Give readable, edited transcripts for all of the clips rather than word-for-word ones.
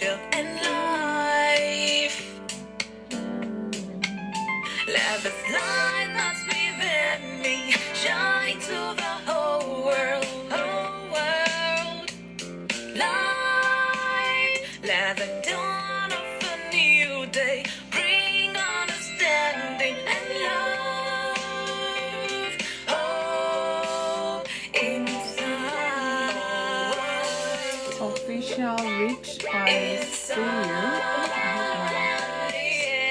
future and life. Let this light that's within me shine to the whole world, whole world. Light, let the dawn of a new day bring understanding and love. Oh, inside. Official Rich, I see you.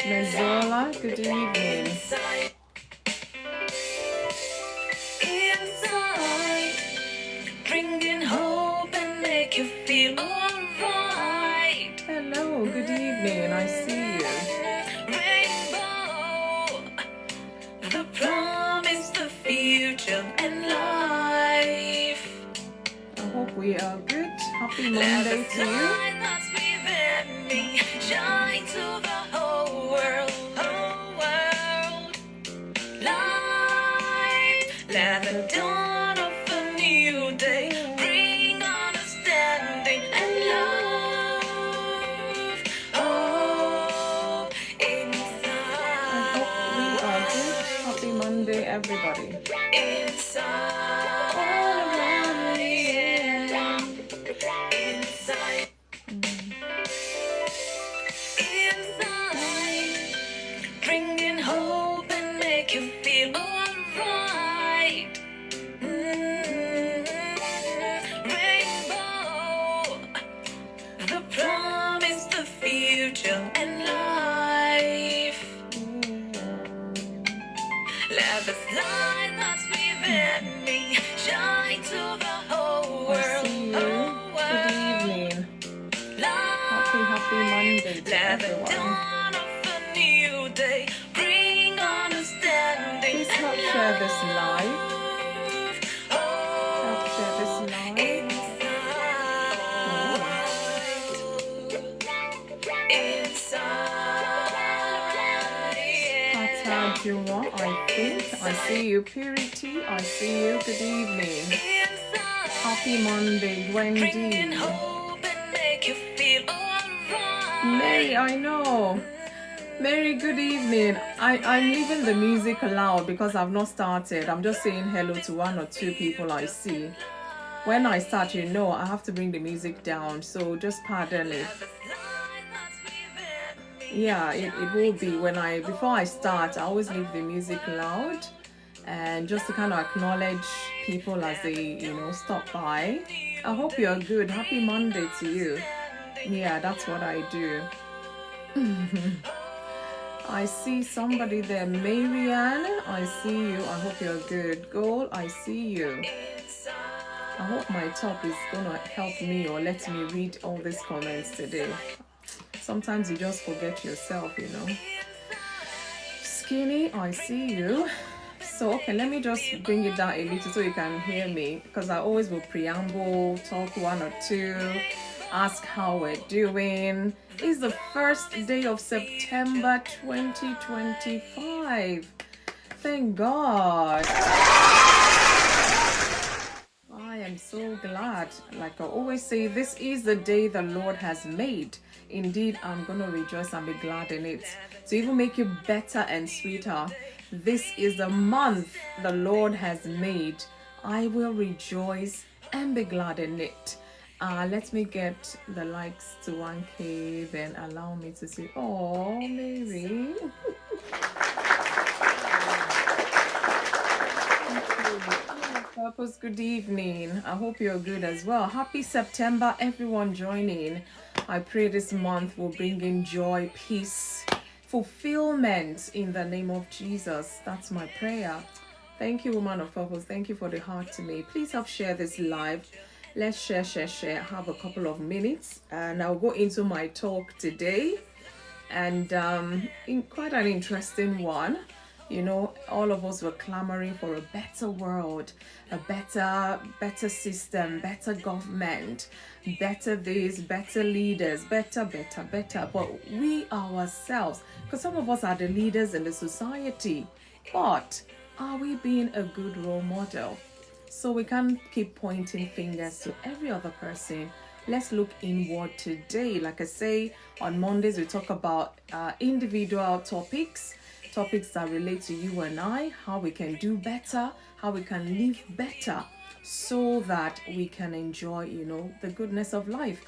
Mezola, good evening. Inside, bringing hope and make you feel alright. Hello, good evening. I see you. Rainbow, the promise, the future and life. I hope we are good. Happy Let Monday the to you. light that's within me shine to the whole world, whole world. Light, let the dawn of a new day bring understanding and love. Oh, inside. I hope we are good. Happy Monday, everybody. Inside. Inside. Inside, bringing hope and make you feel alright. Rainbow, the promise, the future and life. Let this light that's within me shine to the whole I world. see you. Whole Good world. evening. Happy Monday to Let the everyone. dawn of a new day bring understanding. Please help share this live. Help Oh, share this live. Pata Juma, I think. I see you. Purity, I see you. Good evening. Happy Monday, Bringing Wendy. hope and make you feel alright. Mary, I know. Mary, good evening. I'm leaving the music loud because I've not started. I'm just saying hello to one or two people I see. When I start, you know, I have to bring the music down, so just pardon it. Yeah, it will be before I start, I always leave the music loud and just to kind of acknowledge people as they, stop by. I hope you're good. Happy Monday to you. Yeah, that's what I do. I see somebody there. Marianne, I see you. I hope you're good. Goal, I see you. I hope my talk is gonna help me or let me read all these comments today. Sometimes you just forget yourself, Skinny, I see you. So, okay, let me just bring it down a little so you can hear me, because I always will preamble, talk one or two, ask how we're doing. It's the first day of September 2025. Thank God. I am so glad. Like I always say, this is the day the Lord has made. Indeed, I'm going to rejoice and be glad in it. To even make it better and sweeter, this is the month the Lord has made. I will rejoice and be glad in it. Let me get the likes to 1K, then allow me to say, oh, Mary. Purpose, good evening. I hope you're good as well. Happy September, everyone joining. I pray this month will bring in joy, peace, fulfillment in the name of Jesus. That's my prayer. Thank you, woman of purpose. Thank you for the heart to me. Please help share this live. Let's share. Have a couple of minutes and I'll go into my talk today. And in quite an interesting one. All of us were clamoring for a better world, a better system, better government, better this, better leaders, better. But we ourselves, because some of us are the leaders in the society, but are we being a good role model? So we can't keep pointing fingers to every other person let's look inward today. Like I say, on Mondays we talk about individual topics that relate to you and I, how we can do better, how we can live better, so that we can enjoy, the goodness of life.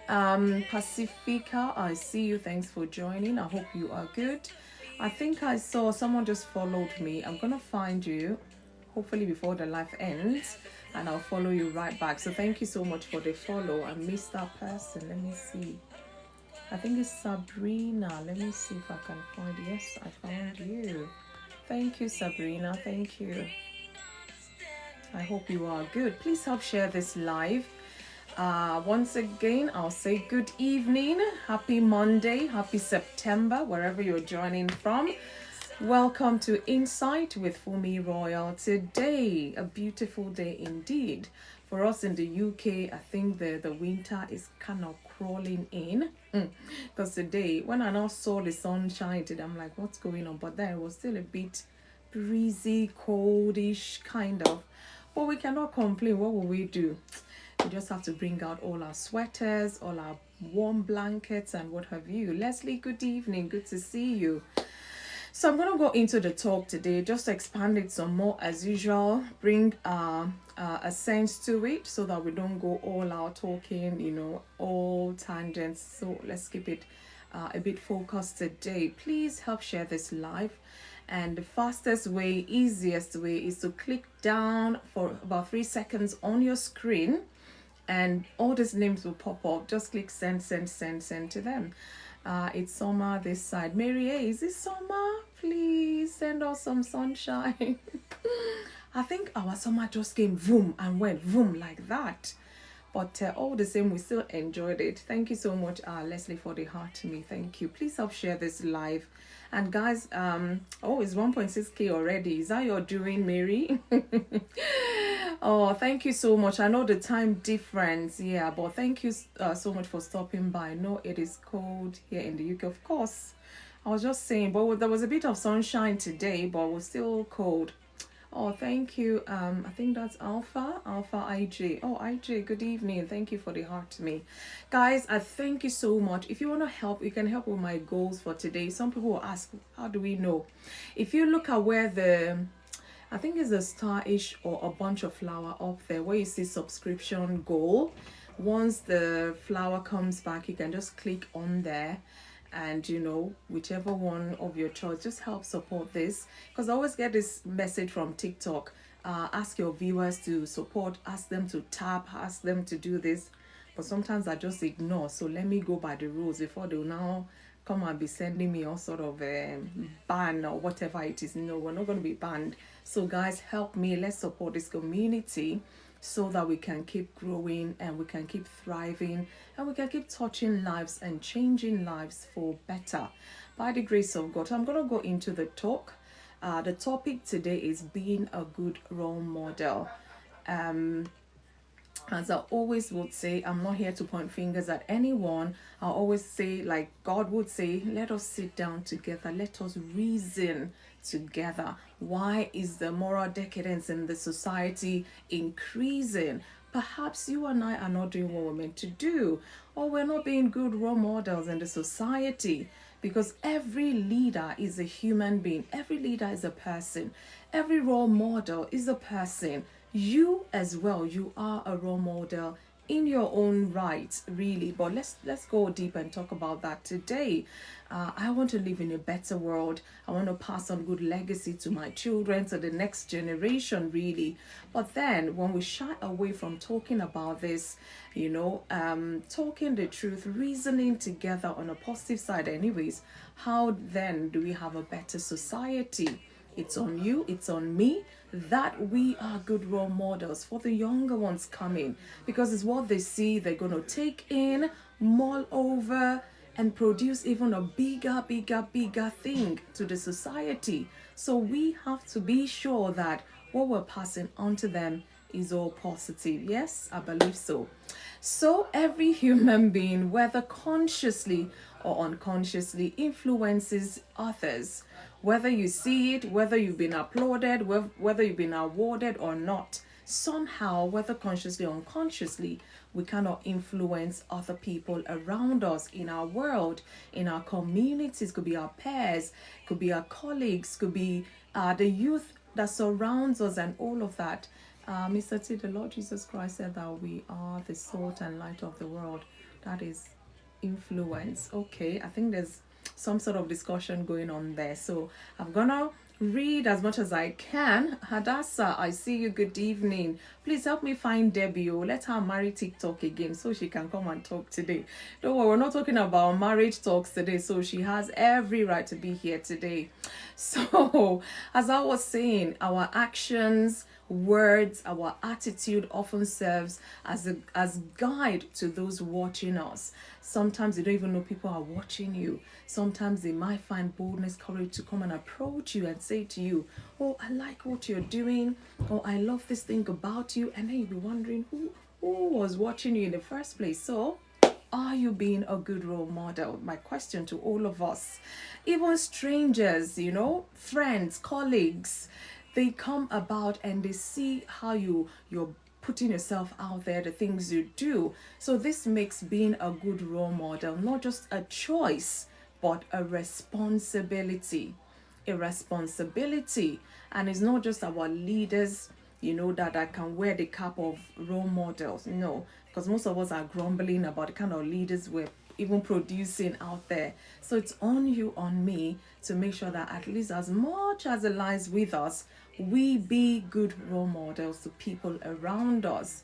Pacifica, I see you. Thanks for joining. I hope you are good. I think I saw someone just followed me. I'm gonna find you hopefully before the live ends, and I'll follow you right back. So thank you so much for the follow. I missed that person. Let me see. I think it's Sabrina. Let me see if I can find. Yes, I found you. Thank you, Sabrina. Thank you. I hope you are good. Please help share this live. Once again, I'll say good evening, happy Monday, happy September, wherever you're joining from. Welcome to Insight with FunmiRoyal. Today, a beautiful day indeed. For us in the UK, I think the winter is kind of crawling in. Because today, when I now saw the sunshine today, I'm like, what's going on? But then it was still a bit breezy, coldish kind of. But we cannot complain. What will we do? We just have to bring out all our sweaters, all our warm blankets and what have you. Leslie, good evening. Good to see you. So I'm going to go into the talk today, just expand it some more as usual, bring a sense to it so that we don't go all out talking, all tangents. So let's keep it a bit focused today. Please help share this live. And the fastest way, easiest way is to click down for about 3 seconds on your screen, and all these names will pop up. Just click send to them. It's summer this side. Mary A, is it summer? Please send us some sunshine. I think our summer just came boom and went boom like that. But all the same, we still enjoyed it. Thank you so much, Leslie, for the heart to me. Thank you. Please help share this live. And guys, it's 1.6K already. Is that your doing, Mary? Oh, thank you so much. I know the time difference, yeah, but thank you so much for stopping by. I know it is cold here in the UK, of course. I was just saying, but there was a bit of sunshine today, but it was still cold. Oh, thank you. I think that's Alpha IJ. Oh, IJ, good evening. Thank you for the heart to me. Guys, I thank you so much. If you want to help, you can help with my goals for today. Some people will ask, how do we know? If you look at where I think it's a star-ish or a bunch of flower up there, where you see subscription goal. Once the flower comes back, you can just click on there. And whichever one of your choice, just help support this, because I always get this message from TikTok. Ask your viewers to support, ask them to tap, ask them to do this, but sometimes I just ignore. So let me go by the rules before they'll now come and be sending me all sort of ban or whatever it is. No, we're not going to be banned. So guys, help me. Let's support this community so that we can keep growing and we can keep thriving and we can keep touching lives and changing lives for better by the grace of God. So I'm going to go into the talk. The topic today is being a good role model. As I always would say, I'm not here to point fingers at anyone. I always say, like God would say, let us sit down together. Let us reason together. Why is the moral decadence in the society increasing? Perhaps you and I are not doing what we're meant to do, or we're not being good role models in the society, because every leader is a human being. Every leader is a person. Every role model is a person. You as well, you are a role model in your own right, really. But let's go deep and talk about that today. I want to live in a better world. I want to pass on good legacy to my children, to the next generation, really. But then when we shy away from talking about this, talking the truth, reasoning together on a positive side anyways, how then do we have a better society? It's on you, it's on me, that we are good role models for the younger ones coming, because it's what they see, they're going to take in, mull over, and produce even a bigger thing to the society. So we have to be sure that what we're passing on to them is all positive. Yes, I believe so. So every human being, whether consciously or unconsciously, influences others. Whether you see it, whether you've been applauded, whether you've been awarded or not. somehow, whether consciously or unconsciously, we cannot influence other people around us in our world, in our communities. Could be our peers, could be our colleagues, could be the youth that surrounds us, and all of that. Mr. T, the Lord Jesus Christ said that we are the salt and light of the world. That is influence. Okay, I think there's some sort of discussion going on there. So I'm gonna read as much as I can. Hadassah, I see you. Good evening. Please help me find Debbie. Let her marry TikTok again so she can come and talk today. Don't worry, we're not talking about marriage talks today, so she has every right to be here today. So, as I was saying, our actions, words, our attitude often serves as guide to those watching us. Sometimes you don't even know people are watching you. Sometimes they might find boldness, courage to come and approach you and say to you, oh, I like what you're doing, or I love this thing about you. And then you'll be wondering who was watching you in the first place. So are you being a good role model? My question to all of us. Even strangers, friends, colleagues, they come about and they see how you're putting yourself out there, the things you do. So this makes being a good role model not just a choice, but a responsibility. A responsibility. And it's not just our leaders, that can wear the cap of role models. No, because most of us are grumbling about the kind of leaders we're even producing out there. So it's on you, on me, to make sure that at least as much as it lies with us, we be good role models to people around us.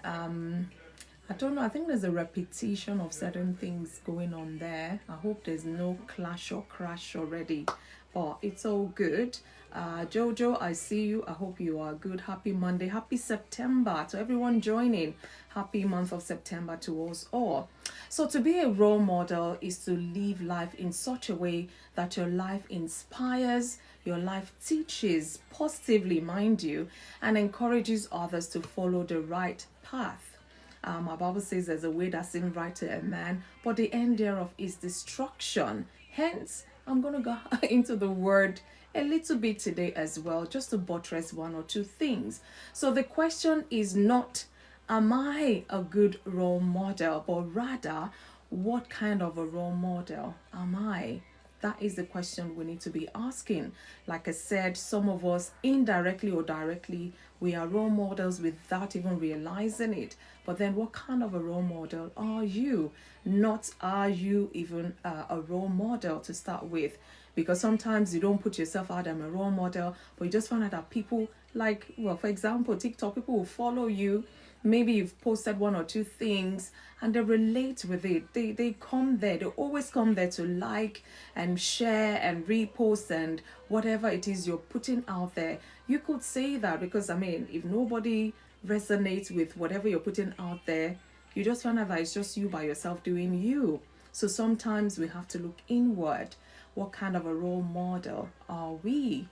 I don't know, I think there's a repetition of certain things going on there. I hope there's no clash or crash already, but it's all good. Jojo, I see you. I hope you are good. Happy Monday. Happy September to everyone joining. Happy month of September to us all. So to be a role model is to live life in such a way that your life inspires, your life teaches positively, mind you, and encourages others to follow the right path. Our Bible says there's a way that seems right to a man, but the end thereof is destruction. Hence, I'm going to go into the word a little bit today as well, just to buttress one or two things. So the question is not, am I a good role model, but rather, what kind of a role model am I? That is the question we need to be asking. Like I said, some of us indirectly or directly, we are role models without even realizing it. But then what kind of a role model are you? Not are you even a role model to start with? Because sometimes you don't put yourself out as a role model, but you just find out that people for example, TikTok, people will follow you. Maybe you've posted one or two things and they relate with it. They come there. They always come there to like and share and repost and whatever it is you're putting out there. You could say that because, if nobody resonates with whatever you're putting out there, you just find out that it's just you by yourself doing you. So sometimes we have to look inward. What kind of a role model are we?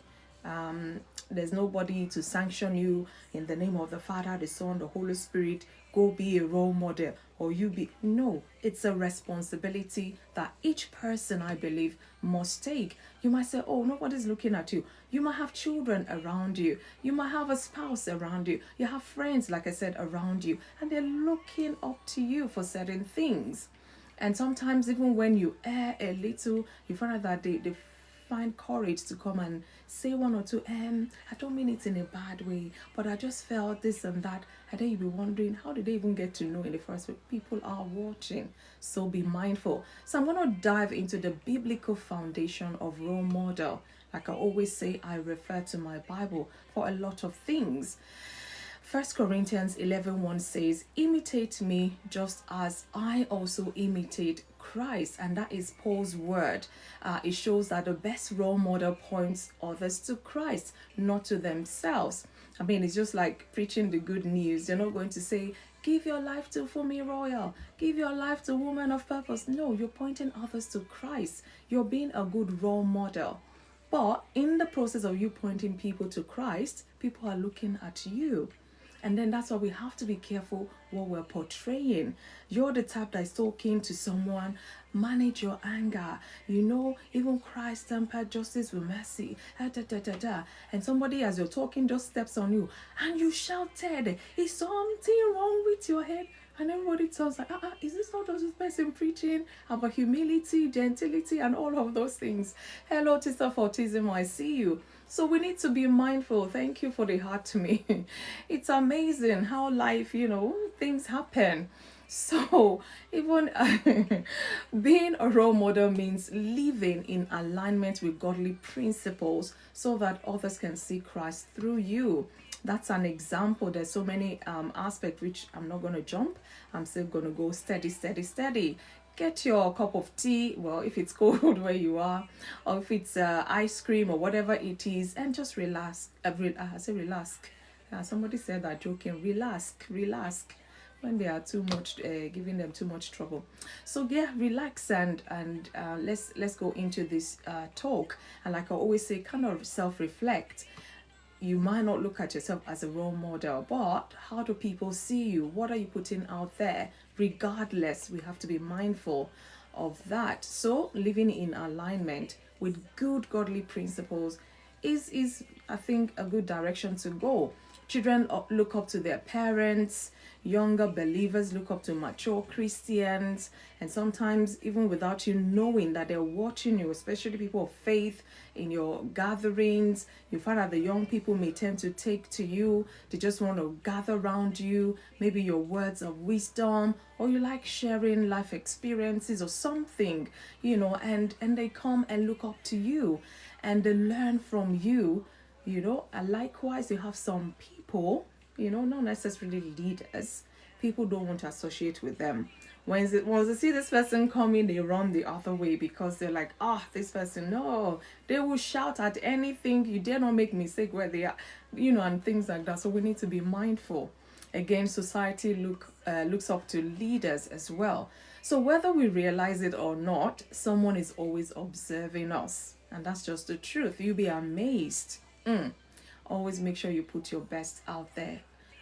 There's nobody to sanction you in the name of the Father, the Son, the Holy Spirit. Go be a role model, or you be. No, it's a responsibility that each person, I believe, must take. You might say, oh, nobody's looking at you. You might have children around you. You might have a spouse around you. You have friends, like I said, around you, and they're looking up to you for certain things. And sometimes even when you err a little, you find out that they find courage to come and say one or two, I don't mean it in a bad way, but I just felt this and that. And then you'll be wondering, how did they even get to know in the first place? People are watching, so be mindful. So I'm going to dive into the biblical foundation of role model. Like I always say, I refer to my Bible for a lot of things. 1 Corinthians 11:1 says, imitate me just as I also imitate Christ. And that is Paul's word. It shows that the best role model points others to Christ, not to themselves. It's just like preaching the good news. You're not going to say, give your life to FunmiRoyal, give your life to Woman of Purpose. No, you're pointing others to Christ. You're being a good role model. But in the process of you pointing people to Christ, people are looking at you. And then that's why we have to be careful what we're portraying. You're the type that is so keen to someone, manage your anger. Even Christ tempered justice with mercy. And somebody, as you're talking, just steps on you and you shouted, is something wrong with your head? And everybody tells like, is this not this person preaching about humility, gentility, and all of those things? Hello, Sister Fortism, I see you. So we need to be mindful. Thank you for the heart to me. It's amazing how life, things happen. So even being a role model means living in alignment with godly principles so that others can see Christ through you. That's an example. There's so many aspects which I'm not going to jump. I'm still going to go steady. Get your cup of tea, well, if it's cold where you are, or if it's ice cream or whatever it is, and just relax. I say relax. Somebody said that joking. Relax. When they are too much, giving them too much trouble. So yeah, relax and let's go into this talk. And like I always say, kind of self-reflect. You might not look at yourself as a role model, but how do people see you? What are you putting out there? Regardless, we have to be mindful of that. So living in alignment with good godly principles is I think a good direction to go. Children look up to their parents, younger believers look up to mature Christians, and sometimes even without you knowing that they're watching you, especially people of faith in your gatherings, you find that the young people may tend to take to you. They just want to gather around you, maybe your words of wisdom, or you like sharing life experiences or something, and they come and look up to you and they learn from you. And likewise, you have some people, not necessarily leaders. People don't want to associate with them. Once they see this person coming, they run the other way because they're like, this person, no. They will shout at anything. You dare not make mistake where they are, and things like that. So we need to be mindful. Again, society looks up to leaders as well. So whether we realize it or not, someone is always observing us. And that's just the truth. You'll be amazed. Always make sure you put your best out there,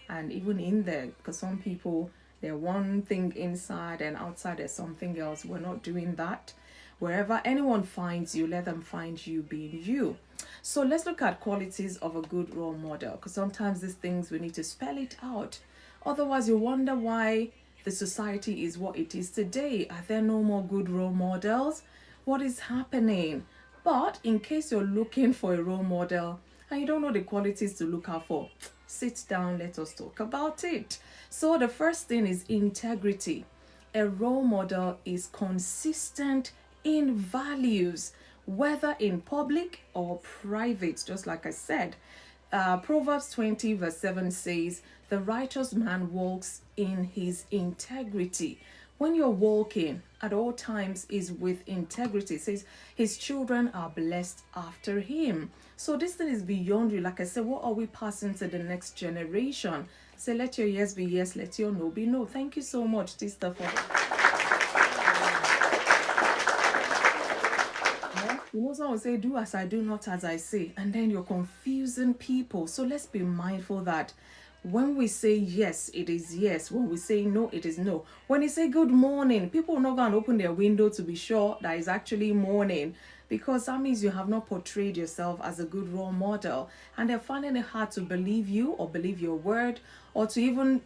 and even in there, because some people, they're one thing inside and outside there's something else. We're not doing that. Wherever anyone finds you, let them find you being you. So let's look at qualities of a good role model, because sometimes these things we need to spell it out. Otherwise you wonder why the society is what it is today. Are there no more good role models? What is happening? But in case you're looking for a role model and you don't know the qualities to look out for, sit down, let us talk about it. So the first thing is integrity. A role model is consistent in values, whether in public or private, just like I said. Proverbs 20 verse 7 says, the righteous man walks in his integrity. When you're walking at all times is with integrity. It says his children are blessed after him. So this thing is beyond you. Like I said, what are we passing to the next generation? Say, let your yes be yes, let your no be no. Thank you so much, sister, for someone say, do as I do, not as I say. And then you're confusing people. So let's be mindful that when we say yes, it is yes. When we say no, it is no. When you say good morning, people are not going to open their window to be sure that it's actually morning, because that means you have not portrayed yourself as a good role model, and they're finding it hard to believe you or believe your word, or to even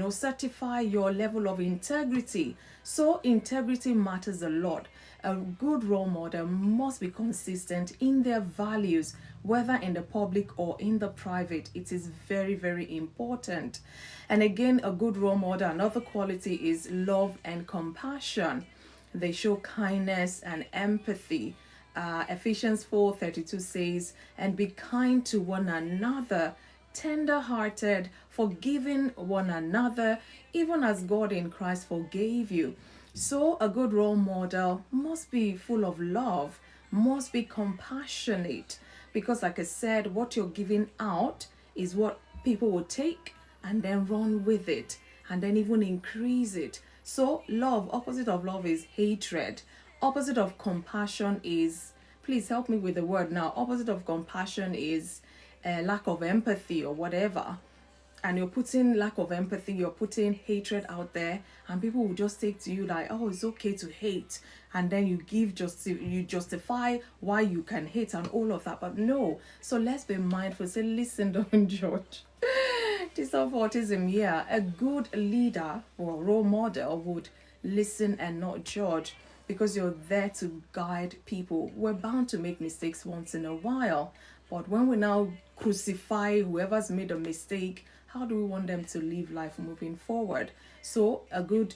certify your level of integrity. So integrity matters a lot. A good role model must be consistent in their values, whether in the public or in the private. It is very, very important. And again, a good role model, another quality is love and compassion. They show kindness and empathy. Ephesians 4:32 says, and be kind to one another, tender-hearted, forgiving one another, even as God in Christ forgave you. So a good role model must be full of love, must be compassionate, because like I said, what you're giving out is what people will take and then run with it and then even increase it. So love, opposite of love is hatred. Opposite of compassion is, please help me with the word now, opposite of compassion is lack of empathy or whatever. and you're putting lack of empathy, you're putting hatred out there, and people will just take to you like, oh, it's okay to hate, and then you justify why you can hate and all of that. But no, so let's be mindful. Say, listen, don't judge. This of autism, yeah, a good leader or role model would listen and not judge, because you're there to guide people. We're bound to make mistakes once in a while, but when we now crucify whoever's made a mistake, how do we want them to live life moving forward? So a good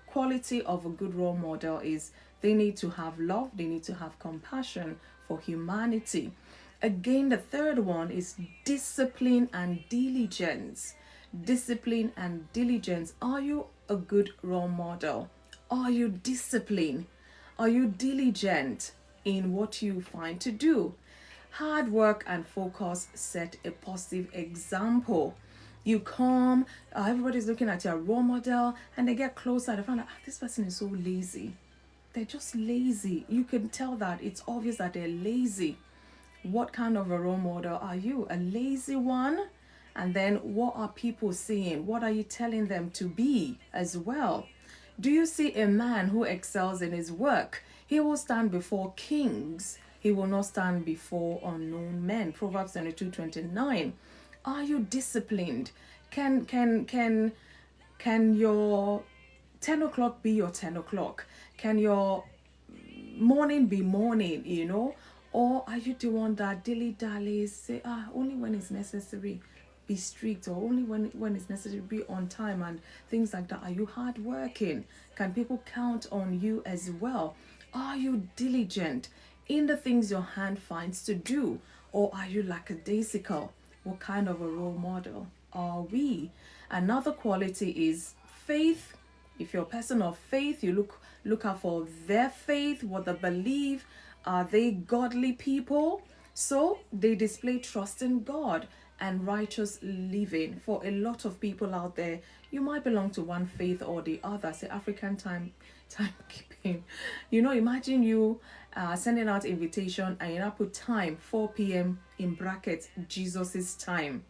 quality of a good role model is they need to have love, they need to have compassion for humanity. Again, the third one is discipline and diligence. Discipline and diligence. Are you a good role model? Are you disciplined? Are you diligent in what you find to do? Hard work and focus set a positive example. You come, everybody's looking at your role model, and they get closer, they find out, this person is so lazy. They're just lazy. You can tell that. It's obvious that they're lazy. What kind of a role model are you? A lazy one? And then what are people seeing? What are you telling them to be as well? Do you see a man who excels in his work? He will stand before kings. He will not stand before unknown men. Proverbs 22:29. Are you disciplined? Can your 10 o'clock be your 10 o'clock? Can your morning be morning, you know? Or are you the one that dilly-dallies, say, only when it's necessary, be strict, or only when it's necessary, be on time, and things like that? Are you hardworking? Can people count on you as well? Are you diligent in the things your hand finds to do? Or are you lackadaisical? What kind of a role model are we? Another quality is faith. If you're a person of faith, you look out for their faith, what they believe. Are they godly people? So they display trust in God and righteous living. For a lot of people out there, you might belong to one faith or the other. Say African timekeeping. You know, imagine you sending out invitation and you now put time 4 p.m. in brackets, Jesus's time.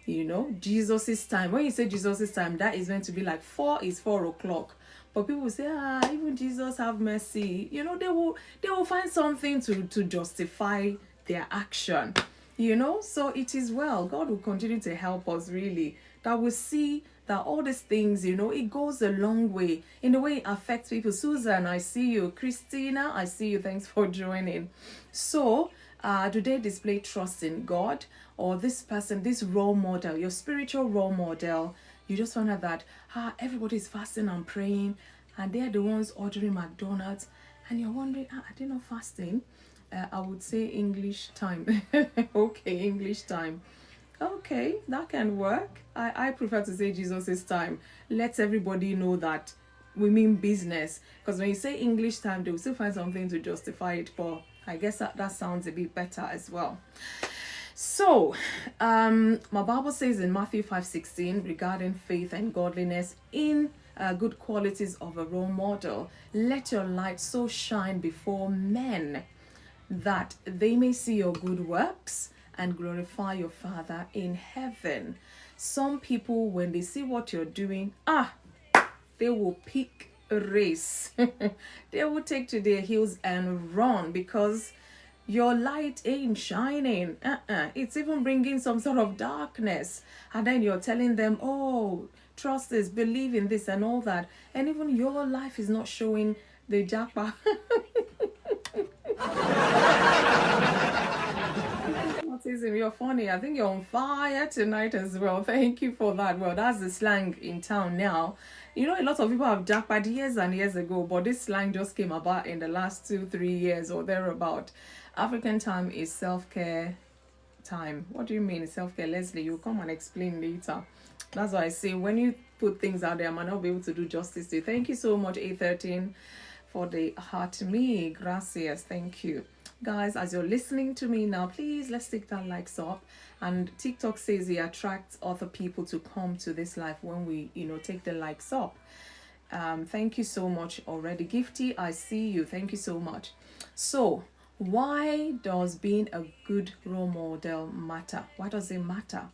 You know, Jesus's time. When you say Jesus's time, that is meant to be like 4 is 4 o'clock. But people say, even Jesus have mercy. You know, they will find something to justify their action. You know, so it is well. God will continue to help us, really. That we see that all these things, you know, it goes a long way in the way it affects people. Susan, I see you. Christina, I see you. Thanks for joining. So, do they display trust in God? Or this person, this role model, your spiritual role model, you just find out that everybody's fasting and praying, and they're the ones ordering McDonald's, and you're wondering, are they not fasting? I would say English time. Okay, English time. Okay, that can work. I prefer to say Jesus's time. Let everybody know that we mean business. Because when you say English time, they will still find something to justify it. But I guess that sounds a bit better as well. So, my Bible says in Matthew 5:16 regarding faith and godliness in good qualities of a role model. Let your light so shine before men that they may see your good works and glorify your Father in heaven. Some people, when they see what you're doing, they will pick a race. They will take to their heels and run, because your light ain't shining. It's even bringing some sort of darkness. And then you're telling them, oh, trust this, believe in this and all that. And even your life is not showing the jackpot. Autism, you're funny. I think you're on fire tonight as well. Thank you for that. Well, that's the slang in town now. You know, a lot of people have jackpot years and years ago, but this slang just came about in the last 2-3 years or thereabout. African time is self-care time. What do you mean self-care, Leslie? You'll come and explain later. That's why I say when you put things out there, I might not be able to do justice to. Thank you so much, A13, for the heart me. Gracias. Thank you. Guys, as you're listening to me now, please let's take that likes up. And TikTok says it attracts other people to come to this life when we, take the likes up. Thank you so much already. Gifty, I see you. Thank you so much. So, why does being a good role model matter? Why does it matter?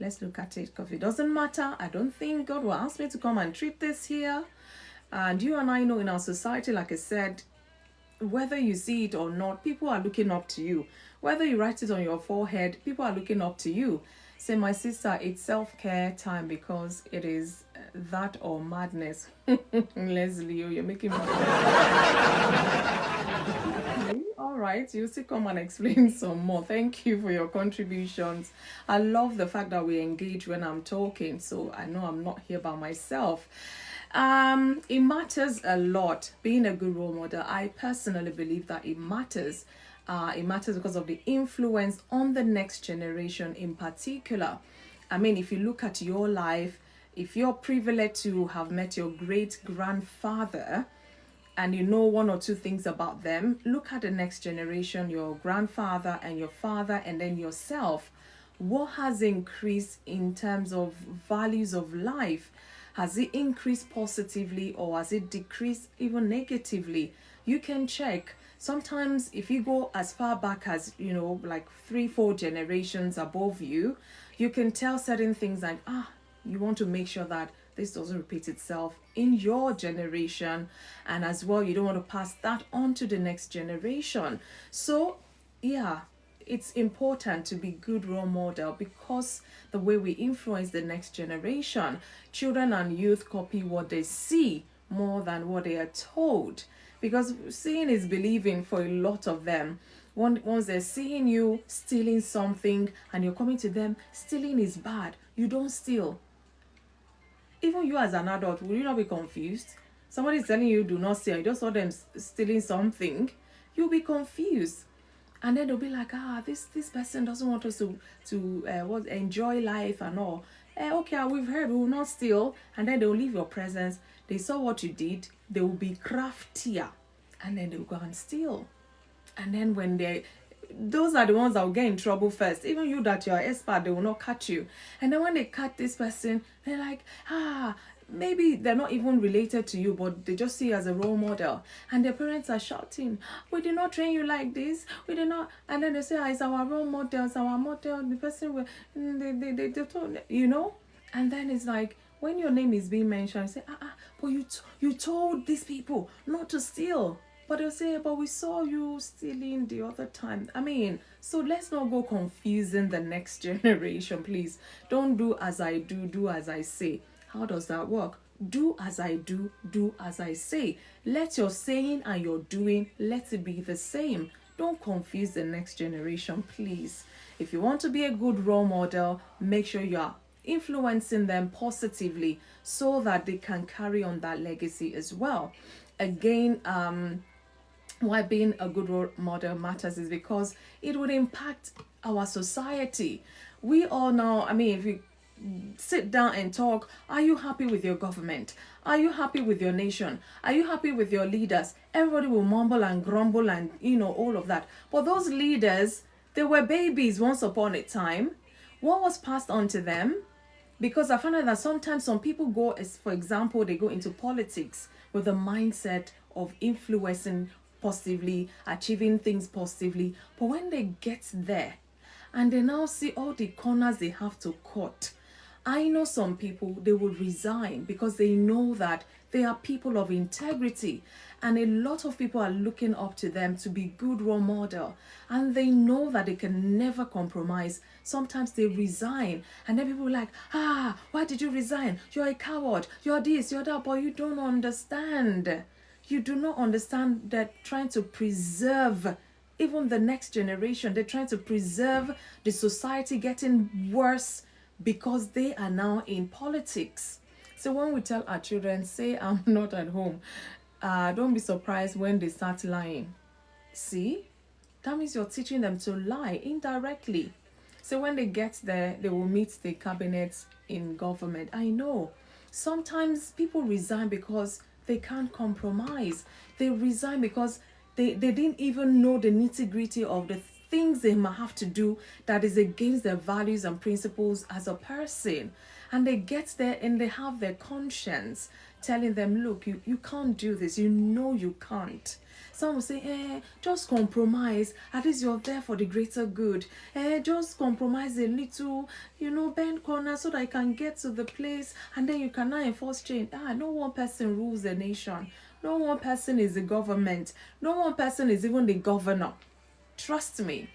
Let's look at it. Because it doesn't matter. I don't think God will ask me to come and treat this here. And you and I know in our society, like I said, whether you see it or not, people are looking up to you. Whether you write it on your forehead, people are looking up to you. Say, my sister, it's self-care time because it is that or madness. Leslie, you're making me. All right, you still come and explain some more. Thank you for your contributions. I love the fact that we engage when I'm talking, so I know I'm not here by myself. It matters a lot being a good role model. I personally believe that it matters. It matters because of the influence on the next generation in particular. I mean, if you look at your life, if you're privileged to have met your great grandfather and you know one or two things about them, look at the next generation, your grandfather and your father, and then yourself. What has increased in terms of values of life? Has it increased positively or has it decreased even negatively? You can check. Sometimes if you go as far back as, like 3-4 generations above you, you can tell certain things like, you want to make sure that this doesn't repeat itself in your generation. And as well, you don't want to pass that on to the next generation. So, yeah, it's important to be good role model because the way we influence the next generation, children and youth copy what they see more than what they are told. Because seeing is believing for a lot of them. Once they're seeing you stealing something and you're coming to them, stealing is bad. You don't steal. Even you as an adult, will you not be confused? Somebody is telling you do not steal. You just saw them stealing something. You'll be confused. And then they'll be like, this person doesn't want us to enjoy life and all. Okay, we've heard, we will not steal. And then they'll leave your presence. They saw what you did. They will be craftier. And then they'll go and steal. And then when those are the ones that will get in trouble first. Even you that you're an expert, they will not catch you. And then when they catch this person, they're like, maybe they're not even related to you, but they just see you as a role model. And their parents are shouting, we did not train you like this. We did not. And then they say, it's our role model, it's our model. The person will, they told, And then it's like, when your name is being mentioned, you say, but you told these people not to steal. But they'll say, but we saw you stealing the other time. I mean, so let's not go confusing the next generation, please. Don't do as I do as I say. How does that work? Do as I do as I say. Let your saying and your doing, let it be the same. Don't confuse the next generation, please. If you want to be a good role model, make sure you are influencing them positively so that they can carry on that legacy as well. Again, why being a good role model matters is because it would impact our society. We all know, if you sit down and talk, are you happy with your government? Are you happy with your nation? Are you happy with your leaders? Everybody will mumble and grumble and, all of that. But those leaders, they were babies once upon a time. What was passed on to them? Because I found out that sometimes some people go, as for example, they go into politics with the mindset of influencing positively, achieving things positively. But when they get there and they now see all the corners they have to cut, I know some people, they will resign because they know that they are people of integrity. And a lot of people are looking up to them to be good role model. And they know that they can never compromise. Sometimes they resign. And then people are like, why did you resign? You're a coward. You're this, you're that. But you don't understand. You do not understand that trying to preserve even the next generation. They're trying to preserve the society getting worse because they are now in politics. So when we tell our children, say I'm not at home, don't be surprised when they start lying. See? That means you're teaching them to lie indirectly. So when they get there, they will meet the cabinets in government. I know. Sometimes people resign because they can't compromise. They resign because they didn't even know the nitty-gritty of the things they might have to do that is against their values and principles as a person. And they get there and they have their conscience telling them, look, you can't do this. You know you can't. Some will say, just compromise. At least you're there for the greater good. Just compromise a little, bend corners so that I can get to the place and then you cannot enforce change. No one person rules the nation. No one person is the government. No one person is even the governor. Trust me.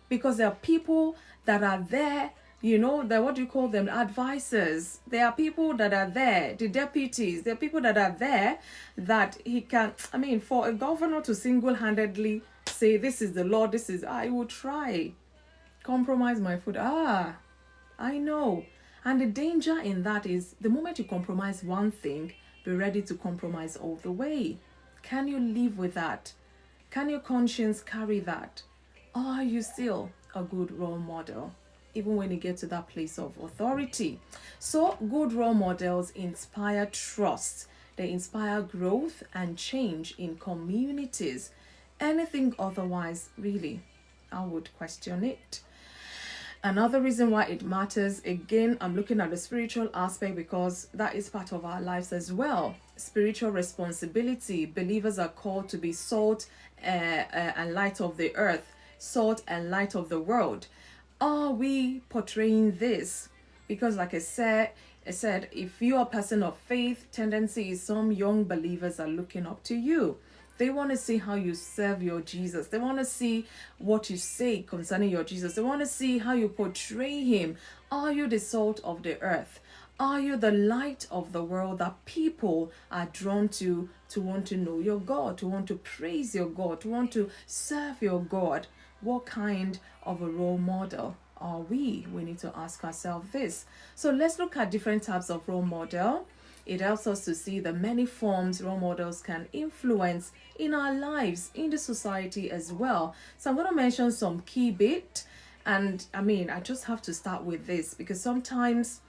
Because there are people that are there, what do you call them? Advisors. There are people that are there, the deputies. There are people that are there that he can, for a governor to single-handedly say, this is the law, I will try. Compromise my food. I know. And the danger in that is the moment you compromise one thing, be ready to compromise all the way. Can you live with that? Can your conscience carry that? Are you still a good role model, even when you get to that place of authority? So good role models inspire trust. They inspire growth and change in communities. Anything otherwise, really, I would question it. Another reason why it matters, again, I'm looking at the spiritual aspect because that is part of our lives as well. Spiritual responsibility. Believers are called to be salt and light of the earth, salt and light of the world. Are we portraying this? Because like I said, if you're a person of faith, tendency is some young believers are looking up to you. They want to see how you serve your Jesus. They want to see what you say concerning your Jesus. They want to see how you portray him. Are you the salt of the earth? Are you the light of the world that people are drawn to want to know your God, to want to praise your God, to want to serve your God? What kind of a role model are we? We need to ask ourselves this. So let's look at different types of role model. It helps us to see the many forms role models can influence in our lives, in the society as well. So I'm going to mention some key bit. And I just have to start with this because sometimes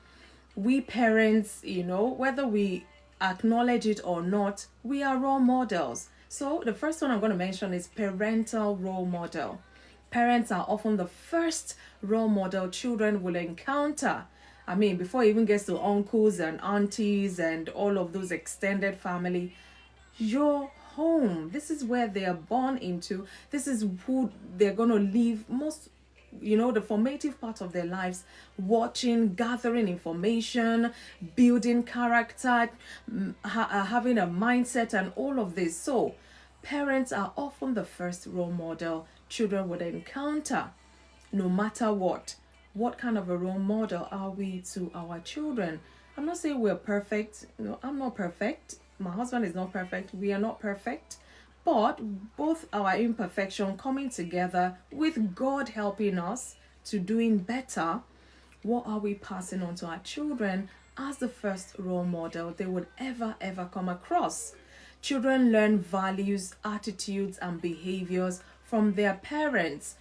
we parents, whether we acknowledge it or not, we are role models. So the first one I'm going to mention is parental role model. Parents are often the first role model children will encounter. Before it even gets to uncles and aunties and all of those extended family, your home, this is where they are born into. This is who they're going to live most, the formative part of their lives, watching, gathering information, building character, having a mindset and all of this. So parents are often the first role model children would encounter, no matter what. What kind of a role model are we to our children? I'm not saying we're perfect. No, I'm not perfect. My husband is not perfect. We are not perfect. But both our imperfection coming together with God helping us to doing better, what are we passing on to our children as the first role model they would ever come across? Children learn values, attitudes, and behaviors from their parents.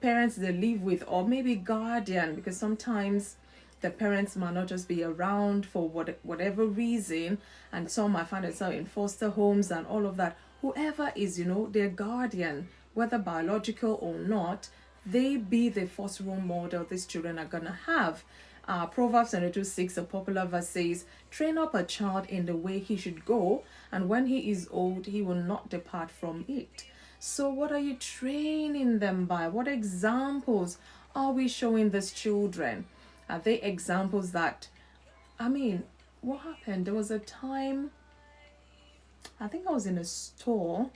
Parents they live with, or maybe guardian, because sometimes the parents might not just be around for whatever reason, and some might find themselves in foster homes and all of that. Whoever is, their guardian, whether biological or not, they be the first role model these children are gonna have. Proverbs 22:6, a popular verse says, train up a child in the way he should go, and when he is old, he will not depart from it. So what are you training them by? What examples are we showing these children? Are they examples that, what happened? There was a time, I think I was in a store,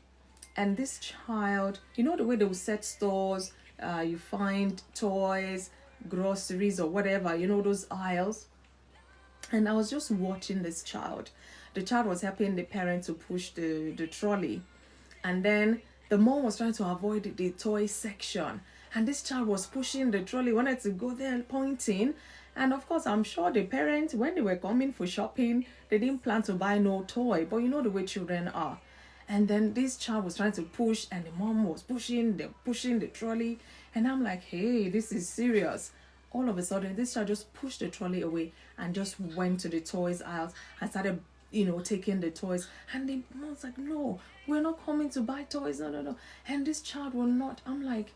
and this child, the way they will set stores, you find toys, groceries or whatever, those aisles. And I was just watching this child. The child was helping the parent to push the trolley. And then the mom was trying to avoid the toy section. And this child was pushing the trolley, wanted to go there pointing. And of course, I'm sure the parents, when they were coming for shopping, they didn't plan to buy no toy. But you know the way children are. And then this child was trying to push, and the mom was pushing the trolley. And I'm like, hey, this is serious. All of a sudden, this child just pushed the trolley away and just went to the toys aisle and started, taking the toys. And the mom's like, no, we're not coming to buy toys. No. And this child will not. I'm like,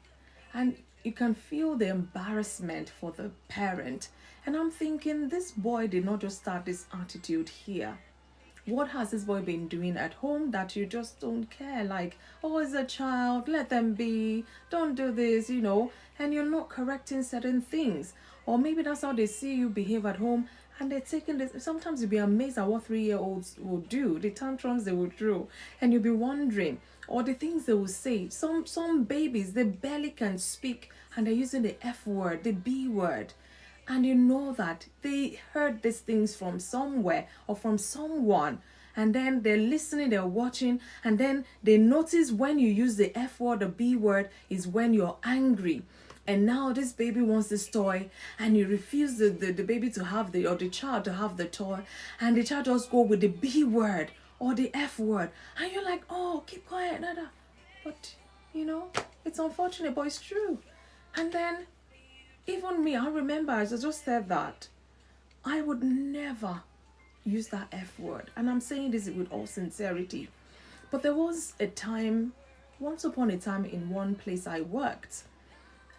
and you can feel the embarrassment for the parent. And I'm thinking, this boy did not just start this attitude here. What has this boy been doing at home that you just don't care? Like, oh, it's a child, let them be, don't do this, and you're not correcting certain things. Or maybe that's how they see you behave at home, and they're taking this. Sometimes you'll be amazed at what 3-year-olds will do, the tantrums they will throw, and you'll be wondering, or the things they will say. Some babies, they barely can speak, and they're using the F word, the B word. And you know that they heard these things from somewhere or from someone, and then they're listening, they're watching, and then they notice when you use the F word, the B word is when you're angry. And now this baby wants this toy, and you refuse the baby to have or the child to have the toy, and the child just go with the B word or the F word, and you're like, oh, keep quiet, nada. But it's unfortunate, but it's true. And then even me, I remember I just said that I would never use that F word. And I'm saying this with all sincerity. But there was a time, once upon a time, in one place I worked.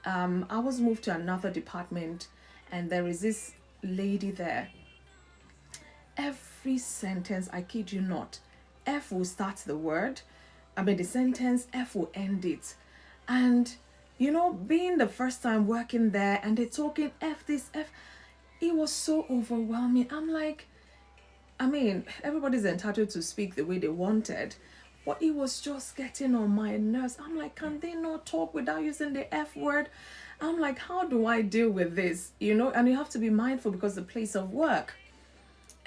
I was moved to another department, and there is this lady there. Every sentence, I kid you not, F will start the sentence, F will end it. And being the first time working there, and they're talking F this, F, it was so overwhelming. I'm like, everybody's entitled to speak the way they wanted, but it was just getting on my nerves. I'm like, can they not talk without using the F word? I'm like, how do I deal with this? And you have to be mindful because the place of work.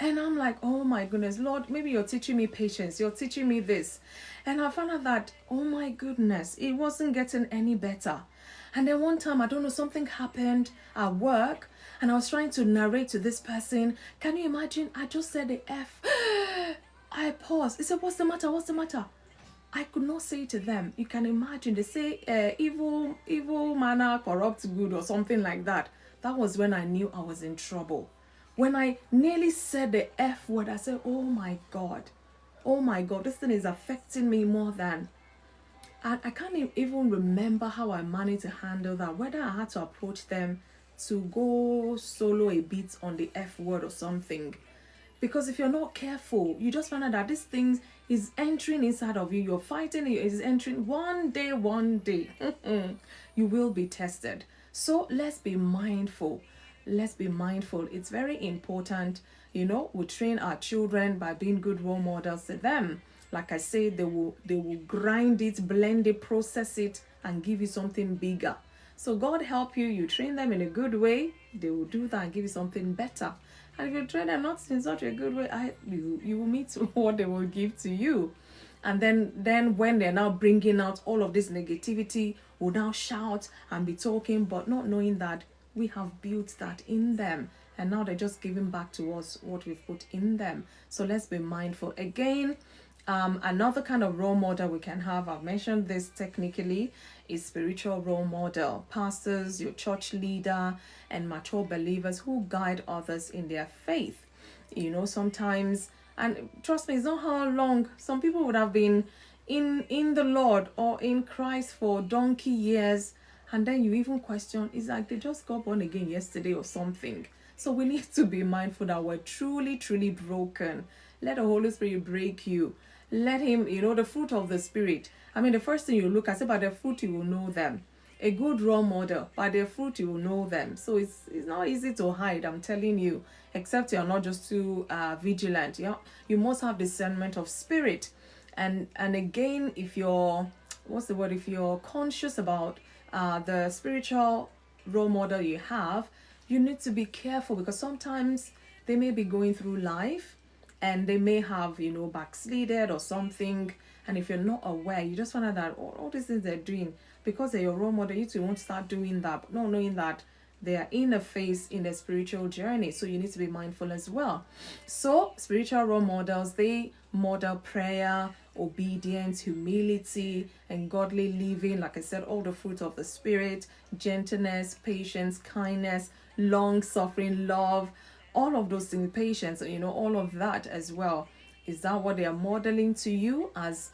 And I'm like, oh my goodness, Lord, maybe you're teaching me patience. You're teaching me this. And I found out that, oh my goodness, it wasn't getting any better. And then one time, I don't know, something happened at work, and I was trying to narrate to this person. Can you imagine? I just said the F. I paused. He said, what's the matter? What's the matter? I could not say to them. You can imagine. They say, evil manner corrupts good or something like that. That was when I knew I was in trouble. When I nearly said the F word, I said, oh my God, this thing is affecting me more than. And I can't even remember how I managed to handle that, whether I had to approach them to go solo a bit on the F word or something. Because if you're not careful, you just find out that this thing is entering inside of you. You're fighting it, is entering one day, you will be tested. So let's be mindful. It's very important. We train our children by being good role models to them. Like I say, they will grind it, blend it, process it, and give you something bigger. So God help you. You train them in a good way, they will do that and give you something better. And if you train them not in such a good way, you will meet what they will give to you. And then when they're now bringing out all of this negativity, will now shout and be talking, but not knowing that we have built that in them, and now they're just giving back to us what we've put in them. So let's be mindful. Again, another kind of role model we can have, I've mentioned this technically, is spiritual role model. Pastors, your church leader, and mature believers who guide others in their faith. Sometimes, and trust me, it's not how long. Some people would have been in the Lord or in Christ for donkey years, and then you even question, it's like they just got born again yesterday or something. So we need to be mindful that we're truly, truly broken. Let the Holy Spirit break you. Let him, the fruit of the Spirit. The first thing you look at, say, by their fruit you will know them. A good role model, by their fruit you will know them. So it's not easy to hide, I'm telling you, except you're not just too vigilant. You must have discernment of spirit. And again, if you're conscious about the spiritual role model you have, you need to be careful, because sometimes they may be going through life and they may have backslided or something, and if you're not aware, you just find out that all these things they're doing because they're your role model, you too won't start doing that, but not knowing that they are in a phase in their spiritual journey. So you need to be mindful as well. So spiritual role models, they model prayer, obedience, humility, and godly living. Like I said, all the fruits of the Spirit: gentleness, patience, kindness, long suffering, love, all of those things, patience, all of that as well. Is that what they are modeling to you as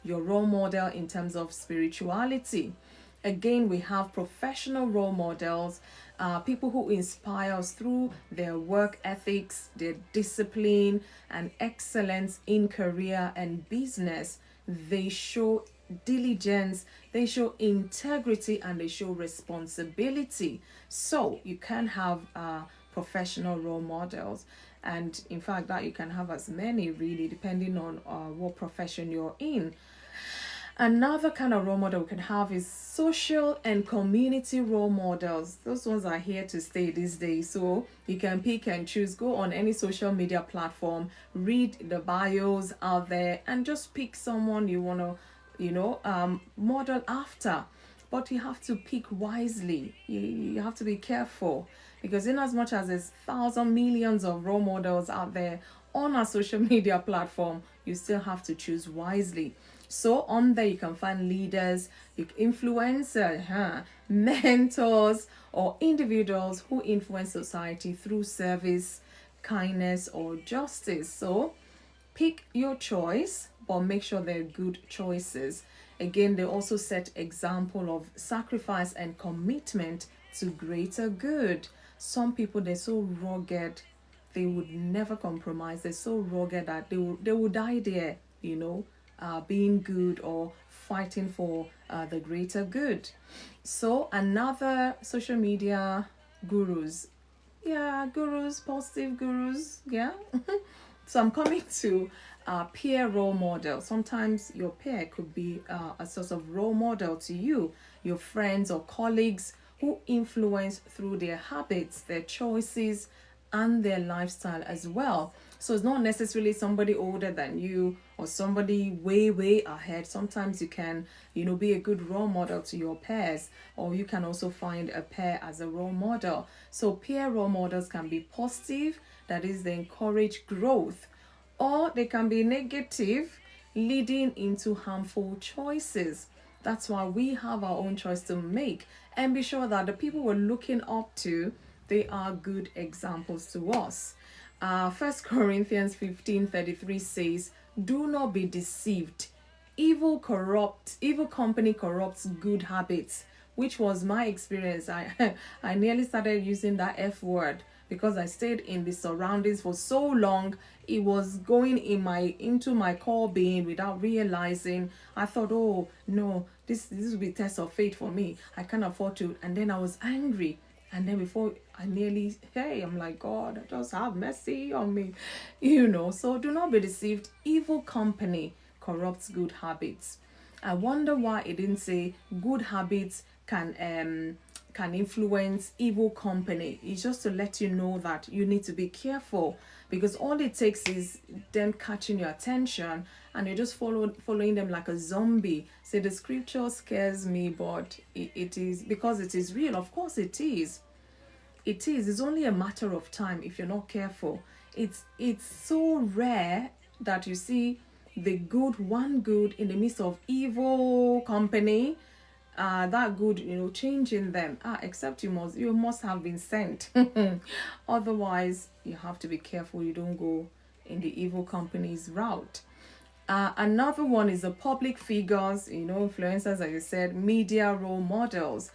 your role model in terms of spirituality? Again, we have professional role models, people who inspire us through their work ethics, their discipline, and excellence in career and business. They show diligence, they show integrity, and they show responsibility. So you can have professional role models. And in fact, that you can have as many, really, depending on what profession you're in. Another kind of role model we can have is social and community role models. Those ones are here to stay these days. So you can pick and choose, go on any social media platform, read the bios out there, and just pick someone you want to, model after. But you have to pick wisely. You have to be careful, because in as much as there's thousands, millions of role models out there on a social media platform, you still have to choose wisely. So on there you can find leaders, influencers, mentors, or individuals who influence society through service, kindness, or justice. So pick your choice, but make sure they're good choices. Again, they also set example of sacrifice and commitment to greater good. Some people, they're so rugged, they would never compromise. They're so rugged that they will die there, being good or fighting for the greater good. So another social media gurus, gurus, positive gurus, So I'm coming to peer role model. Sometimes your peer could be a sort of role model to you, your friends or colleagues who influence through their habits, their choices, and their lifestyle as well. So it's not necessarily somebody older than you or somebody way, way ahead. Sometimes you can, be a good role model to your peers, or you can also find a peer as a role model. So peer role models can be positive, that is, they encourage growth, or they can be negative, leading into harmful choices. That's why we have our own choice to make, and be sure that the people we're looking up to, they are good examples to us. 1 Corinthians 15:33 says, "Do not be deceived. Evil company corrupts good habits," which was my experience. I nearly started using that F word because I stayed in the surroundings for so long. It was going into my core being without realizing. I thought, oh no, this will be a test of fate for me. I can't afford to. And then I was angry. And then before I nearly, I'm like, God, just have mercy on me. So do not be deceived. Evil company corrupts good habits. I wonder why it didn't say good habits can influence evil company. It's just to let you know that you need to be careful, because all it takes is them catching your attention and you're just following them like a zombie. Say the scripture scares me, but it is because it is real. Of course it is. It's only a matter of time if you're not careful. It's so rare that you see the one good in the midst of evil company, that good, changing them. Except you must have been sent. Otherwise, you have to be careful you don't go in the evil company's route. Another one is the public figures, influencers, as you said, media role models,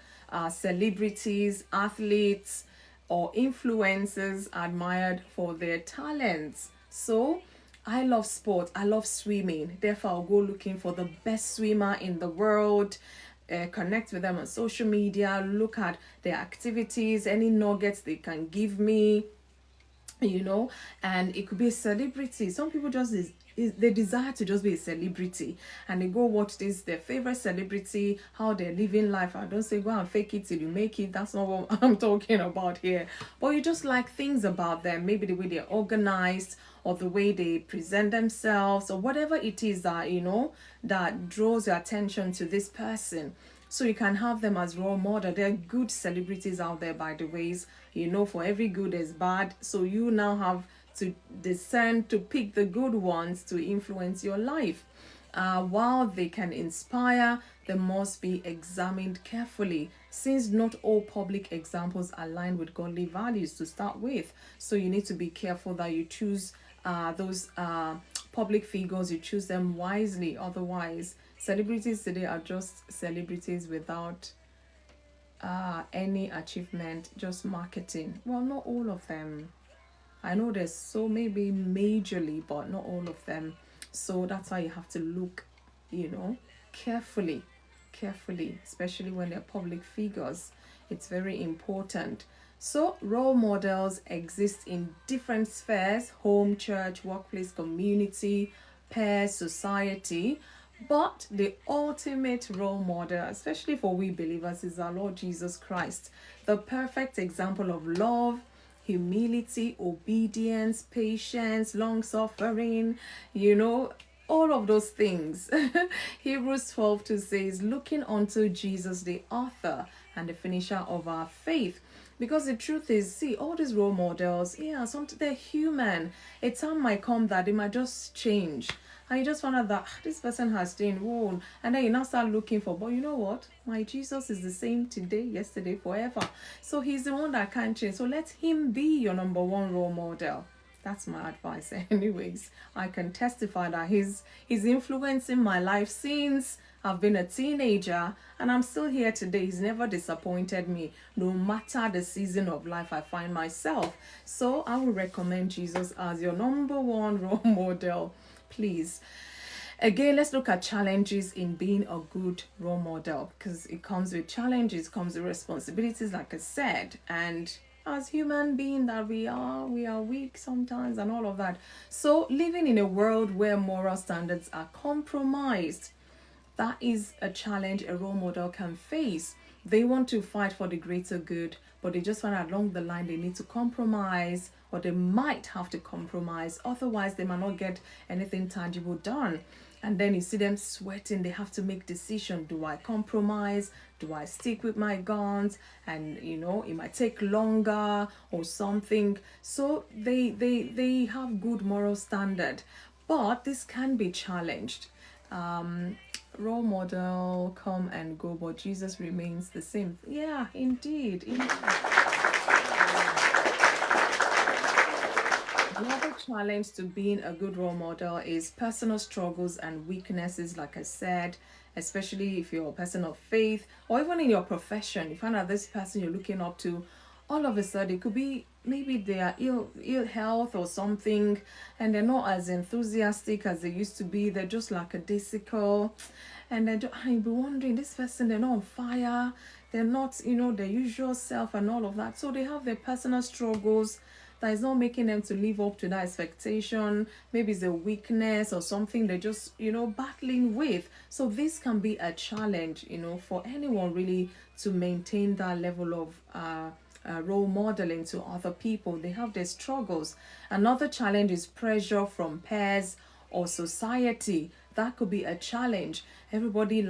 celebrities, athletes, or influencers admired for their talents. So I love sport, I love swimming. Therefore, I'll go looking for the best swimmer in the world, connect with them on social media, look at their activities, any nuggets they can give me, and it could be a celebrity. Some people just they desire to just be a celebrity, and they go watch their favorite celebrity, how they're living life. I don't say go and fake it till you make it. That's not what I'm talking about here. But you just like things about them, maybe the way they're organized, or the way they present themselves, or whatever it is that that draws your attention to this person. So you can have them as role model. There are good celebrities out there, by the ways. For every good there's bad. So you now have to discern, to pick the good ones to influence your life. While they can inspire, they must be examined carefully, since not all public examples align with godly values to start with. So you need to be careful that you choose those public figures, you choose them wisely. Otherwise, celebrities today are just celebrities without any achievement, just marketing. Well, not all of them. I know there's so maybe majorly, but not all of them. So that's why you have to look, carefully, especially when they're public figures. It's very important. So role models exist in different spheres: home, church, workplace, community, peers, society. But the ultimate role model, especially for we believers, is our Lord Jesus Christ, the perfect example of love, humility, obedience, patience, long suffering, all of those things. Hebrews 12:2 says, looking unto Jesus, the author and the finisher of our faith. Because the truth is, see, all these role models, yeah, sometimes they're human. A time might come that they might just change. And you just find out that this person has changed, whoa, and then you now start looking for, but you know what? My Jesus is the same today, yesterday, forever. So he's the one that can't change. So let him be your number one role model. That's my advice. Anyways, I can testify that he's influencing my life since I've been a teenager, and I'm still here today. He's never disappointed me, no matter the season of life I find myself. So I would recommend Jesus as your number one role model. Please. Again, let's look at challenges in being a good role model, because it comes with challenges, comes with responsibilities, like I said, and as human being that we are weak sometimes and all of that. So living in a world where moral standards are compromised, that is a challenge a role model can face. They want to fight for the greater good, but they just find along the line they need to compromise, or they might have to compromise. Otherwise, they might not get anything tangible done. And then you see them sweating. They have to make decision. Do I compromise? Do I stick with my guns? And it might take longer or something. So they have good moral standard, but this can be challenged. Role model come and go, but Jesus remains the same. Yeah, indeed. Another challenge to being a good role model is personal struggles and weaknesses, like I said, especially if you're a person of faith, or even in your profession. You find out this person you're looking up to, all of a sudden it could be maybe they are ill health or something, and they're not as enthusiastic as they used to be. They're just lackadaisical, and I'll be wondering, this person, they're not on fire, they're not their usual self and all of that. So they have their personal struggles that is not making them to live up to that expectation. Maybe it's a weakness or something they're just battling with. So this can be a challenge for anyone really to maintain that level of role modeling to other people. They have their struggles. Another challenge is pressure from peers or society. That could be a challenge. Everybody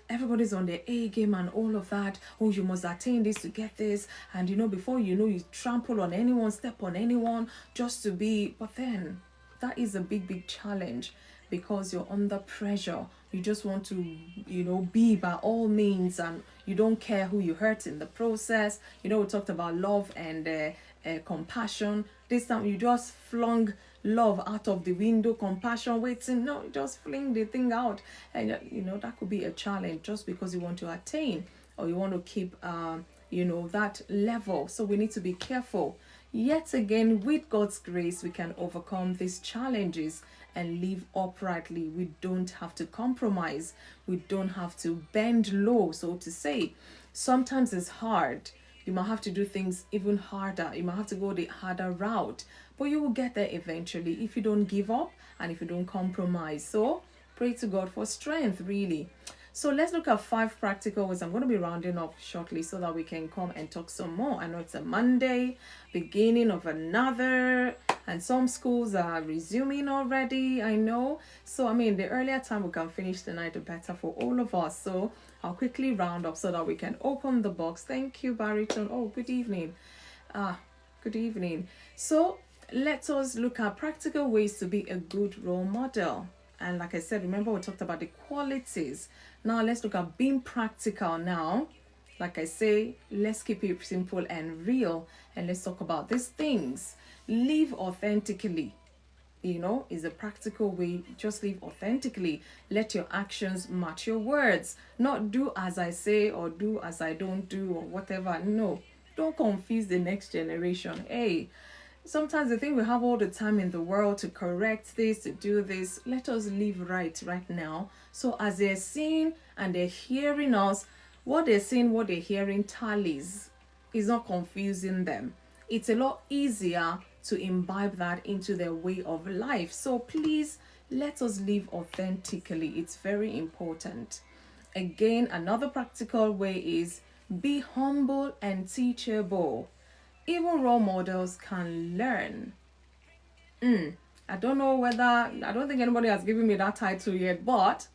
everybody's on their A game and all of that. Oh, you must attain this to get this, and before you trample on anyone, step on anyone just to be. But then that is a big challenge, because you're under pressure. You just want to be by all means, and you don't care who you hurt in the process. We talked about love and compassion. This time you just flung love out of the window, compassion waiting. No, you just fling the thing out, and that could be a challenge, just because you want to attain, or you want to keep that level. So we need to be careful. Yet again, with God's grace, we can overcome these challenges and live uprightly. We don't have to compromise. We don't have to bend low, so to say. Sometimes it's hard. You might have to do things even harder. You might have to go the harder route, but you will get there eventually if you don't give up and if you don't compromise. So pray to God for strength, really. So let's look at 5 practical ways. I'm going to be rounding off shortly so that we can come and talk some more. I know it's a Monday, beginning of another, and some schools are resuming already, I know. So the earlier time we can finish tonight, the better for all of us. So I'll quickly round up so that we can open the box. Thank you, Bariton. Oh, good evening. Good evening. So let us look at practical ways to be a good role model. And like I said, remember we talked about the qualities. Now let's look at being practical now. Like I say, let's keep it simple and real, and let's talk about these things. Live authentically. is a practical way. Just live authentically. Let your actions match your words. Not do as I say or do as I don't do or whatever. No, don't confuse the next generation. Hey, sometimes they think we have all the time in the world to correct this, to do this. Let us live right now. So as they're seeing and they're hearing us, what they're seeing, what they're hearing tallies. Is not confusing them. It's a lot easier to imbibe that into their way of life. So please let us live authentically. It's very important. Again, another practical way is be humble and teachable. Even role models can learn. I don't know whether, I don't think anybody has given me that title yet, but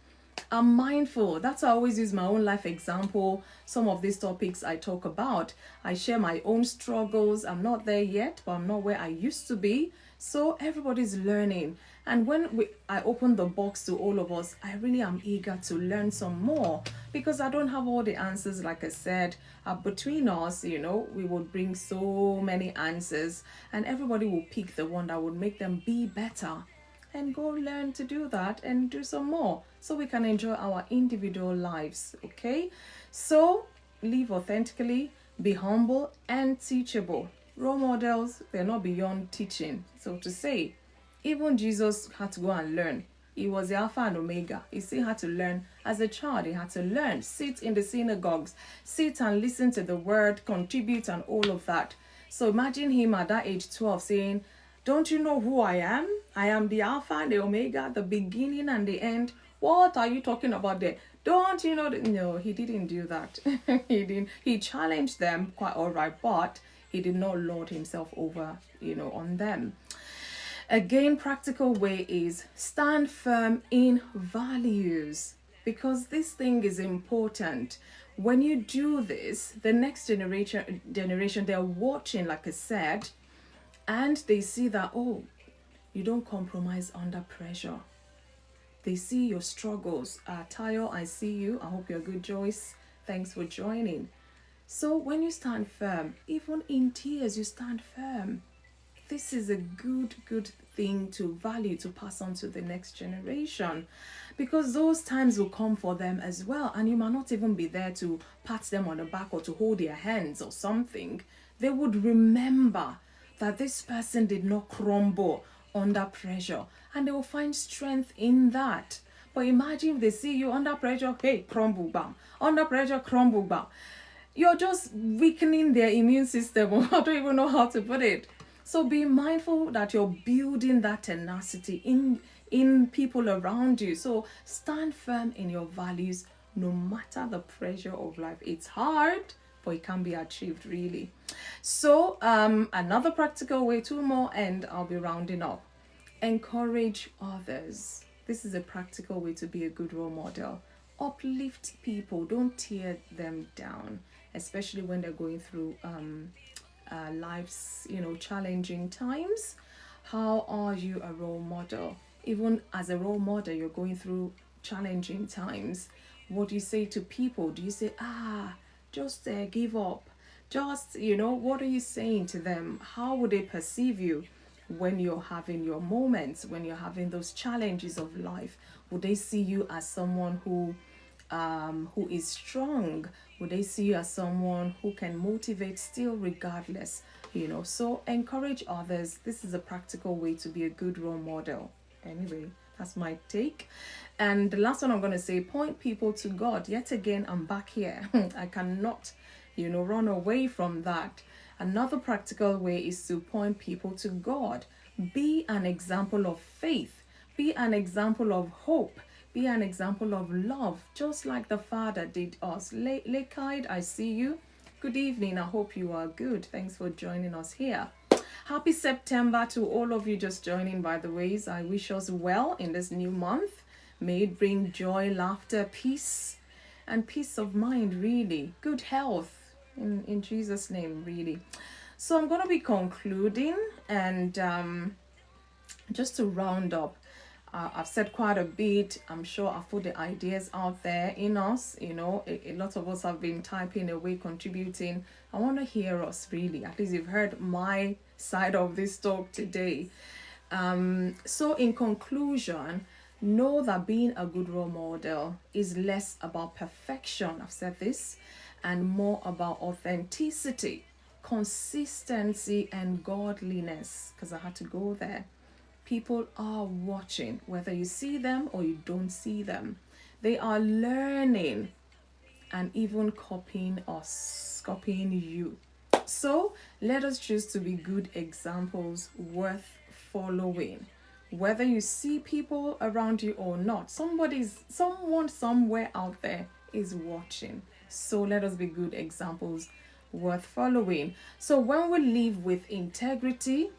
I'm mindful. That's why I always use my own life example. Some of these topics I talk about, I share my own struggles. I'm not there yet, but I'm not where I used to be. So everybody's learning. And when I open the box to all of us, I really am eager to learn some more because I don't have all the answers. Like I said, between us, we would bring so many answers and everybody will pick the one that would make them be better and go learn to do that and do some more so we can enjoy our individual lives. Okay, so live authentically, be humble and teachable. Role models, they're not beyond teaching, so to say. Even Jesus had to go and learn. He was the Alpha and Omega. He still had to learn. As a child, he had to learn, sit in the synagogues, sit and listen to the word, contribute and all of that. So imagine him at that age 12 saying, don't you know who I am? I am the Alpha and the Omega, the beginning and the end. What are you talking about there? Don't you know that? No, he didn't do that. He didn't. He challenged them quite all right, but he did not lord himself over, on them. Again, practical way is stand firm in values because this thing is important. When you do this, the next generation, they're watching, like I said, and they see that, oh, you don't compromise under pressure. They see your struggles. Tayo, I see you. I hope you're good, Joyce. Thanks for joining. So when you stand firm, even in tears, you stand firm. This is a good thing to value, to pass on to the next generation, because those times will come for them as well, and you might not even be there to pat them on the back or to hold their hands or something. They would remember that this person did not crumble under pressure, and they will find strength in that. But imagine if they see you under pressure, hey, crumble, bam. Under pressure, crumble, bam. You're just weakening their immune system. I don't even know how to put it. So be mindful that you're building that tenacity in people around you. So stand firm in your values no matter the pressure of life. It's hard, but it can be achieved, really. So another practical way, two more, and I'll be rounding up. Encourage others. This is a practical way to be a good role model. Uplift people, don't tear them down, especially when they're going through life's challenging times. How are you a role model? Even as a role model, you're going through challenging times. What do you say to people? Do you say, just give up? Just, what are you saying to them? How would they perceive you when you're having your moments, when you're having those challenges of life? Would they see you as someone who is strong? Would they see you as someone who can motivate still regardless? So encourage others. This is a practical way to be a good role model. Anyway, that's my take. And the last one I'm going to say, point people to God. Yet again, I'm back here. I cannot, run away from that. Another practical way is to point people to God. Be an example of faith. Be an example of hope. Be an example of love, just like the Father did us. Lekaid, I see you. Good evening. I hope you are good. Thanks for joining us here. Happy September to all of you just joining, by the ways. I wish us well in this new month. May it bring joy, laughter, peace, and peace of mind, really. Good health in Jesus' name, really. So I'm going to be concluding, and just to round up, I've said quite a bit. I'm sure I've put the ideas out there in us. A lot of us have been typing away, contributing. I want to hear us, really. At least you've heard my side of this talk today. So in conclusion, know that being a good role model is less about perfection, I've said this, and more about authenticity, consistency, and godliness, because I had to go there. People are watching, whether you see them or you don't see them. They are learning and even copying us, copying you. So let us choose to be good examples worth following. Whether you see people around you or not, someone somewhere out there is watching. So let us be good examples worth following. So when we live with integrity,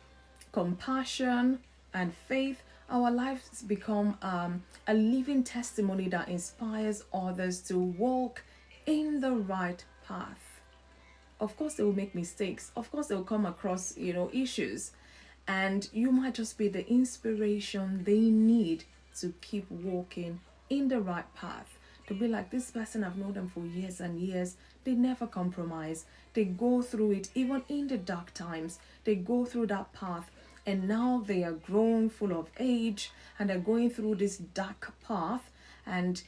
compassion, and faith, our lives become a living testimony that inspires others to walk in the right path. Of course, they will make mistakes. Of course, they will come across, issues. And you might just be the inspiration they need to keep walking in the right path. To be like, this person, I've known them for years and years. They never compromise. They go through it, even in the dark times. They go through that path. And now they are grown, full of age, and they're going through this dark path. And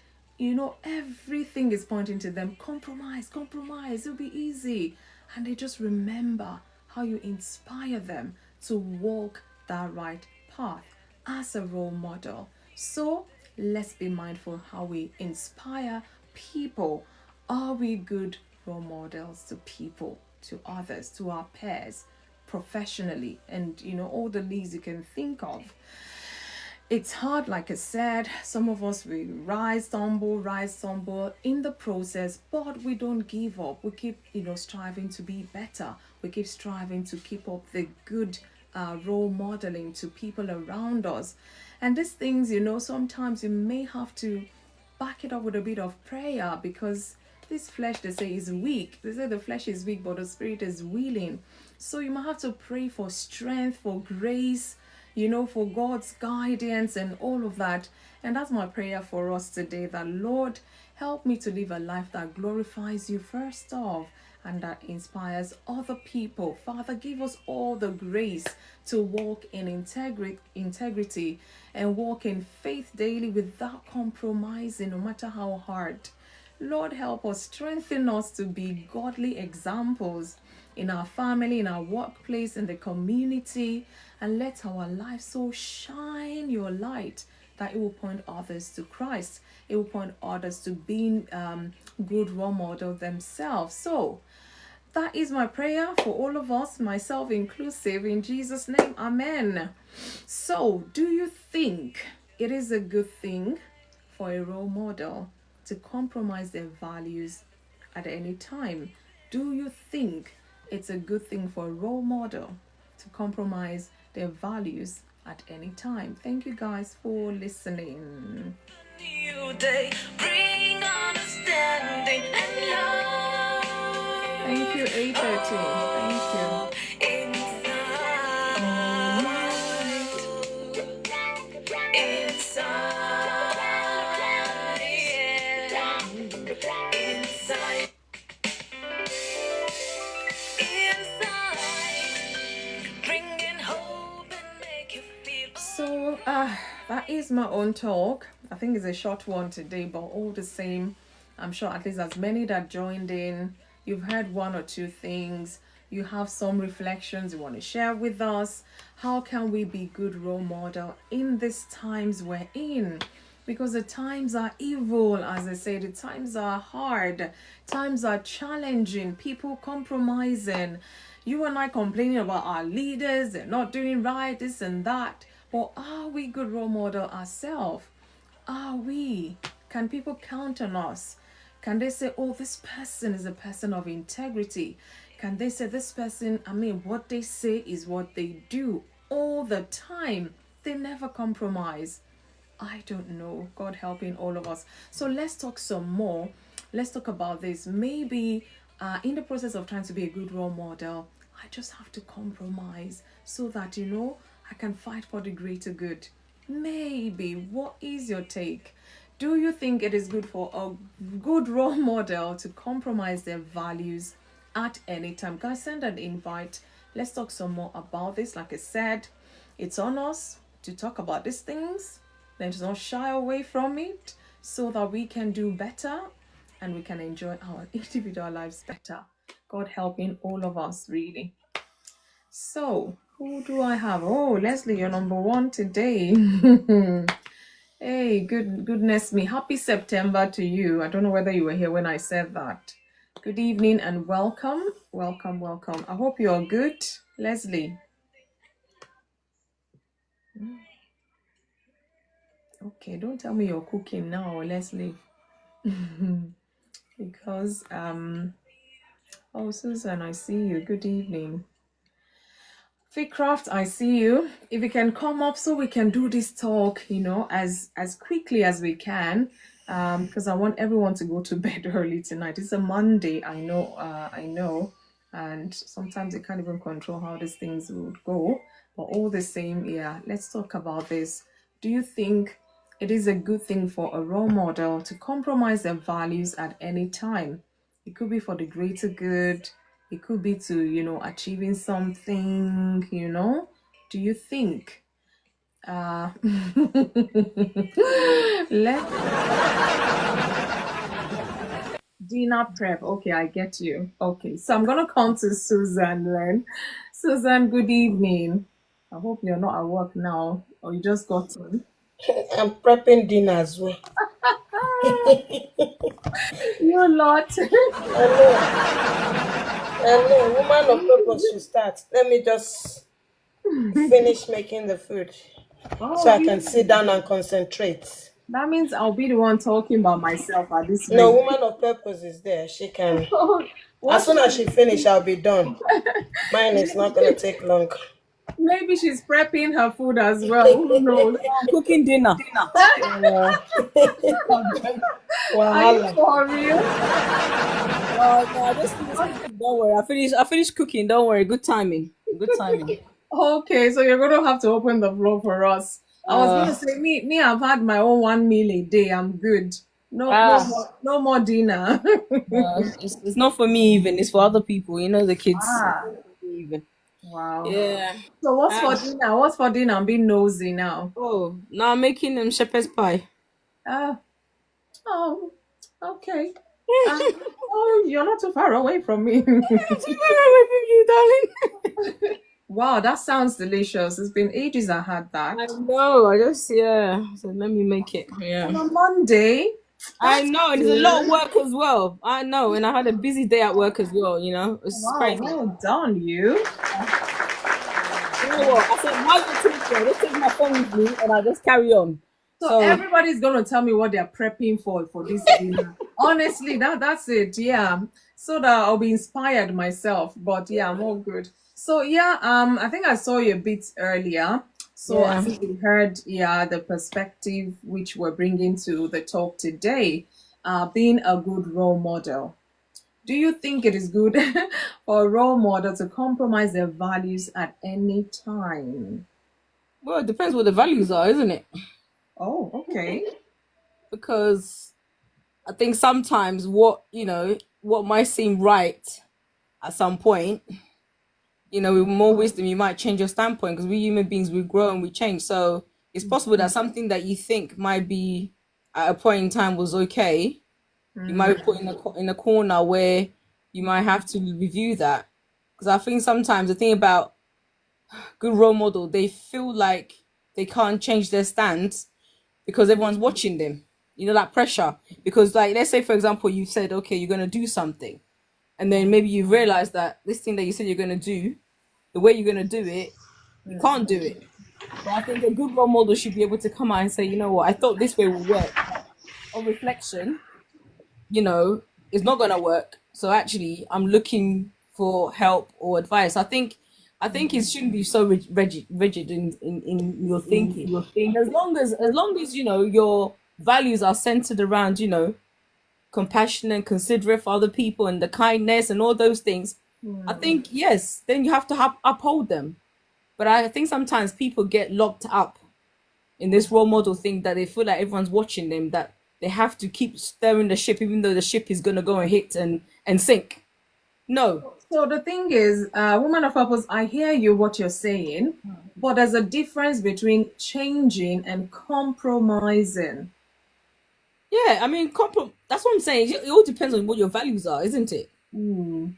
everything is pointing to them. Compromise, it'll be easy. And they just remember how you inspire them to walk that right path as a role model. So let's be mindful how we inspire people. Are we good role models to people, to others, to our peers, professionally, and all the leads you can think of? It's hard, like I said. Some of us, we rise, stumble in the process, but we don't give up. We keep, striving to be better. We keep striving to keep up the good role modeling to people around us. And these things, sometimes you may have to back it up with a bit of prayer, because this flesh, they say, is weak. They say the flesh is weak, but the spirit is willing. So you might have to pray for strength, for grace, for God's guidance and all of that. And that's my prayer for us today, that Lord, help me to live a life that glorifies you first off, and that inspires other people. Father, give us all the grace to walk in integrity and walk in faith daily without compromising, no matter how hard. Lord, help us, strengthen us to be godly examples in our family, in our workplace, in the community, and let our life so shine your light that it will point others to Christ. It will point others to being good role models themselves. So that is my prayer for all of us, myself inclusive, in Jesus' name, amen. So do you think it is a good thing for a role model to compromise their values at any time? Do you think it's a good thing for a role model to compromise their values at any time? Thank you guys for listening. New day, bring understanding and love. Thank you, 813. Thank you. So that is my own talk. I think it's a short one today, but all the same, I'm sure at least as many that joined in, you've heard one or two things. You have some reflections you want to share with us. How can we be good role model in these times we're in? Because the times are evil, as I say, the times are hard, times are challenging, people compromising. You and I complaining about our leaders, they're not doing right, this and that. But are we good role model ourselves? Are we? Can people count on us? Can they say, oh, this person is a person of integrity? Can they say this person, what they say is what they do all the time? They never compromise. I don't know. God helping all of us. So let's talk some more. Let's talk about this. Maybe in the process of trying to be a good role model, I just have to compromise so that, I can fight for the greater good. Maybe. What is your take? Do you think it is good for a good role model to compromise their values at any time? Guys, send an invite. Let's talk some more about this. Like I said, it's on us to talk about these things, then to not shy away from it so that we can do better and we can enjoy our individual lives better. God helping all of us, really. So, who do I have? Oh, Leslie, you're number one today. Hey, goodness me. Happy September to you. I don't know whether you were here when I said that. Good evening and welcome. Welcome, welcome. I hope you're good. Leslie. Okay, don't tell me you're cooking now, Leslie. Because oh, Susan, I see you. Good evening. Fitcraft, I see you. If you can come up so we can do this talk, as quickly as we can, because I want everyone to go to bed early tonight. It's a Monday, I know, and sometimes you can't even control how these things would go. But all the same, yeah, let's talk about this. Do you think it is a good thing for a role model to compromise their values at any time? It could be for the greater good. It could be to, achieving something, Do you think? Let dinner prep. Okay, I get you. Okay, so I'm gonna come to Susan then. Susan, good evening. I hope you're not at work now, or you just got in. I'm prepping dinner as well. You lot. Hello, woman of purpose should start. Let me just finish making the food so Oh, I can sit down and concentrate. that means I'll be the one talking by myself at this No, rate. woman of purpose is there. She can. As What? soon as she finish, I'll be done. Mine is not gonna take long. Maybe she's prepping her food as well. Who knows? I'm cooking dinner. Wow. Are you Wahala. for real? No, I just finished cooking. Don't worry. I finished cooking. Don't worry. Good timing. Good timing. Okay, so you're gonna have to open the floor for us. I was gonna say me, I've had my own 1 meal a day. I'm good. No more dinner. It's not for me even. It's for other people. You know the kids. Ah, Even. wow. Yeah. So what's for Ah. dinner? What's for dinner? I'm being nosy now. Oh, now I'm making shepherd's pie. Ah, oh, okay. Oh, you're not too far away from me. You, darling. Wow, that sounds delicious. It's been ages I had that. I know. I just So let me make it. Yeah. On a Monday. I That's know, and it's a lot of good. work as well. I know, and I had a busy day at work as well. It's Wow, crazy. well done, you. You know what? I said, why you take it? Let's take my phone with me, and I just carry on. So everybody's gonna tell me what they're prepping for this dinner. Honestly, that's it. Yeah. So that I'll be inspired myself. But yeah, I'm all good. So yeah, I think I saw you a bit earlier. So I Yeah. think we heard, the perspective which we're bringing to the talk today, being a good role model. Do you think it is good for a role model to compromise their values at any time? Well, it depends what the values are, isn't it? Oh, okay. Because I think sometimes what might seem right at some point, with more wisdom, you might change your standpoint because we human beings, we grow and we change. So it's possible that something that you think might be at a point in time was okay, you might be put in a corner where you might have to review that. Because I think sometimes the thing about good role model, they feel like they can't change their stance because everyone's watching them. That pressure. Because, like, let's say, for example, you said, okay, you're going to do something. And then maybe you realize that this thing that you said you're going to do, the way you're going to do it, you can't do it. But I think a good role model should be able to come out and say, you know what, I thought this way would work. On reflection, it's not going to work. So actually, I'm looking for help or advice. I think it shouldn't be so rigid in your thinking. As long as your values are centered around compassion and considerate for other people and the kindness and all those things, I think yes, then you have to uphold them. But I think sometimes people get locked up in this role model thing that they feel like everyone's watching them, that they have to keep stirring the ship even though the ship is gonna go and hit and sink. No. So the thing is, woman of purpose, I hear you what you're saying, But there's a difference between changing and compromising. Yeah, I mean, that's what I'm saying. It all depends on what your values are, isn't it? Hmm.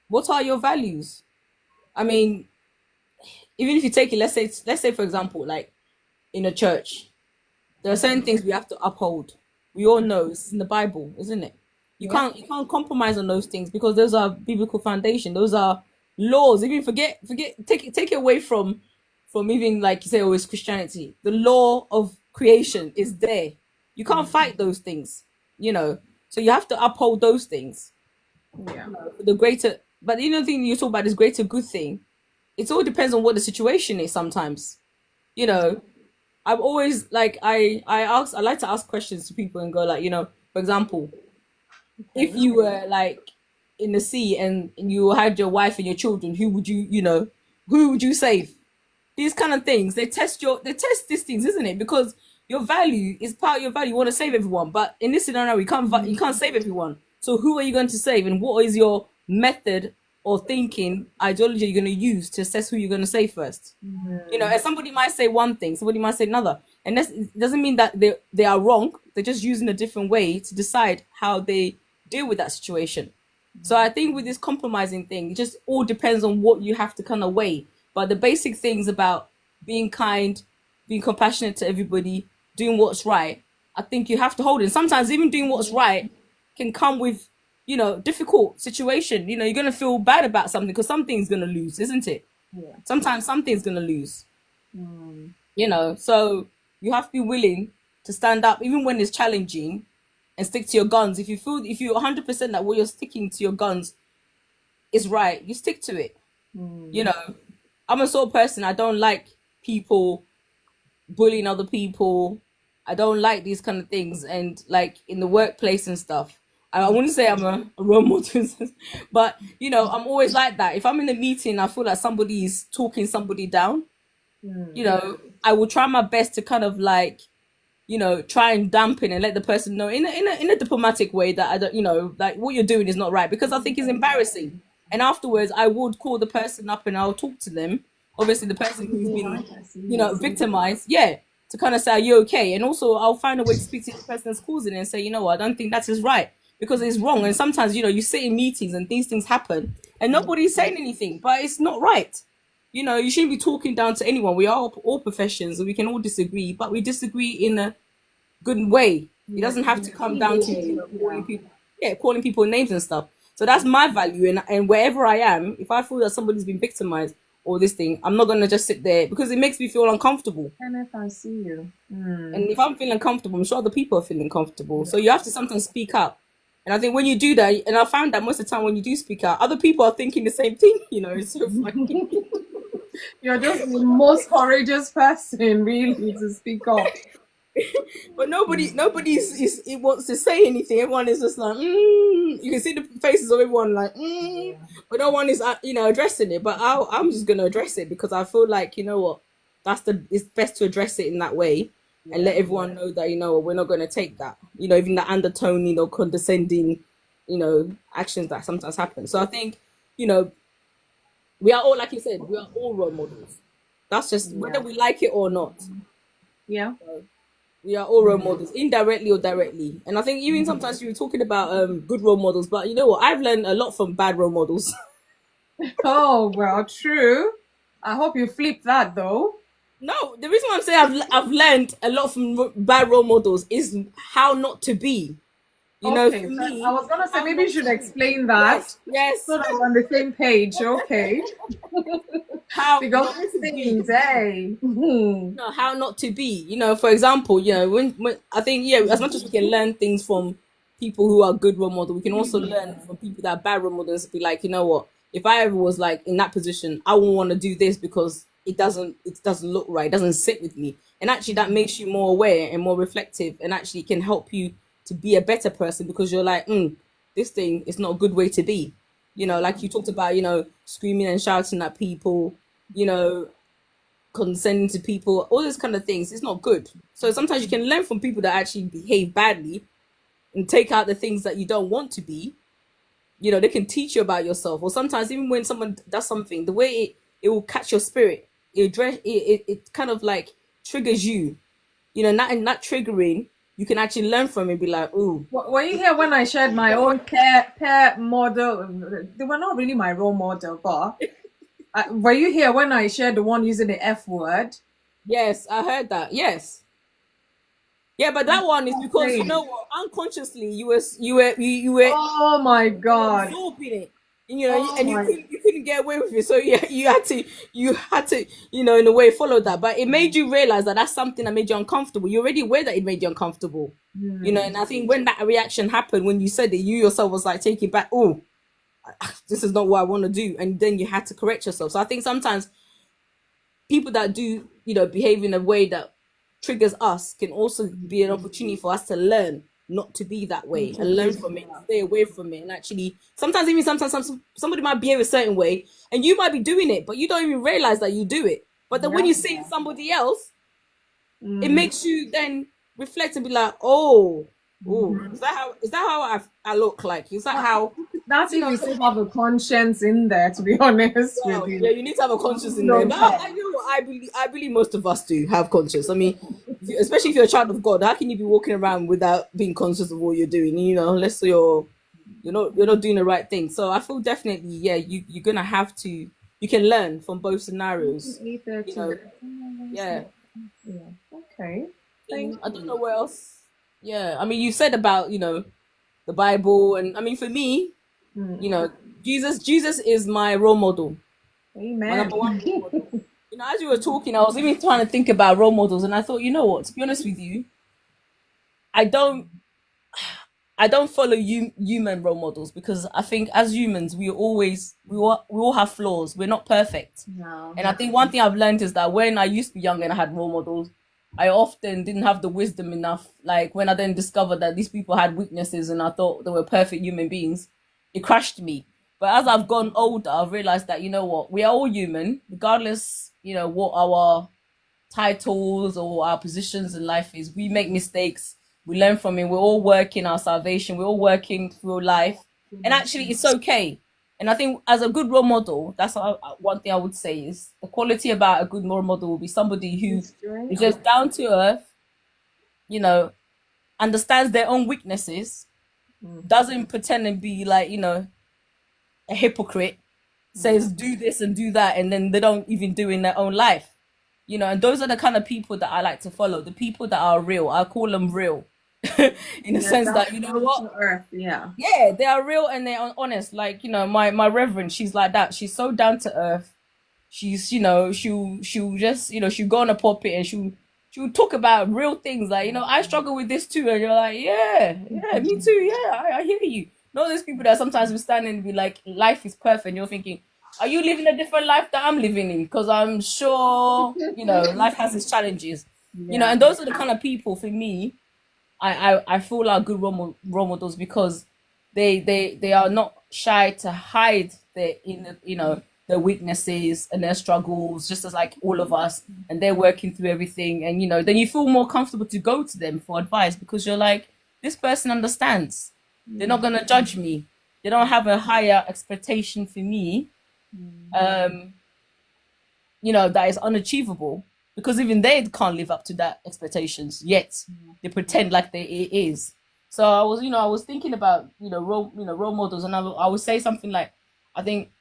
What are your values? I mean, even if you take it, let's say for example, like in a church, there are certain things we have to uphold. We all know it's in the Bible, isn't it? Yeah. You can't compromise on those things because those are biblical foundation. Those are laws. Even take it away from even like you say, oh, it's Christianity. The law of creation is there. You can't fight those things, you know. So you have to uphold those things. Yeah. The greater, but you know, the thing you talk about this greater good thing. It all depends on what the situation is. Sometimes, you know, I'm always like I like to ask questions to people and go like, you know, for example, if you were like in the sea and you had your wife and your children, who would you save? These kind of things, they test these things, isn't it? Because your value is part of your value. You want to save everyone, but in this scenario, you can't save everyone. So who are you going to save, and what is your method or thinking ideology you're going to use to assess who you're going to save first? You know, and somebody might say one thing, somebody might say another, and it doesn't mean that they are wrong. They're just using a different way to decide how they deal with that situation. So I think with this compromising thing, it just all depends on what you have to kind of weigh. But the basic things about being kind, being compassionate to everybody, doing what's right, I think you have to hold it. Sometimes even doing what's right can come with, you know, difficult situation. You know, you're gonna feel bad about something because something's gonna lose, isn't it? Yeah. Sometimes something's gonna lose. You know, so you have to be willing to stand up even when it's challenging and stick to your guns. If you're 100% that what you're sticking to your guns is right, you stick to it. You know, I'm a sort of person, I don't like people bullying other people. I don't like these kind of things, and like in the workplace and stuff. I wouldn't say I'm a role model, but you know, I'm always like that. If I'm in a meeting, I feel like somebody is talking somebody down. You know, I will try my best to kind of like, you know, try and dampen and let the person know in a diplomatic way that I don't, you know, like what you're doing is not right, because I think it's embarrassing. And afterwards, I would call the person up and I'll talk to them. Obviously, the person who's been, you know, victimized, yeah, to kind of say, are you okay? And also, I'll find a way to speak to the person that's causing it and say, you know what, I don't think that is right because it's wrong. And sometimes, you know, you sit in meetings and these things happen and nobody's saying anything, but it's not right. You know, you shouldn't be talking down to anyone. We are all professions and we can all disagree, but we disagree in a good way. It doesn't have to come down to, you know, calling people names and stuff. So that's my value. And wherever I am, if I feel that somebody's been victimized or this thing, I'm not going to just sit there because it makes me feel uncomfortable. And if I see you. And if I'm feeling comfortable, I'm sure other people are feeling comfortable. So you have to sometimes speak up. And I think when you do that, and I found that most of the time when you do speak out, other people are thinking the same thing. You know, it's so funny. You're just the most courageous person, really, to speak up. But nobody it wants to say anything. Everyone is just like, you can see the faces of everyone like, but no one is, you know, addressing it. But I'm just gonna address it because I feel like, you know what, it's best to address it in that way and let everyone know that, you know, we're not gonna take that, you know, even the undertoning or condescending, you know, actions that sometimes happen. So I think, you know, we are all, like you said, we are all role models. That's just whether we like it or not. Yeah. We are all role models, indirectly or directly. And I think even sometimes you were talking about good role models, but you know what? I've learned a lot from bad role models. Oh, well, true. I hope you flip that though. No, the reason why I'm saying I've learned a lot from bad role models is how not to be. You know, Okay, for so me, I was gonna say how maybe you not should to be. explain that Yes. so that we're on the same page. Okay. How Because not these to be. things, hey. No, how not to be. You know, for example, you know, when I think, yeah, as much as we can learn things from people who are good role models, we can also learn from people that are bad role models. Be like, you know what, if I ever was like in that position, I wouldn't want to do this because it doesn't look right, it doesn't sit with me. And actually that makes you more aware and more reflective, and actually can help you to be a better person because you're like, this thing is not a good way to be. You know, like you talked about, you know, screaming and shouting at people, you know, condescending to people, all those kind of things. It's not good. So sometimes you can learn from people that actually behave badly and take out the things that you don't want to be. You know, they can teach you about yourself. Or sometimes even when someone does something, the way it will catch your spirit. it kind of like triggers you, not triggering, you can actually learn from it and be like, ooh. Were you here when I shared my own pair model? They were not really my role model, but were you here when I shared the one using the F word? Yes, I heard that. Yes. Yeah, but that one is because you Great. know what, unconsciously you were Oh my God. absorbing it, Oh and you my. couldn't get away with it. So you had to, in a way, follow that. But it made you realize that that's something that made you uncomfortable. You're already aware that it made you uncomfortable, and I think when that reaction happened, when you said it, you yourself was like taking back. Oh, this is not what I want to do, and then you had to correct yourself. So I think sometimes people that do, behave in a way that triggers us can also be an opportunity for us to learn not to be that way and learn from it, stay away from it. And actually, sometimes somebody might behave a certain way and you might be doing it, but you don't even realize that you do it. But then when you see somebody else, it makes you then reflect and be like, oh, is that how I look like? Is that how? That's if you still have a conscience in there, to be honest with Yeah, you. you need to have a conscience in there. But I believe most of us do have conscience. I mean, especially if you're a child of God, how can you be walking around without being conscious of what you're doing? Unless you're not doing the right thing. So I feel definitely, yeah, you're gonna have to. You can learn from both scenarios. Yeah. Yeah. Okay. I don't know what else. Yeah, I mean, you said about the Bible, and I mean, for me, Jesus is my role model. My Amen. number one role model. As you were talking, I was even trying to think about role models, and I thought, you know what? To be honest with you, I don't, I don't follow human role models because I think as humans, we all have flaws. We're not perfect, No. and I think one thing I've learned is that when I used to be young and I had role models, I often didn't have the wisdom enough. Like when I then discovered that these people had weaknesses and I thought they were perfect human beings, it crushed me. But as I've gone older, I've realized that, you know what, we are all human, regardless, what our titles or our positions in life is. We make mistakes, we learn from it. We're all working our salvation, we're all working through life. And actually, it's okay. And I think as a good role model, that's one thing I would say is the quality about a good role model will be somebody who is just down to earth, understands their own weaknesses, doesn't pretend and be like, a hypocrite, says do this and do that, and then they don't even do in their own life. And those are the kind of people that I like to follow. The people that are real. I call them real. In the sense that, you know what? Earth, yeah. Yeah, they are real and they're honest. Like, my reverend, she's like that. She's so down to earth. She's, she'll just, she'll go on a pulpit and she'll talk about real things. Like, I struggle with this too. And you're like, yeah, me too. Yeah, I hear you. Know those people that sometimes we stand and be like, life is perfect. And you're thinking, are you living a different life that I'm living in? Because I'm sure, life has its challenges. And those are the kind of people for me, I feel are good role models because they are not shy to hide their weaknesses and their struggles, just as like all of us, and they're working through everything. And then you feel more comfortable to go to them for advice because you're like, this person understands. They're not gonna judge me. They don't have a higher expectation for me, that is unachievable because even they can't live up to that expectations yet. They pretend like it is. So I was thinking about role models, and I would say something like, I think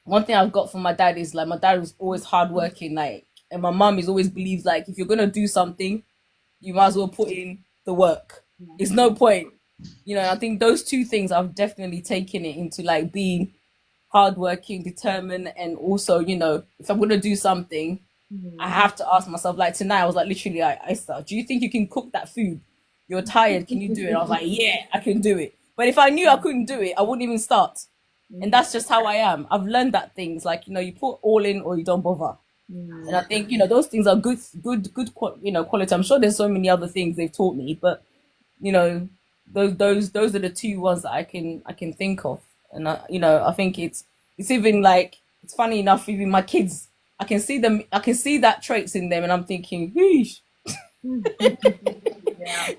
one thing I've got from my dad is like my dad was always hardworking, like, and my mum is always believes like if you're gonna do something, you might as well put in the work. It's no point. I think those two things I've definitely taken it into, like being hardworking, determined, and also, if I'm gonna do something, I have to ask myself. Like tonight, I was like literally like, Esther, do you think you can cook that food? You're tired, can you do it? I was like, yeah, I can do it. But if I knew I couldn't do it, I wouldn't even start. And that's just how I am. I've learned that things like, you put all in or you don't bother. And I think, those things are good quality. I'm sure there's so many other things they've taught me, but those are the two ones that I can think of. And I think it's even like, it's funny enough, even my kids, I can see that traits in them, and I'm thinking, whoosh.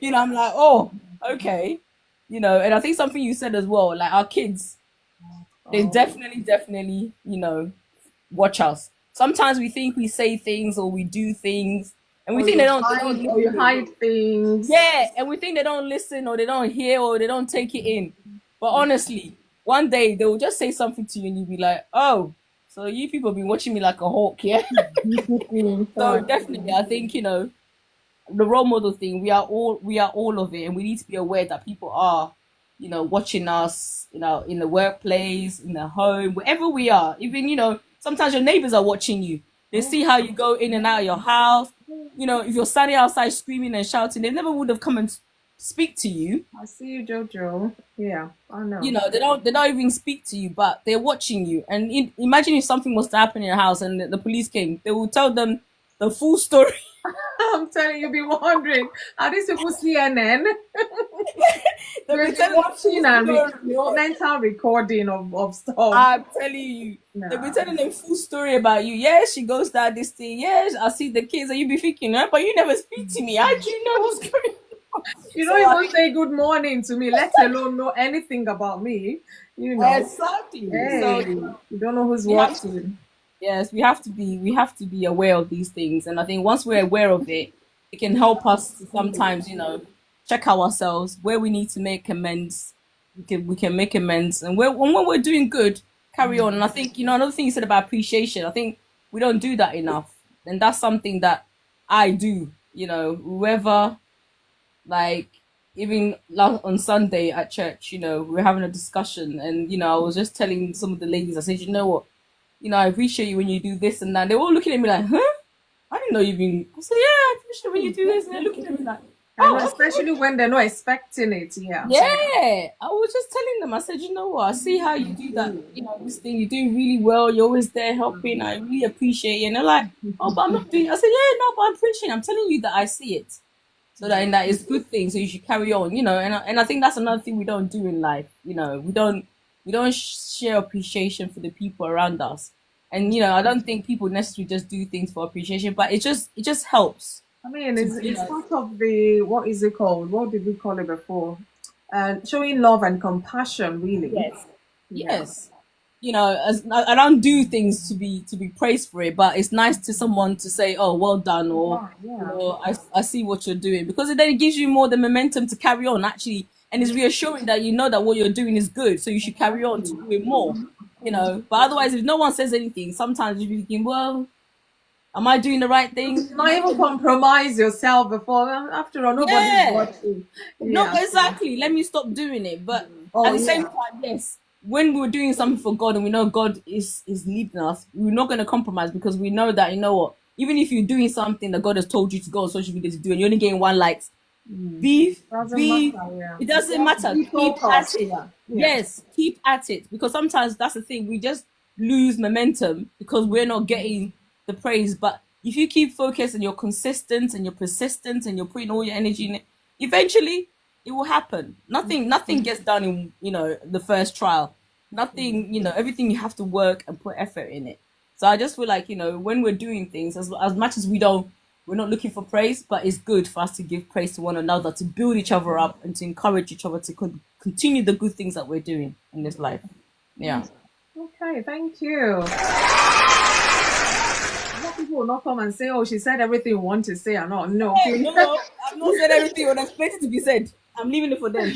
I'm like, oh, okay. And I think something you said as well, like our kids, they definitely, watch us. sometimes we think we say things or we do things, and we Or think you they don't hide, or you listen. hide things. Yeah, and we think they don't listen or they don't hear or they don't take it in. But honestly, one day they will just say something to you and you'll be like, oh, so you people been watching me like a hawk, yeah? So definitely, I think, the role model thing, we are all of it, and we need to be aware that people are, watching us, in the workplace, in the home, wherever we are. Even, sometimes your neighbors are watching you. They see how you go in and out of your house. If you're standing outside screaming and shouting, they never would have come and speak to you. I see you, Jojo. Yeah, I know. They don't even speak to you, but they're watching you. And imagine if something was to happen in your house and the police came, they will tell them the full story. I'm telling you, be wondering, are these people CNN? They'll They're be telling the watching full and story. mental recording of stuff. I'm telling you, they'll be Nah. telling them full story about you. Yes, she goes down this thing. Yes, I see the kids, and you be thinking, huh? But you never speak to me. How do you know what's going on? You So don't even say good morning to me, let alone know anything about me. exactly. Hey, So you don't know who's we have watching. yes, we have to be aware of these things, and I think once we're aware of it, it can help us to sometimes, check ourselves where we need to make amends. We can make amends, and when we're doing good, carry on. And I think another thing you said about appreciation. I think we don't do that enough, and that's something that I do. Whoever, like, even on Sunday at church, we're having a discussion, and I was just telling some of the ladies, I said, I appreciate you when you do this and that. They were all looking at me like, huh? I didn't know you've been. I said, yeah, I appreciate when you do this. And they're looking at me like, I know, oh, okay. especially when they're not expecting it. Yeah. Yeah. I was just telling them, I said, you know what? I see how you do that, this thing. You're doing really well. You're always there helping. I really appreciate you. And they're like, oh, but I'm not doing. I said, yeah, no, but I'm appreciating. I'm telling you that I see it. So that is good thing. So you should carry on, and I think that's another thing we don't do in life. We don't share appreciation for the people around us. And I don't think people necessarily just do things for appreciation, but it just helps I mean, to it's part of the, what is it called? What did we call it before? Showing love and compassion, really. yes. Yeah. Yes. As I don't do things to be praised for it, but it's nice to someone to say, "Oh, well done," or Yeah. Yeah. I see what you're doing," because then it gives you more the momentum to carry on actually, and it's reassuring that you know that what you're doing is good, so you should carry on to do it more. But otherwise, if no one says anything, sometimes you're thinking, "Well, am I doing the right thing?" Not even compromise yourself before. After all, nobody's Yeah. watching. No, Yeah. exactly. Let me stop doing it. But at Oh, the same yeah. time, yes, when we're doing something for God and we know God is leading us, we're not going to compromise because we know that, you know what, even if you're doing something that God has told you to go on social media to do and you're only getting one likes, be Doesn't be matter. Yeah. it doesn't matter. Be Keep at focused. it. Yeah. Yeah. Yes, keep at it, because sometimes that's the thing. We just lose momentum because we're not getting the praise. But if you keep focused and you're consistent and you're persistent and you're putting all your energy in it, eventually it will happen. Nothing gets done in the first trial. Nothing, everything you have to work and put effort in it. So I just feel like, when we're doing things, as much as we're not looking for praise, but it's good for us to give praise to one another, to build each other up and to encourage each other to continue the good things that we're doing in this life. Yeah. Okay. Thank you. What people will not come and say, "Oh, she said everything you want to say," or not. No. Okay. No, I've not said everything when there's plenty to be said. I'm leaving it for them.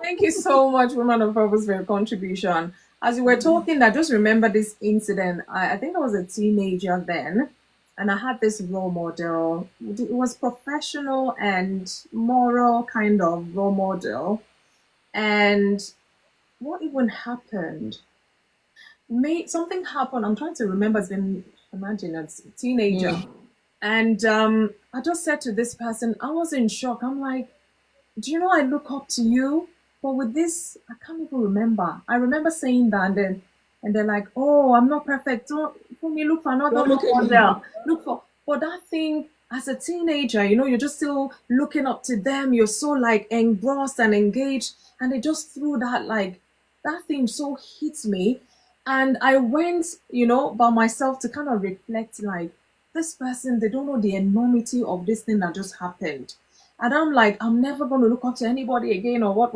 Thank you so much, Woman of Purpose, for your contribution. As you were talking, I just remember this incident. I think I was a teenager then, and I had this role model. It was professional and moral kind of role model. And what even happened? Something happened. I'm trying to remember. It's been, imagine, it's a teenager. And I just said to this person, I was in shock. I'm like, do you know I look up to you? But with this, I can't even remember. I remember saying that, and they're like, "Oh, I'm not perfect. Don't for me. Look for another Don't look role at me. model. Look for that thing." As a teenager, you're just still looking up to them. You're so like engrossed and engaged, and they just threw that, like, that thing so hit me, and I went, by myself to kind of reflect, like, this person, they don't know the enormity of this thing that just happened. And I'm like, I'm never going to look up to anybody again, or what.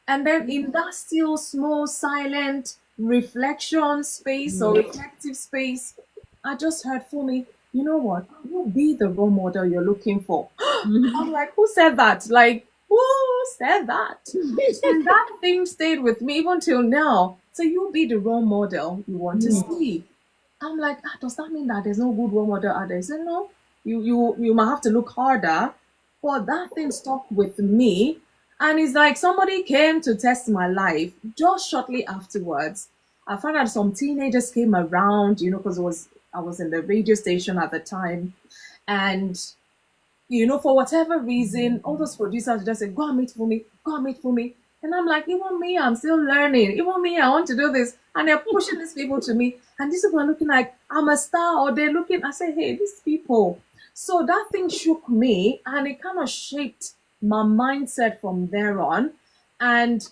And then in that still, small, silent reflection space or reflective space, I just heard Fumi, you know what? You be the role model you're looking for. I'm like, who said that? Like, who said that? And that thing stayed with me even till now. So you be the role model you want to see. I'm like, does that mean that there's no good role model out there? He said, no, you might have to look harder. But that thing stuck with me. And it's like somebody came to test my life just shortly afterwards. I found out some teenagers came around, because I was in the radio station at the time. And for whatever reason, all those producers just say, go and meet for me, go and meet for me. And I'm like, even me, I'm still learning. Even me, I want to do this. And they're pushing these people to me. And these people are looking like I'm a star, or they're looking, I say, hey, these people. So that thing shook me and it kind of shaped my mindset from there on. And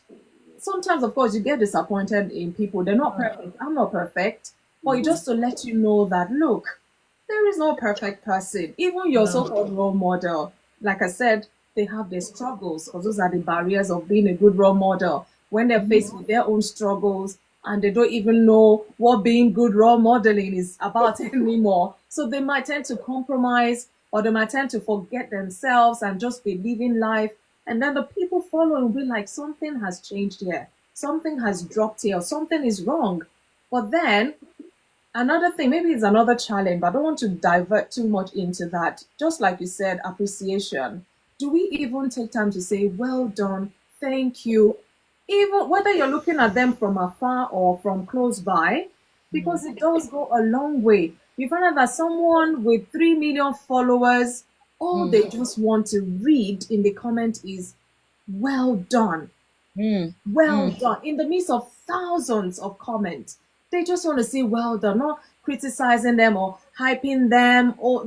sometimes, of course, you get disappointed in people. They're not perfect. I'm not perfect. But just to let you know that, look, there is no perfect person. Even your so-called role model, like I said, they have their struggles because those are the barriers of being a good role model. When they're faced with their own struggles and they don't even know what being good role modeling is about anymore. So they might tend to compromise, or they might tend to forget themselves and just be living life. And then the people following will be like, something has changed here. Something has dropped here. Or something is wrong. But then another thing, maybe it's another challenge, but I don't want to divert too much into that. Just like you said, appreciation. Do we even take time to say, well done, thank you, even whether you're looking at them from afar or from close by, because it does go a long way. You find out that someone with 3 million followers, all they just want to read in the comment is, well done. Well done. In the midst of thousands of comments, they just want to see well done, not criticizing them or hyping them, or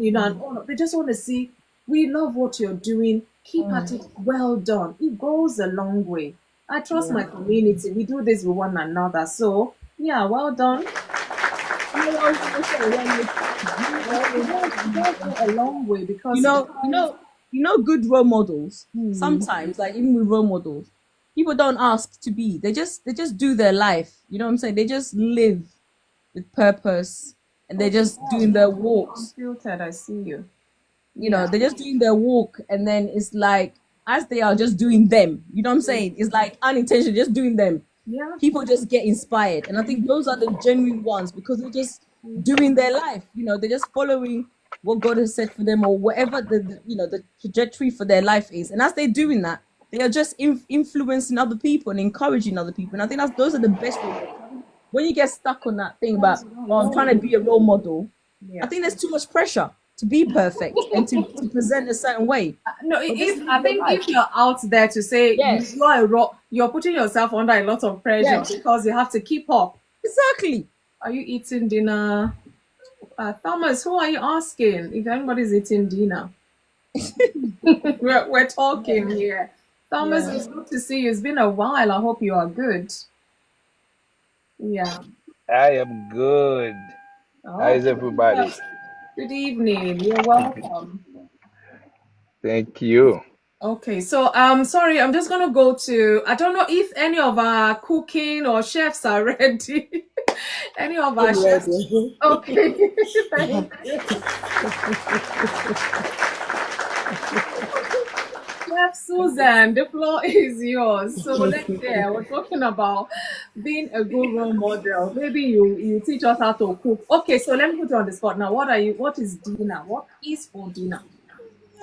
they just want to see, we love what you're doing. Keep at it. Well done. It goes a long way. I trust my community. We do this with one another. So yeah, well done. It goes a long way because Good role models. Sometimes, like even with role models, people don't ask to be. They just do their life. You know what I'm saying? They just live with purpose, and they're just doing their walks. Unfiltered, I see you. They're just doing their walk, and then it's like as they are just doing them. You know what I'm saying? It's like unintentional, just doing them. Yeah. People just get inspired, and I think those are the genuine ones because they're just doing their life. They're just following what God has said for them, or whatever the trajectory for their life is. And as they're doing that, they are just influencing other people and encouraging other people. And I think those are the best ones. When you get stuck on that thing about, I'm trying to be a role model, I think there's too much pressure to be perfect and to present a certain way. No, if you're out there to say you're putting yourself under a lot of pressure because you have to keep up. Exactly. Are you eating dinner? Thomas, who are you asking if anybody's eating dinner? we're talking here. Thomas, it's good to see you. It's been a while. I hope you are good. Yeah. I am good. How is everybody? Good evening. You're welcome. Thank you. Okay, so sorry, I'm just gonna go to, I don't know if any of our cooking or chefs are ready. Any of our chefs? Okay, thank you. Chef Susan, the floor is yours. So let's say we're talking about being a good role model. Maybe you teach us how to cook. Okay, so let me put you on the spot now. What is dinner? What is for dinner?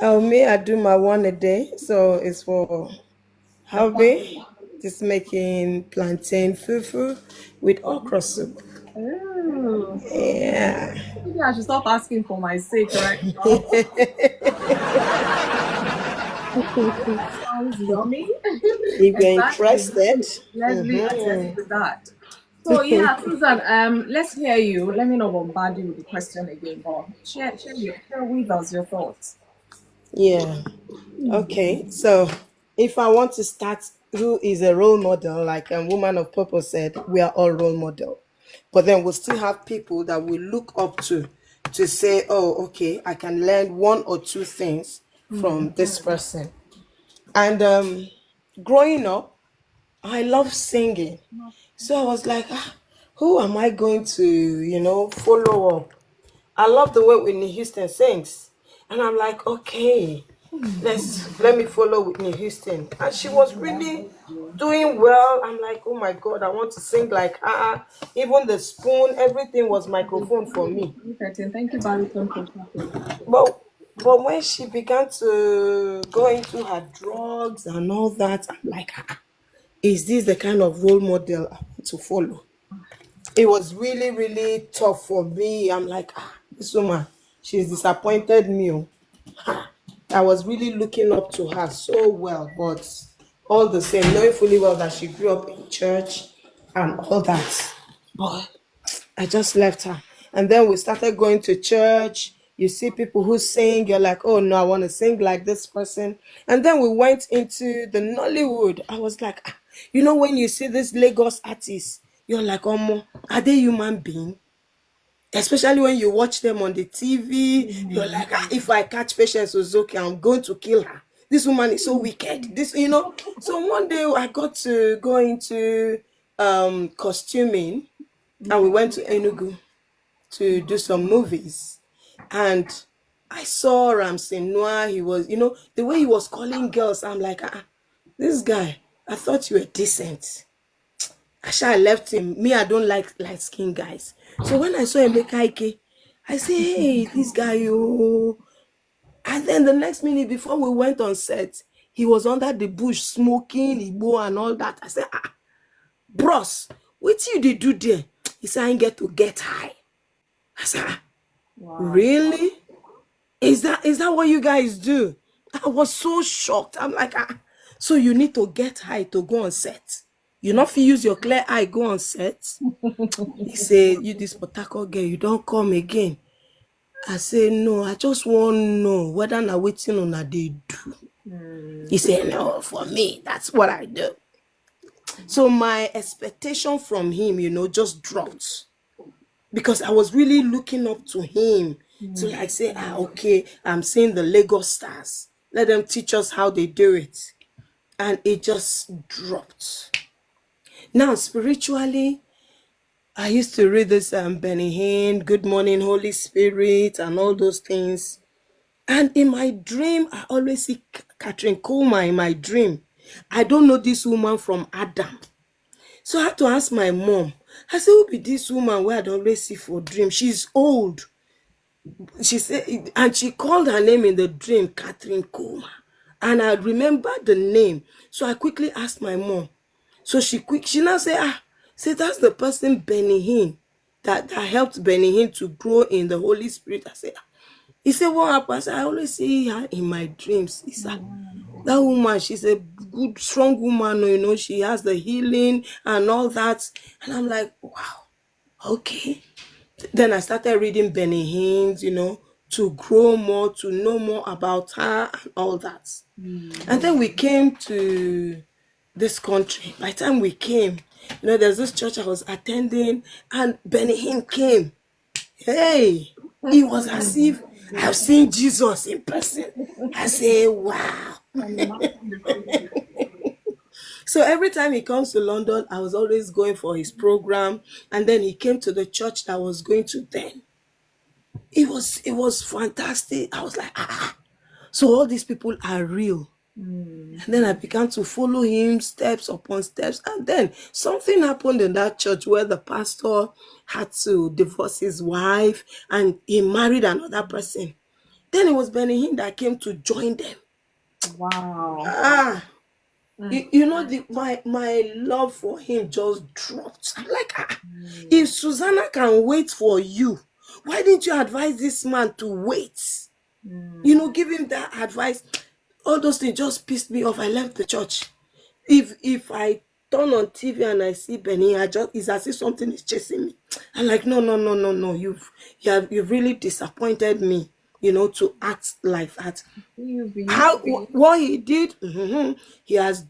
I do my one a day, so it's for hubby. Just making plantain fufu with okra soup. Oh, Yeah. maybe I should stop asking for my sake right now. Sounds yummy. If you're interested. Leslie attest to that. So yeah, Susan, let's hear you. Let me not bombard you with the question again, but share with us your thoughts. Yeah. Okay. So if I want to start, who is a role model, like a woman of purpose said, we are all role model. But then we'll still have people that we look up to say, oh, okay, I can learn one or two things from this person. And growing up, I love singing. So I was like, who am I going to, follow up? I love the way Whitney Houston sings. And I'm like, okay, let me follow Whitney Houston. And she was really doing well. I'm like, oh my God, I want to sing like her. Even the spoon, everything was microphone for me. Thank you, Bariton, for clapping. But when she began to go into her drugs and all that, I'm like, is this the kind of role model I want to follow? It was really, really tough for me. I'm like, this woman, she's disappointed me. Oh. I was really looking up to her so well, but all the same, knowing fully well that she grew up in church and all that. But I just left her. And then we started going to church. You see people who sing, you're like, oh no, I want to sing like this person. And then we went into the Nollywood. I was like, when you see this Lagos artists, you're like, oh, are they human being? Especially when you watch them on the TV, you're like, if I catch Patience Ozoki, I'm going to kill her. This woman is so wicked. So one day I got to go into costuming, and we went to Enugu to do some movies. And I saw Ramsey Noah. He was, the way he was calling girls, I'm like, this guy, I thought you were decent. I left him. Me, I don't like light skin guys. So when I saw Emeka Ike, I say, hey, this guy, oh. And then the next minute before we went on set, he was under the bush smoking, Igbo and all that. I said, bros, what you did do there? He said, I ain't get to get high. I said, wow. Really? Is that what you guys do? I was so shocked. I'm like, so you need to get high to go on set? You not fit use your clear eye go on set? He said, you this Potako girl, you don't come again. I said, no, I just want to know whether na waiting on they do. He said, no, for me, that's what I do. So my expectation from him, just dropped. Because I was really looking up to him to like say, okay, I'm seeing the Lagos stars. Let them teach us how they do it. And it just dropped. Now, spiritually, I used to read this Benny Hinn, Good Morning, Holy Spirit, and all those things. And in my dream, I always see Catherine Coleman in my dream. I don't know this woman from Adam. So I had to ask my mom. I said, who be this woman where I'd always see for dream? She's old. She said, and she called her name in the dream, Catherine Coleman. And I remember the name. So I quickly asked my mom. So she now said, that's the person Benny Hinn that helped Benny Hinn to grow in the Holy Spirit. I said, he said, what happened? I said, I always see her in my dreams. He said, that woman, she's a good, strong woman, she has the healing and all that. And I'm like, wow, okay. Then I started reading Benny Hinn, to grow more, to know more about her and all that. And then we came to this country. By the time we came, there's this church I was attending, and Benny Hinn came. Hey, it was as if I've seen Jesus in person. I say, wow. So every time he comes to London, I was always going for his program. And then he came to the church that I was going to then. It was fantastic. I was like, so all these people are real. And then I began to follow him steps upon steps. And then something happened in that church where the pastor had to divorce his wife and he married another person. Then it was Benny Hinn that came to join them. Wow. My love for him just dropped. I'm like, if Susanna can wait for you, why didn't you advise this man to wait? Give him that advice. All those things just pissed me off. I left the church. If I turn on TV and I see Benny, it's as if something is chasing me. I'm like, no. You've really disappointed me, to act like that. What he did, he has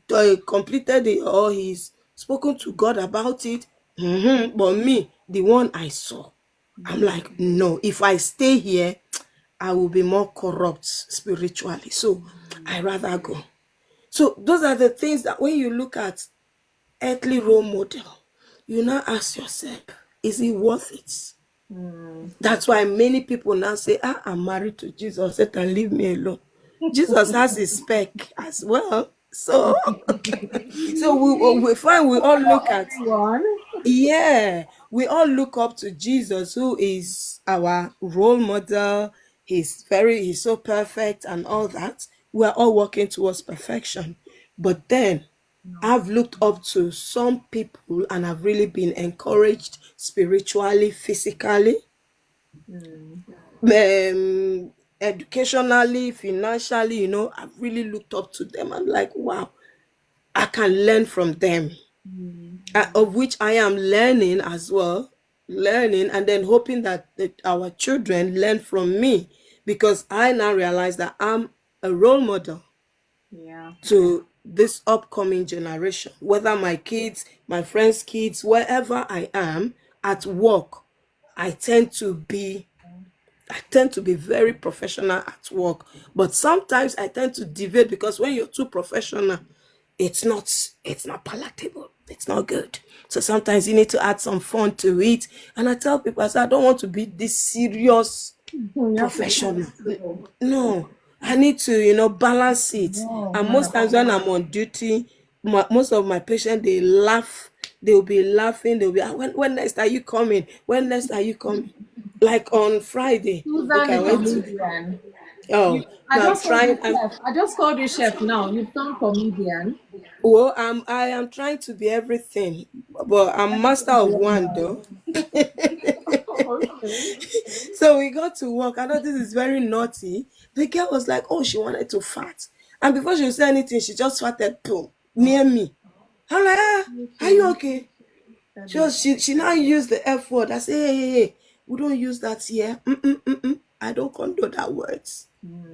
completed it, or he's spoken to God about it. But me, the one I saw, I'm like, no, if I stay here, I will be more corrupt spiritually. So I rather go. So those are the things that when you look at earthly role model, you now ask yourself, is it worth it? Mm. That's why many people now say, I'm married to Jesus, Satan, leave me alone. Jesus has his spec as well. So, so we find we all look at, Everyone. yeah, we all look up to Jesus, who is our role model. He's so perfect and all that. We're all working towards perfection. But then I've looked up to some people and I've really been encouraged spiritually, physically, Mm. educationally, financially. I've really looked up to them. I'm like, wow, I can learn from them, Mm. of which I am learning as well, learning and then hoping that our children learn from me, because I now realize that I'm a role model Yeah. to this upcoming generation, whether my kids, my friends' kids, wherever I am at work. I tend to be I tend to be very professional at work, but sometimes I tend to deviate, because when you're too professional, it's not palatable. It's not good. So sometimes you need to add some fun to it. And I tell people, I say, I don't want to be this serious You have to be professional. flexible. No, I need to, balance it. No, And no, most times when I'm on duty, most of my patients, they laugh. They'll be laughing. They'll be, when next are you coming? When next are you coming? Like on Friday. Susan Okay, I is went to, comedian. You, oh, I no, I'm just called you trying. chef. I just called you chef now. You've turned comedian. Well, I am trying to be everything, but I'm master Everything to of one everyone. though. Okay. So we got to work. I know this is very naughty. The girl was like, oh, she wanted to fart. And before she would say anything, she just farted, boom, near me. I'm like, are you Okay. okay? That She is was, she now used the F word. I say, hey, we don't use that here. I don't condone that words.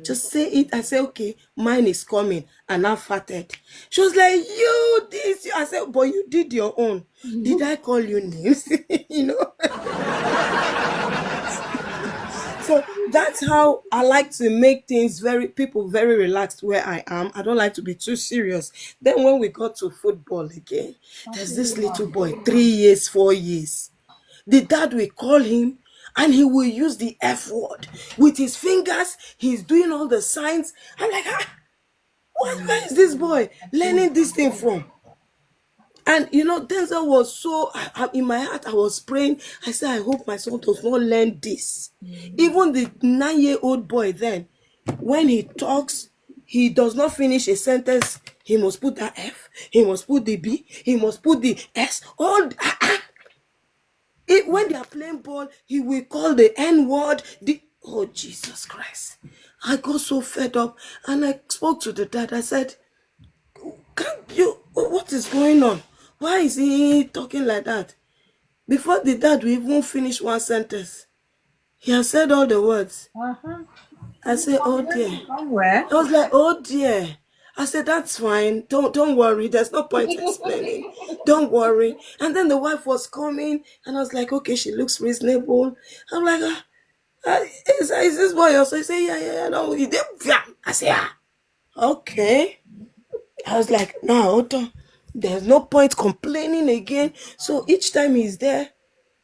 Just say it. I say, okay, mine is coming. And I farted. She was like, you this. I said, but you did your own. Did I call you names? you know? So that's how I like to make things people very relaxed where I am. I don't like to be too serious. Then when we got to football again, there's this little boy, 3 years, 4 years. The dad will call him and he will use the F word with his fingers. He's doing all the signs. I'm like, where is this boy learning this thing from? And Denzel was so, in my heart, I was praying. I said, I hope my son does not learn this. Even the 9-year-old boy then, when he talks, he does not finish a sentence. He must put that F, he must put the B, he must put the S. When they are playing ball, he will call the N word. Oh, Jesus Christ. I got so fed up and I spoke to the dad. I said, what is going on? Why is he talking like that? Before the dad will even finish one sentence, he has said all the words. uh-huh. I said, oh dear. Somewhere. I was like, oh dear. I said, that's fine. Don't worry. There's no point explaining. Don't worry. And then the wife was coming, and I was like, okay, she looks reasonable. I'm like, is this boy also? He said, yeah. No, he did. I said, okay. I was like, no, hold on. There's no point complaining again. So each time he's there,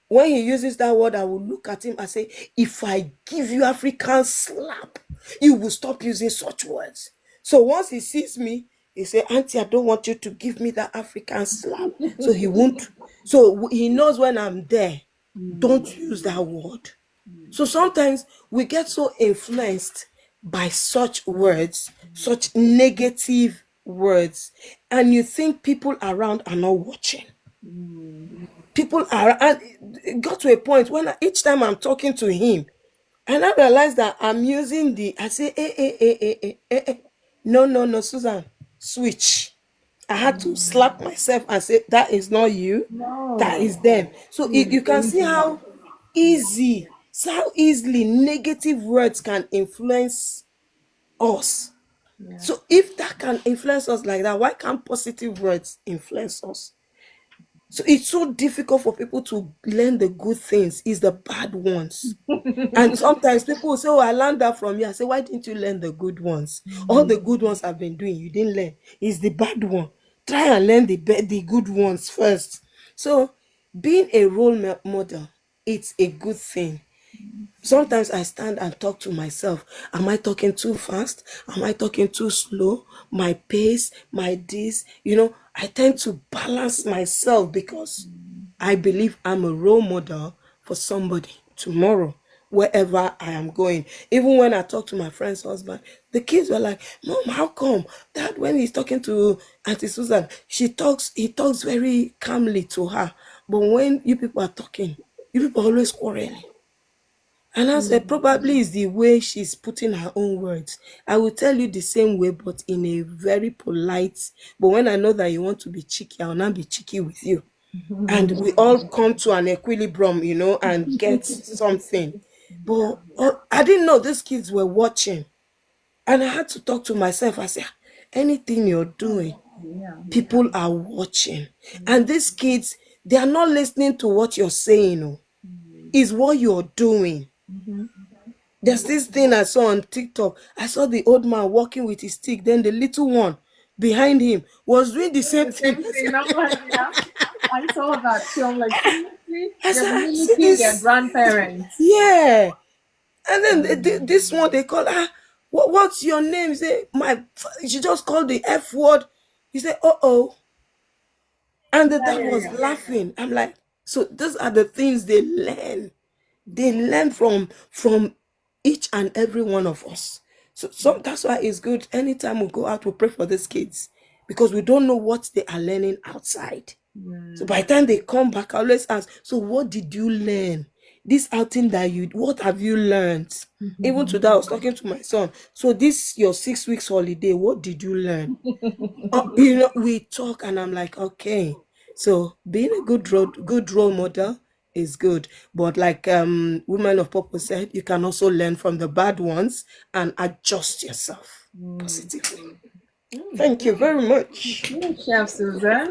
when he uses that word, I will look at him and say, if I give you African slap, you will stop using such words. So once he sees me, he say, Auntie, I don't want you to give me that African slap. So he won't. So he knows when I'm there, don't use that word. So sometimes we get so influenced by such words, such negative words, and you think people around are not watching. People are, and it got to a point when each time I'm talking to him, and I realize that I'm using I say, no, Susan, switch. I had to slap myself and say, that is not you, that No. is them. So It's you can see dangerous. how easily negative words can influence us. Yeah. So if that can influence us like that, why can't positive words influence us? So it's so difficult for people to learn the good things, it's the bad ones. And sometimes people will say, oh, I learned that from you. I say, why didn't you learn the good ones? All the good ones I've been doing, you didn't learn. It's the bad one. Try and learn the good ones first. So being a model, it's a good thing. Sometimes I stand and talk to myself. Am I talking too fast? Am I talking too slow? My pace, my this, I tend to balance myself because I believe I'm a role model for somebody tomorrow, wherever I am going. Even when I talk to my friend's husband, the kids were like, Mom, how come? Dad, when he's talking to Auntie Susan, he talks very calmly to her. But when you people are talking, you people are always quarreling. And I said, probably is the way she's putting her own words. I will tell you the same way, but in a very polite. But when I know that you want to be cheeky, I'll not be cheeky with you. And we all come to an equilibrium, and get something. But I didn't know these kids were watching. And I had to talk to myself. I said, anything you're doing, people are watching. And these kids, they are not listening to what you're saying. It's what you're doing. There's this thing I saw on TikTok. I saw the old man walking with his stick. Then the little one behind him was doing the same thing. I'm like, yeah, I saw that too. I'm like, seriously? I They're said, "I see mimicking their this." grandparents. Yeah. And then this one, they call her, what's your name? Say, she just called the F word. He said, uh-oh. And the dad was laughing. I'm like, so these are the things they learn. They learn from each and every one of us. So that's why it's good. Anytime we go out, we pray for these kids because we don't know what they are learning outside. So by the time they come back, I always ask, so what did you learn? This outing that what have you learned? Even today, I was talking to my son. So this your 6 weeks holiday, what did you learn? We talk and I'm like, okay. So being a good role model is good. But like Women of Purpose said, you can also learn from the bad ones and adjust yourself positively. Thank you very much. Chef Susan.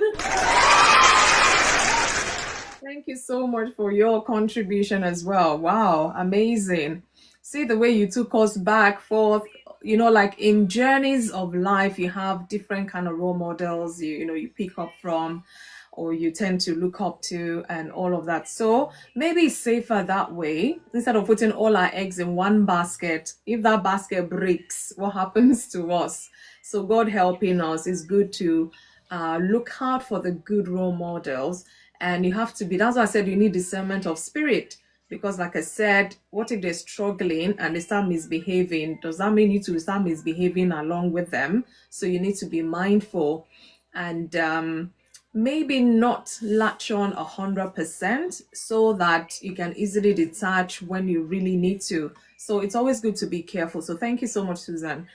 Thank you so much for your contribution as well. Wow, amazing. See the way you took us back forth. Like in journeys of life, you have different kind of role models you pick up from or you tend to look up to and all of that. So maybe it's safer that way instead of putting all our eggs in one basket. If that basket breaks, what happens to us? So God helping us, is good to look out for the good role models. And you have to be, that's why I said you need discernment of spirit. Because like I said, what if they're struggling and they start misbehaving? Does that mean you to start misbehaving along with them? So you need to be mindful and maybe not latch on 100% so that you can easily detach when you really need to. So it's always good to be careful. So thank you so much, Susan,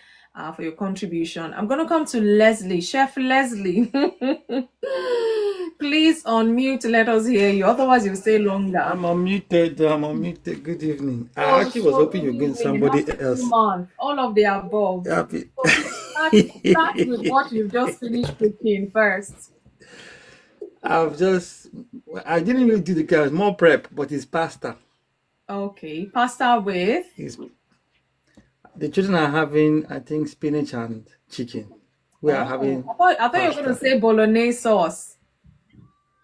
for your contribution. I'm going to come to Leslie. Chef Leslie. Please unmute, let us hear you. Otherwise, you'll stay longer. I'm unmuted. Good evening. I actually was hoping you'd get somebody else. All of the above. Happy. Start with what you've just finished cooking first. I didn't really do the carrots, more prep, but it's pasta. Okay, pasta with? The children are having, I think, spinach and chicken. We are having. I thought you were going to say bolognese sauce.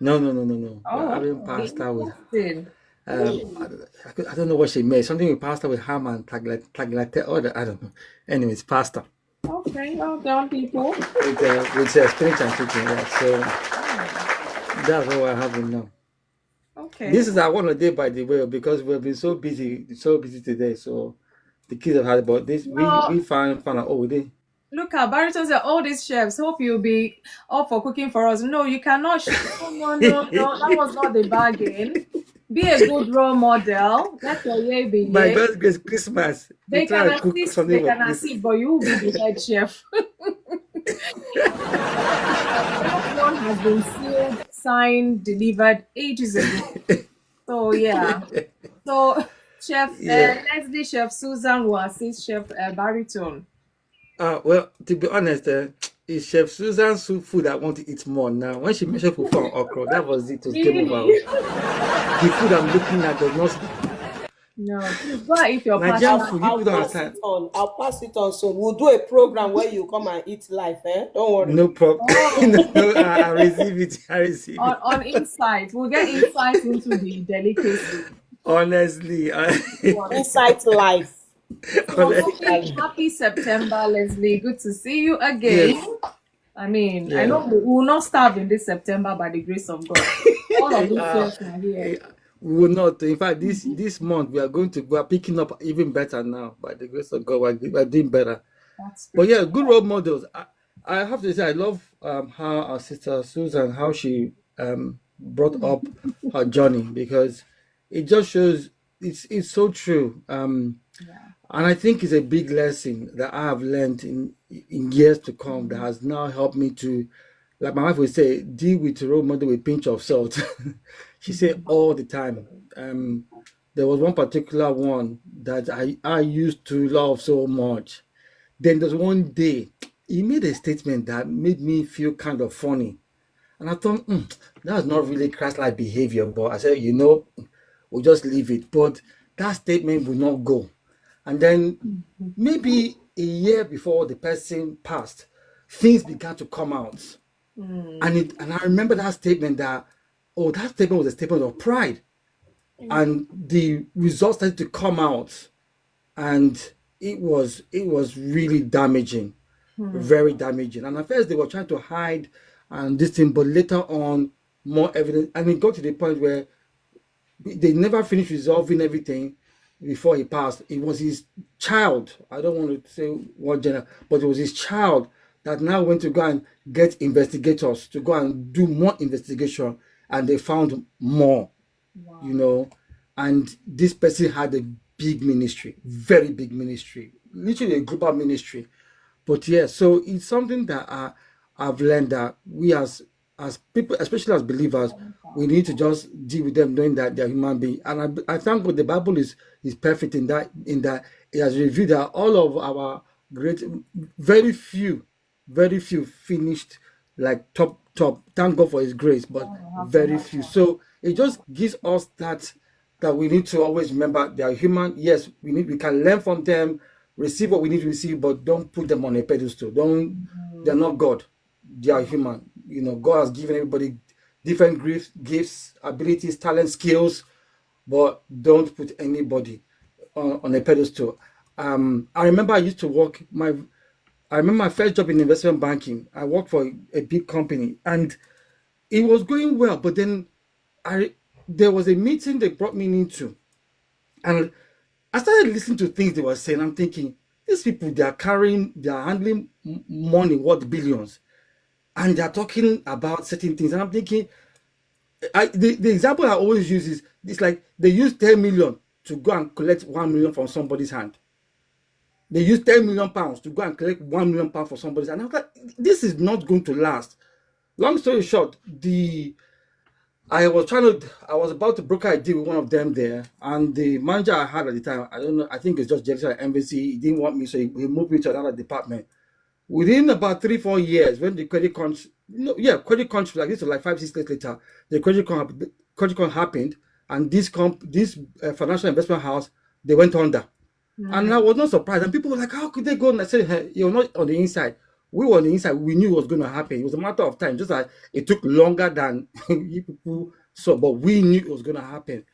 No. We're having pasta with. I don't know what she made. Something with pasta with ham and tagliatelle. I don't know. Anyways, pasta. Okay, well done, people. With spinach and chicken. Yeah. So that's what we're having now. Okay. This is our one day, by the way, because we've been so busy today. So the kids have had about this. We found out. We did. Look at Barrington said, all these chefs, hope you'll be up for cooking for us. No, you cannot. No, that was not the bargain. Be a good role model. Let your year be. By God's grace, Christmas. They can assist, but you will be the head chef. That one has been sealed, signed, delivered ages ago. So, yeah. So, Chef Leslie, Chef Susan will assist Chef Barrington. Well, to be honest, it's Chef Susan's food I want to eat more now. When she mentioned fufu and okra, that was it. It was game over. The food I'm looking at No, please go and eat your Nigerian pasta. food, I'll people don't pass it understand. on. I'll pass it on soon. We'll do a program where you come and eat live, eh? Don't worry. No problem. Oh, No, I receive it. I receive it. on insight. We'll get insight into the delicacy. Honestly, Insight life. So honestly, happy September, Leslie. Good to see you again. yes, I mean, I yeah. know we will not starve in this September by the grace of God. All of these Uh, things are here. we will not. In fact, this month we are picking up even better now by the grace of God. We're doing better. That's But great. yeah, good role models. I have to say I love how our sister Susan how she brought up her journey, because it just shows it's so true. Yeah. And I think it's a big lesson that I have learned in years to come that has now helped me to, like my wife would say, deal with a role model with a pinch of salt. She said all the time. There was one particular one that I used to love so much. Then there's one day he made a statement that made me feel kind of funny. And I thought, that's not really Christ-like behavior. But I said, we'll just leave it. But that statement will not go. And then maybe a year before the person passed, things began to come out. And I remember that statement that statement was a statement of pride. And the results started to come out. And it was really damaging, very damaging. And at first they were trying to hide and this thing, but later on, more evidence. And it got to the point where they never finished resolving everything before he passed. It was his child. I don't want to say what gender, but it was his child that now went to go and get investigators to go and do more investigation, and they found more, and this person had a big ministry, very big ministry, literally a global ministry. But yeah, so it's something that I've learned that we as people, especially as believers, we need to just deal with them knowing that they're human beings. And I thank God the Bible is perfect in that it has revealed that all of our great, very few finished like top. Thank God for His grace, but very few. So it just gives us that we need to always remember they are human. Yes, we can learn from them, receive what we need to receive, but don't put them on a pedestal. They're not God. They are human. God has given everybody different gifts, abilities, talents, skills, but don't put anybody on a pedestal. I remember I used to work I remember my first job in investment banking. I worked for a big company and it was going well, but then there was a meeting they brought me into, and I started listening to things they were saying. I'm thinking, these people, they are handling money worth billions, and they're talking about certain things. And I'm thinking, the example I always use is, it's like they use 10 million to go and collect 1 million from somebody's hand. They use 10 million pounds to go and collect 1 million pounds for somebody's hand. And I was like, this is not going to last. Long story short, I was about to broker a deal with one of them there, and the manager I had at the time, I don't know, I think it's just jealous at embassy. He didn't want me, so he moved me to another department. Within about 3-4 years, when the credit crunch, like this was like 5-6 years later, the credit crunch happened, and this financial investment house, they went under. And I was not surprised. And people were like, how could they go? And I said, hey, you're not on the inside. We were on the inside. We knew it was going to happen. It was a matter of time. Just like it took longer than you people saw, but we knew it was going to happen.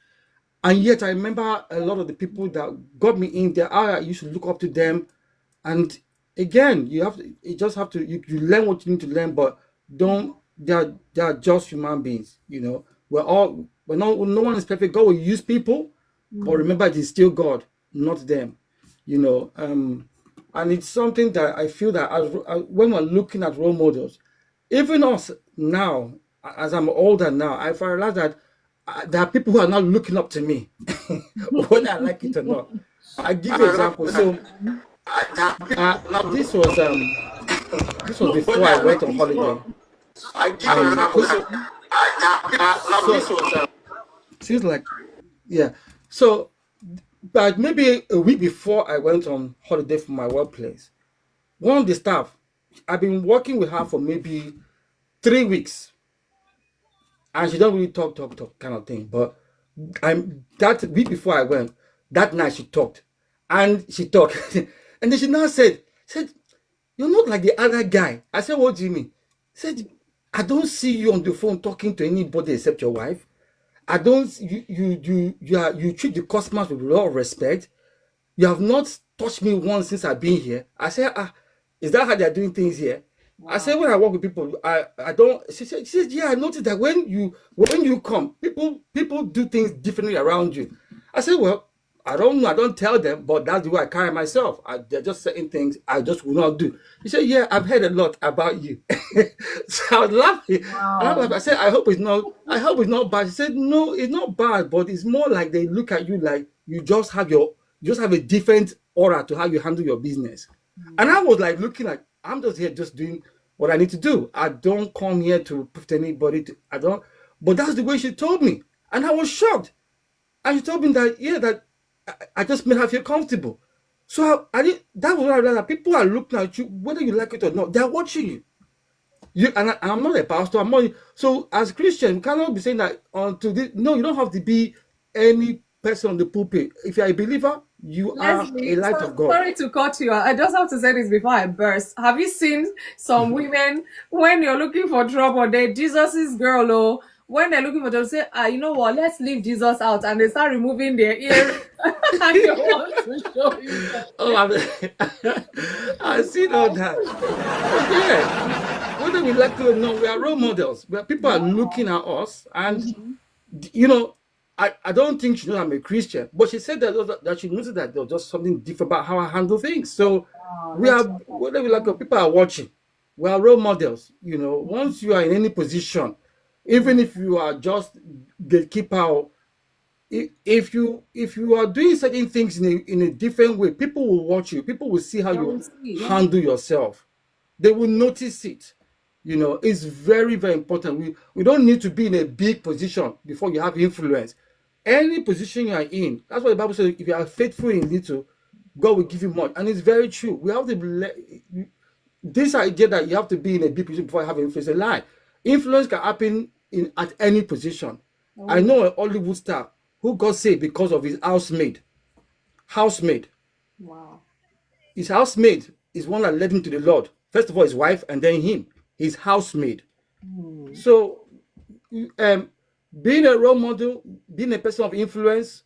And yet I remember a lot of the people that got me in there, I used to look up to them. And again, you learn what you need to learn, but they are just human beings. No one is perfect. God will use people, but remember it is still God, not them. And it's something that I feel that when we're looking at role models, even us now, as I'm older now, I realize that there are people who are not looking up to me, whether I like it or not. I give you an example. So this was before I went on holiday. Seems like, yeah. So, but maybe a week before I went on holiday from my workplace, one of the staff, I've been working with her for maybe 3 weeks, and she don't really talk kind of thing. But that week before I went, That night she talked, and and then she now said, "You're not like the other guy." I said, "What do you mean?" Said, "I don't see you on the phone talking to anybody except your wife. I don't. You treat the customers with a lot of respect. You have not touched me once since I've been here." I said, is that how they're doing things here? Wow. I said, when I work with people, I don't. She said, yeah, I noticed that when you come, people do things differently around you. I said, well, I don't know. I don't tell them, but that's the way I carry myself. They're just certain things I just will not do. He said, yeah, I've heard a lot about you. So I was laughing. Wow. I said, I hope it's not bad. He said, no, it's not bad, but it's more like they look at you like you just have a different aura to how you handle your business. And I was like looking like, I'm just here just doing what I need to do. I don't come here to prove to anybody. But that's the way she told me. And I was shocked. And she told me that, yeah, that I just made her feel comfortable. So that was what I realized, that people are looking at you, whether you like it or not, they're watching you. I'm not a pastor. So as Christian, you cannot be saying that no, you don't have to be any person on the pulpit. If you're a believer, you Leslie, are a light of God. Sorry to cut you. I just have to say this before I burst. Have you seen some women, when you're looking for trouble, they're Jesus's girl, or when they're looking for trouble, say, you know what, let's leave Jesus out, and they start removing their ears. And you want to show you that. Oh, I've seen all that. Yeah, whether we like it or not, we are role models. People are looking at us, and I don't think she knows I'm a Christian, but she said that she noticed that there was just something different about how I handle things. So we are, whether we like it, people are watching. We are role models. Once you are in any position, even if you are just gatekeeper, if you are doing certain things in a different way, people will watch you. People will see how you handle yourself. They will notice it. It's very, very important. We don't need to be in a big position before you have influence. Any position you are in, that's what the Bible says. If you are faithful in little, God will give you much. And it's very true. We have to this idea that you have to be in a big position before you have influence, a lie. Influence can happen at any position. I know a Hollywood star who got saved because of his housemaid. Wow. His housemaid is one that led him to the Lord. First of all, his wife, and then him, his housemaid. So, being a role model, being a person of influence,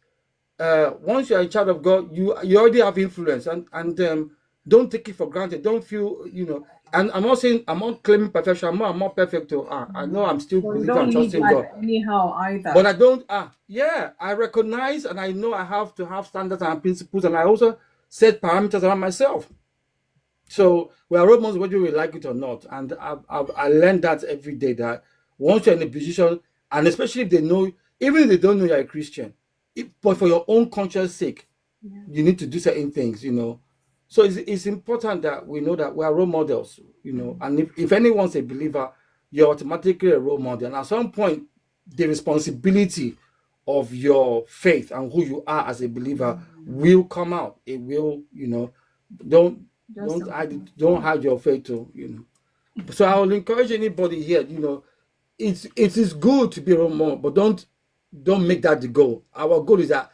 once you're a child of God, you already have influence, and don't take it for granted. Don't feel, and I'm not saying, I'm not claiming perfection. I'm not perfect. I know I'm still believing and trusting God. Anyhow, either. But I don't. I recognize, and I know I have to have standards and principles, and I also set parameters around myself. So we are role models whether we like it or not, and I learned that every day, that once you're in a position, and especially if they know, even if they don't know you're a Christian, but for your own conscience sake, you need to do certain things, So it's important that we know that we are role models, and if anyone's a believer, you're automatically a role model. And at some point, the responsibility of your faith and who you are as a believer will come out. It will, don't hide your faith too, So I will encourage anybody here, it is good to be a role model, but don't make that the goal. Our goal is that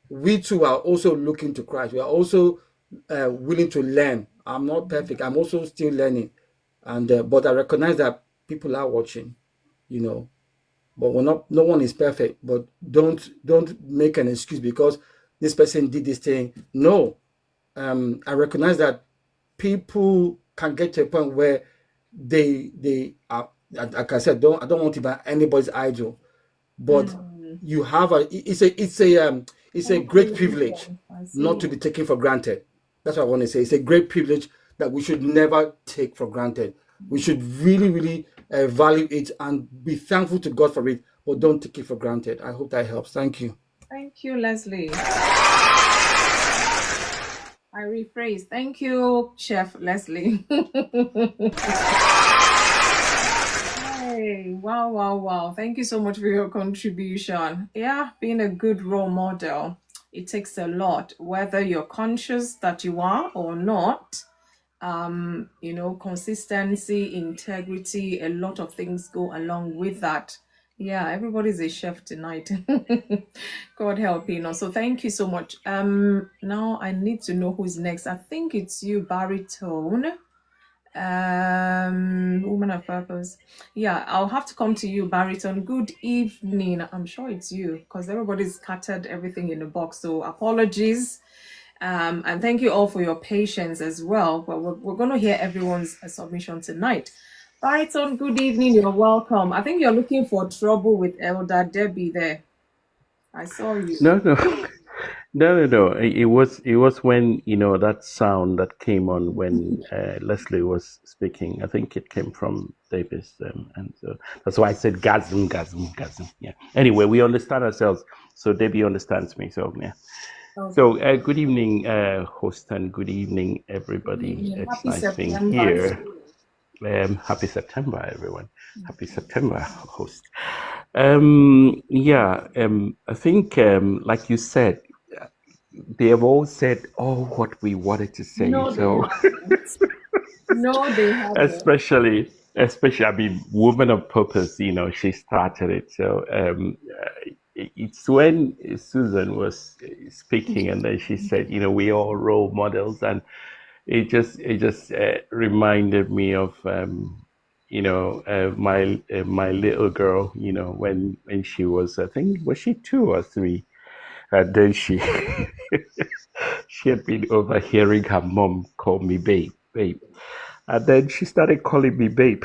we too are also looking to Christ. We are also willing to learn. I'm not perfect. I'm also still learning, and but I recognize that people are watching, But no one is perfect. But don't make an excuse because this person did this thing. No, I recognize that people can get to a point where they are, like I said, I don't want to be anybody's idol, but you have it's a great privilege not to be taken for granted. That's what I want to say. It's a great privilege that we should never take for granted. We should really, really value it and be thankful to God for it, but don't take it for granted. I hope that helps. Thank you. Thank you, Leslie. I rephrase. Thank you, Chef Leslie. Hey, wow. Thank you so much for your contribution. Yeah, being a good role model, it takes a lot, whether you're conscious that you are or not. Consistency, integrity, a lot of things go along with that. Yeah, everybody's a chef tonight. God help you know. So thank you so much. Now I need to know who's next. I think it's you, Baritone. Woman of Purpose. Yeah, I'll have to come to you, Baritone. Good evening. I'm sure it's you because everybody's scattered everything in the box. So apologies. And thank you all for your patience as well. But we're going to hear everyone's submission tonight. Baritone, good evening. You're welcome. I think you're looking for trouble with Elder Debbie there. I saw you. No, no, no. It was when that sound that came on when Leslie was speaking. I think it came from Davis, and so that's why I said gasm, gasm, gasm. Yeah. Anyway, we understand ourselves, so Debbie understands me. So yeah. Okay. So good evening, host, and good evening, Good everybody. evening. It's Happy nice being September. here. Happy September, everyone. Happy September, host. Yeah, I think, like you said, they have all said all what we wanted to say. No, they So, haven't. No, they haven't. especially, I mean, Woman of Purpose, she started it. So, it's when Susan was speaking, and then she said, we all role models, and it just reminded me of my little girl, when she was, I think, was she 2 or 3, and then she she had been overhearing her mom call me babe, and then she started calling me babe.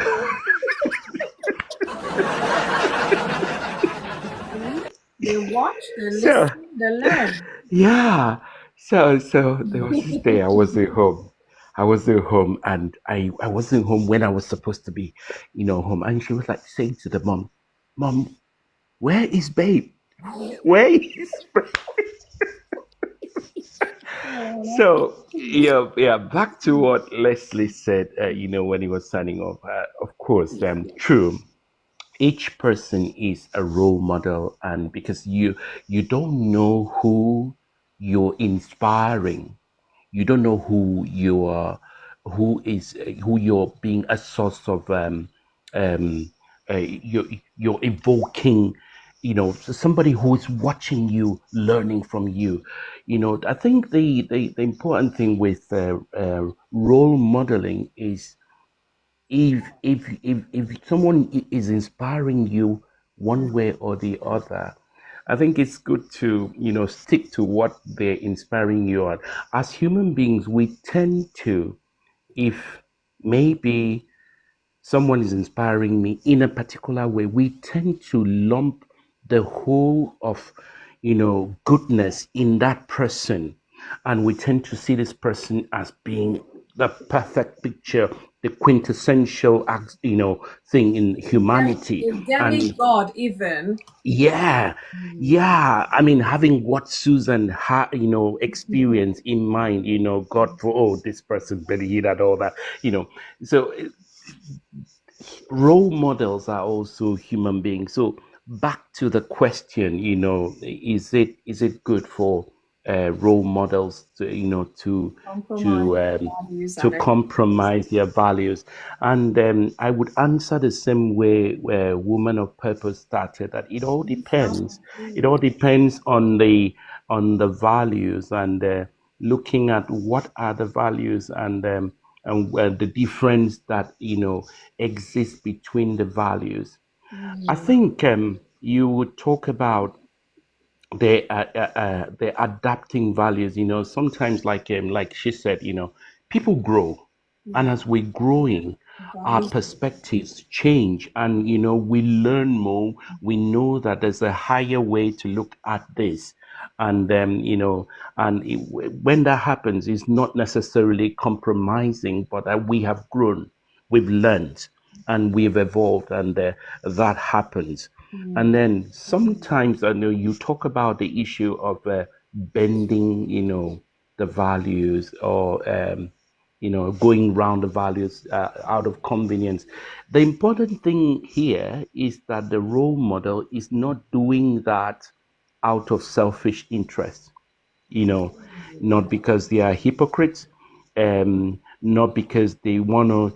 They watch, they So listen, they learn. yeah, so there was this day I wasn't home. And I wasn't home when I was supposed to be, home. And she was like saying to the mom, where is babe? Where is babe? So yeah, back to what Leslie said, when he was signing off. Of course, true. Each person is a role model, and because you don't know who you're inspiring, you don't know who you're being a source of, um you're evoking, somebody who is watching you, learning from you. I think the important thing with role modeling is, if someone is inspiring you one way or the other, I think it's good to stick to what they're inspiring you on. As human beings, we tend to, if maybe someone is inspiring me in a particular way, we tend to lump the whole of, goodness in that person. And we tend to see this person as being the perfect picture, the quintessential, thing in humanity. A And demigod, even. yeah, yeah. I mean, having what Susan had, experienced in mind, God, for, oh, this person, Billy, he had all that, So role models are also human beings. So back to the question, is it good for role models to Compromise to their um, values to and compromise their values? And I would answer the same way where Woman of Purpose started, that it all depends. It all depends on the values, and looking at what are the values, and the difference that exists between the values. I think you would talk about the adapting values. Sometimes, like she said, people grow, and as we're growing, our values. perspectives change, and we learn more. We know that there's a higher way to look at this, and when that happens, it's not necessarily compromising, but that we have grown, we've learned, and we've evolved, and that happens. And then sometimes I know you talk about the issue of bending, the values, or going around the values out of convenience. The important thing here is that the role model is not doing that out of selfish interest, you know, not because they are hypocrites, not because they want to,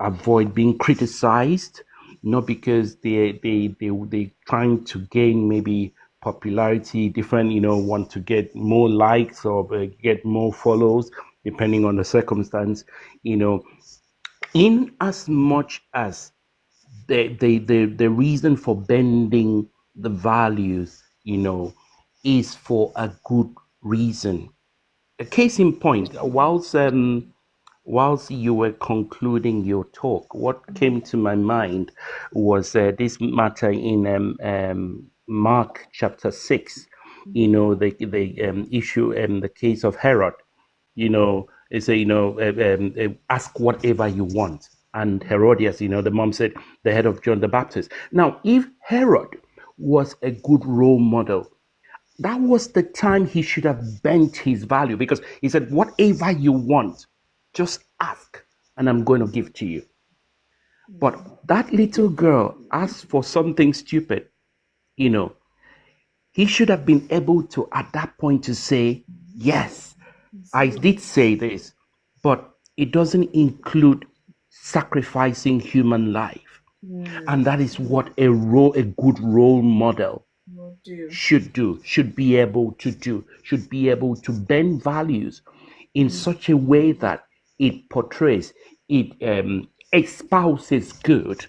avoid being criticized, not because they trying to gain maybe popularity, different, want to get more likes or get more follows, depending on the circumstance, you know, in as much as the reason for bending the values, is for a good reason. A case in point, whilst you were concluding your talk, what came to my mind was this matter in Mark chapter 6. The issue and the case of Herod. They say, ask whatever you want. And Herodias, the mom said, the head of John the Baptist. Now, if Herod was a good role model, that was the time he should have bent his value, because he said, whatever you want, just ask and I'm going to give to you. But that little girl asked for something stupid. He should have been able to, at that point, to say, yes, I did say this, but it doesn't include sacrificing human life. And that is what a good role model should do, should be able to do, should be able to bend values in such a way that it portrays, it espouses good,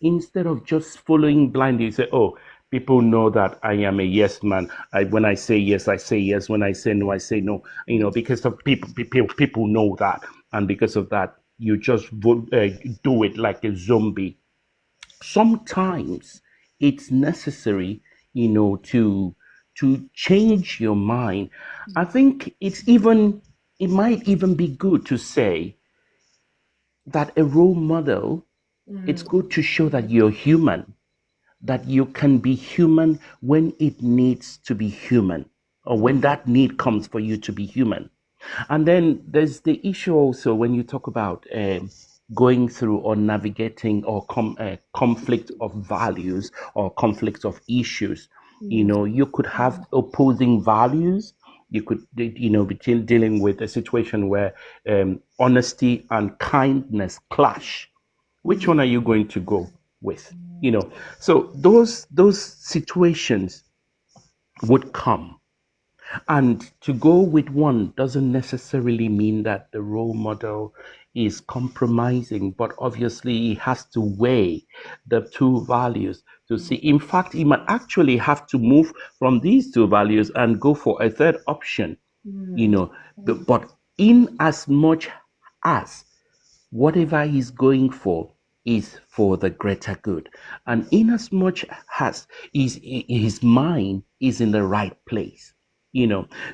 instead of just following blindly. You say, oh, people know that I am a yes man. When I say yes, I say yes. When I say no, I say no. Because of people know that, and because of that, you just do it like a zombie. Sometimes it's necessary, to change your mind. I think it might even be good to say that a role model, it's good to show that you're human, that you can be human when it needs to be human, or when that need comes for you to be human. And then there's the issue also when you talk about going through or navigating or conflict of values or conflict of issues. You could have opposing values. You could, be dealing with a situation where honesty and kindness clash. Which one are you going to go with? So those situations would come. And to go with one doesn't necessarily mean that the role model is compromising, but obviously he has to weigh the two values to see. In fact, he might actually have to move from these two values and go for a third option, but in as much as whatever he's going for is for the greater good, and in as much as his mind is in the right place,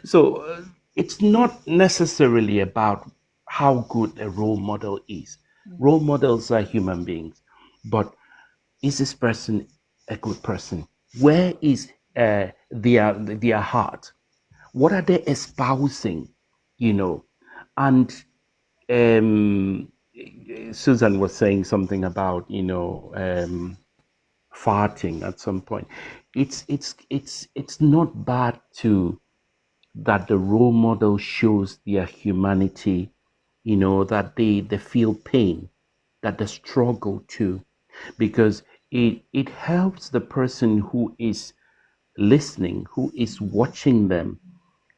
so it's not necessarily about how good a role model is. Role models are human beings, but is this person a good person? Where is their heart? What are they espousing? And um Susan was saying something about farting at some point. It's not bad to that the role model shows their humanity, that they feel pain, that they struggle too, because it helps the person who is listening, who is watching them,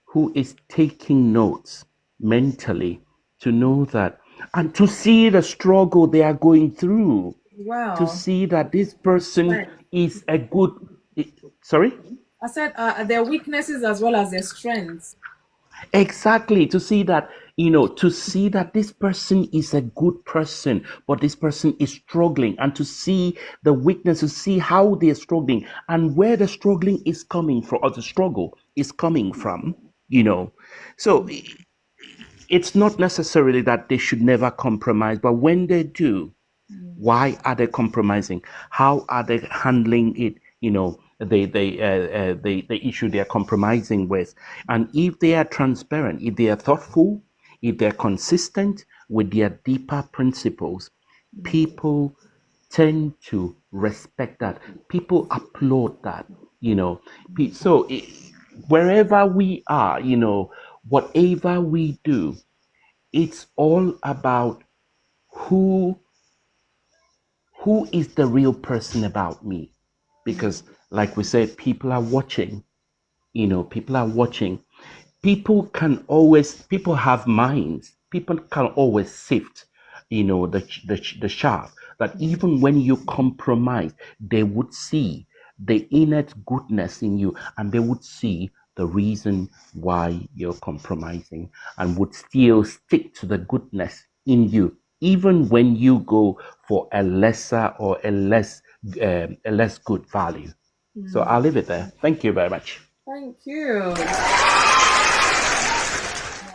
who is taking notes mentally, to know that, and to see the struggle they are going through, to Wow. see that this person is a good. Sorry? I said their weaknesses as well as their strengths. Exactly, to see that, to see that this person is a good person, but this person is struggling, and to see the weakness, to see how they're struggling and where the struggling is coming from, or the struggle is coming from, So it's not necessarily that they should never compromise, but when they do, why are they compromising? How are they handling it? The issue they are compromising with. And if they are transparent, if they are thoughtful, if they're consistent with their deeper principles, people tend to respect that. People applaud that. So wherever we are, whatever we do, it's all about who who is the real person about me? Because, like we said, people are watching. People are watching. People have minds. People can always sift, the sharp. That even when you compromise, they would see the innate goodness in you, and they would see the reason why you're compromising, and would still stick to the goodness in you, even when you go for a lesser or a less good value. So I'll leave it there. Thank you very much. Thank you.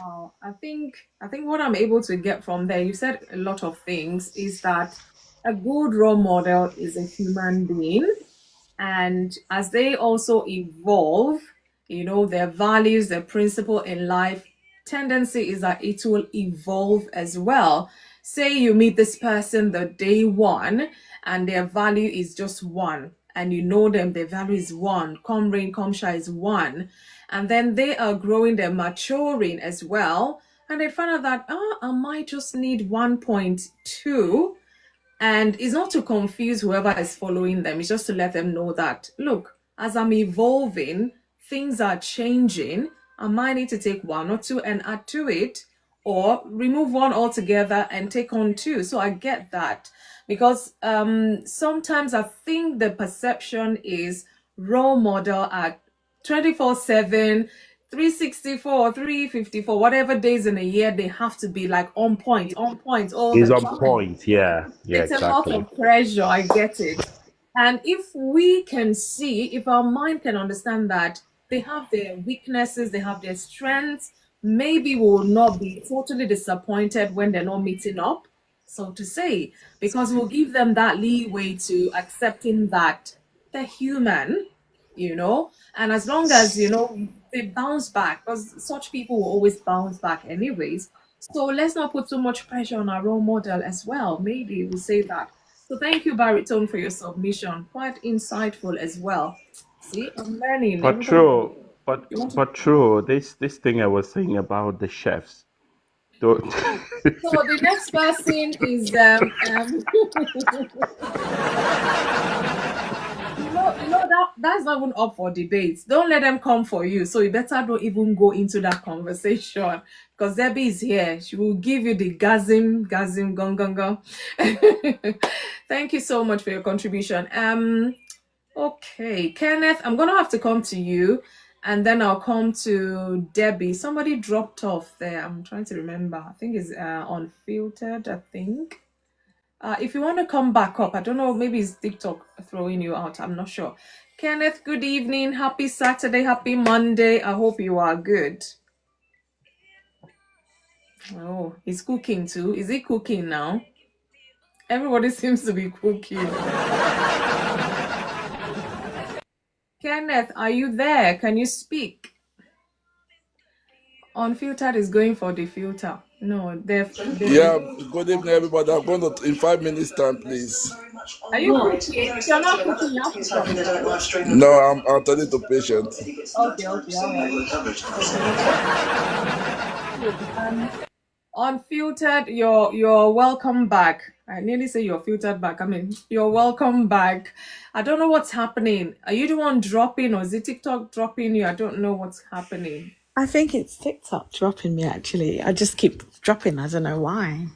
Wow. I think what I'm able to get from there, you said a lot of things, is that a good role model is a human being, and as they also evolve, their values, their principle in life, tendency is that it will evolve as well. Say you meet this person the day one and their value is just one, and you know them, their value is one, come rain come shine is one, and then they are growing, they're maturing as well, and they find out that I might just need 1.2. And it's not to confuse whoever is following them. It's just to let them know that, look, as I'm evolving, things are changing. I might need to take one or two and add to it, or remove one altogether and take on two. So I get that, because sometimes I think the perception is role model at 24/7, 364, 354, whatever days in a year, they have to be like on point all Is the on time. point. Yeah, It's a lot exactly. of pressure, I get it. And if we can see, if our mind can understand that they have their weaknesses, they have their strengths, maybe we will not be totally disappointed when they're not meeting up, so to say, because we'll give them that leeway to accepting that they're human. And as long as, they bounce back, because such people will always bounce back anyways. So let's not put too much pressure on our role model as well. Maybe we'll say that. So thank you, Baritone, for your submission. Quite insightful as well. See, I'm learning. But Everybody, true, but you want to. but true. This thing I was saying about the chefs. Don't. So the next person is that's not even up for debate. Don't let them come for you. So you better don't even go into that conversation, because Debbie is here. She will give you the gasm, gong, gong, gong. Thank you so much for your contribution. Okay, Kenneth, I'm gonna have to come to you, and then I'll come to Debbie. Somebody dropped off there. I'm trying to remember. I think it's unfiltered. I think. If you want to come back up, I don't know, maybe it's TikTok throwing you out. I'm not sure. Kenneth, good evening. Happy Saturday. Happy Monday. I hope you are good. Oh, he's cooking too. Is he cooking now? Everybody seems to be cooking. Kenneth, are you there? Can you speak? Unfiltered is going for the filter. No, Yeah, good evening, everybody. I'm going to in 5 minutes time, please. Are you cooking? If you're not cooking, you have to stop. No, I'm attending to patient. Okay, all right. Unfiltered, you're welcome back. I nearly say you're filtered back. I mean, you're welcome back. I don't know what's happening. Are you the one dropping, or is it TikTok dropping you? I don't know what's happening. I think it's TikTok dropping me, actually. I just keep dropping. I don't know why.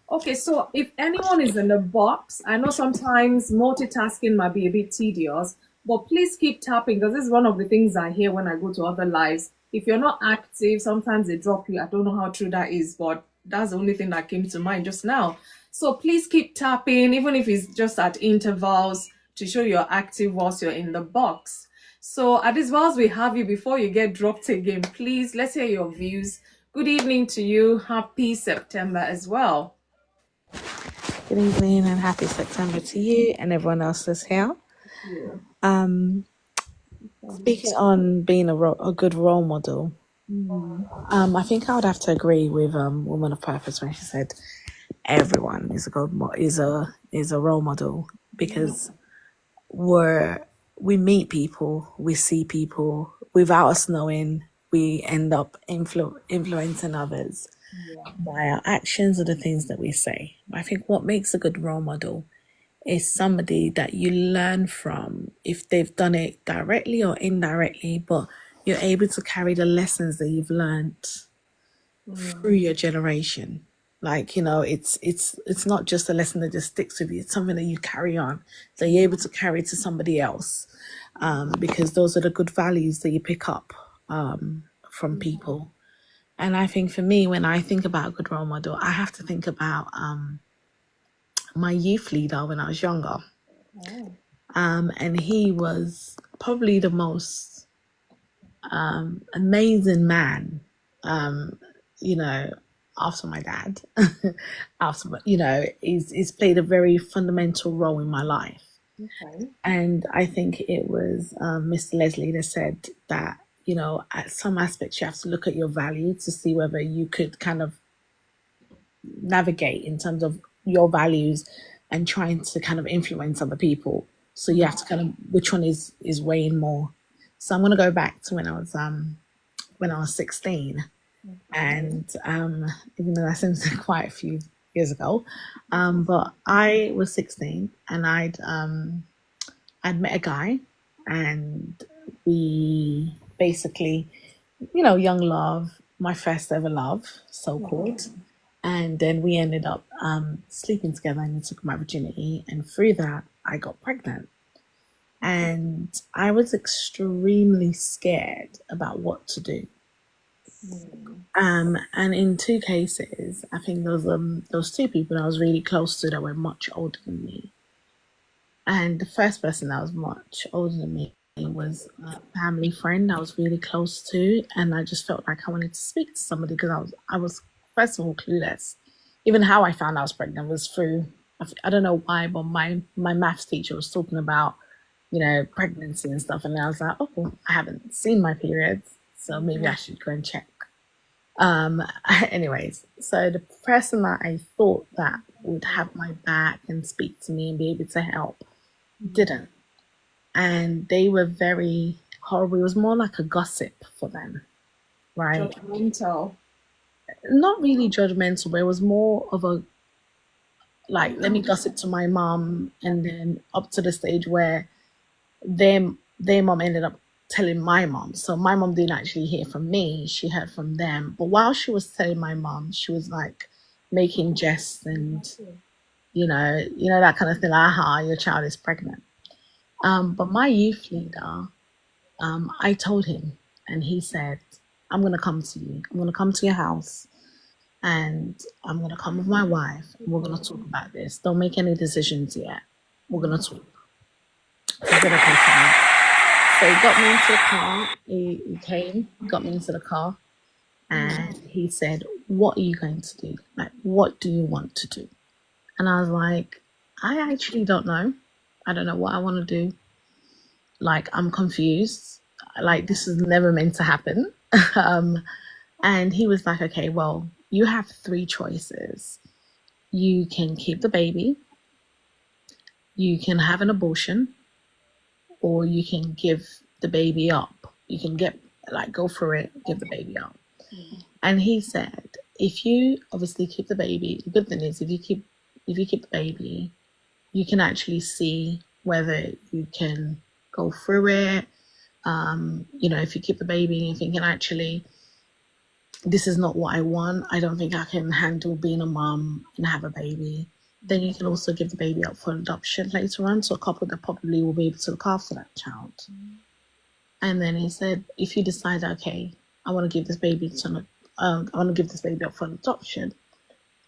Okay, so if anyone is in the box, I know sometimes multitasking might be a bit tedious, but please keep tapping, because this is one of the things I hear when I go to other lives. If you're not active, sometimes they drop you. I don't know how true that is, but that's the only thing that came to mind just now. So please keep tapping, even if it's just at intervals, to show you're active whilst you're in the box. So at this, whilst we have you, before you get dropped again, please, let's hear your views. Good evening to you. Happy September as well. Good evening and happy September to you and everyone else that's here. Speaking on being a good role model, I think I would have to agree with Woman of Purpose when she said everyone is a role model, because we meet people, we see people without us knowing. We end up influencing others by our actions or the things that we say. I think what makes a good role model is somebody that you learn from if they've done it directly or indirectly, but you're able to carry the lessons that you've learned through your generation. Like, it's not just a lesson that just sticks with you, it's something that you carry on, that you're able to carry to somebody else, because those are the good values that you pick up from people. And I think for me, when I think about a good role model, I have to think about my youth leader when I was younger. And he was probably the most amazing man, you know, after my dad. He's played a very fundamental role in my life. Okay. And I think it was Mr. Leslie that said that, at some aspects you have to look at your value to see whether you could kind of navigate in terms of your values and trying to kind of influence other people. So you have to kind of, which one is weighing more. So I'm going to go back to when I was 16, and even though that seems quite a few years ago, but I was 16 and I'd met a guy, and we basically, young love, my first ever love, so called. And then we ended up sleeping together, and he took my virginity. And through that, I got pregnant. And I was extremely scared about what to do. And in two cases, I think those two people I was really close to that were much older than me. And the first person that was much older than me was a family friend I was really close to, and I just felt like I wanted to speak to somebody because I was first of all clueless. Even how I found I was pregnant was through, I don't know why, but my maths teacher was talking about, pregnancy and stuff, and I was like, oh, I haven't seen my periods, so maybe I should go and check. Anyways, so the person that I thought that would have my back and speak to me and be able to help didn't. And they were very horrible. It was more like a gossip for them, right? Judgmental. Not really judgmental, but it was more of a, like, let me gossip to my mom, and then up to the stage where their mom ended up telling my mom. So my mom didn't actually hear from me, she heard from them. But while she was telling my mom, she was like making jests and that kind of thing, like, aha, your child is pregnant. But my youth leader, I told him, and he said, I'm going to come to you. I'm going to come to your house, and I'm going to come with my wife. And we're going to talk about this. Don't make any decisions yet. We're going to talk. So I said, okay, fine. So he got me into the car. He came, got me into the car, and he said, what are you going to do? Like, what do you want to do? And I was like, I actually don't know. I don't know what I want to do. Like, I'm confused. Like, this is never meant to happen. And he was like, okay, well, you have three choices. You can keep the baby, you can have an abortion, or you can give the baby up. You can go through it, give the baby up. And he said, if you obviously keep the baby, the good thing is if you keep the baby, you can actually see whether you can go through it. If you keep the baby and you're thinking, actually, this is not what I want, I don't think I can handle being a mom and have a baby, then you can also give the baby up for adoption later on, to a couple that probably will be able to look after that child. And then he said, if you decide, okay, I want to give this baby up for adoption,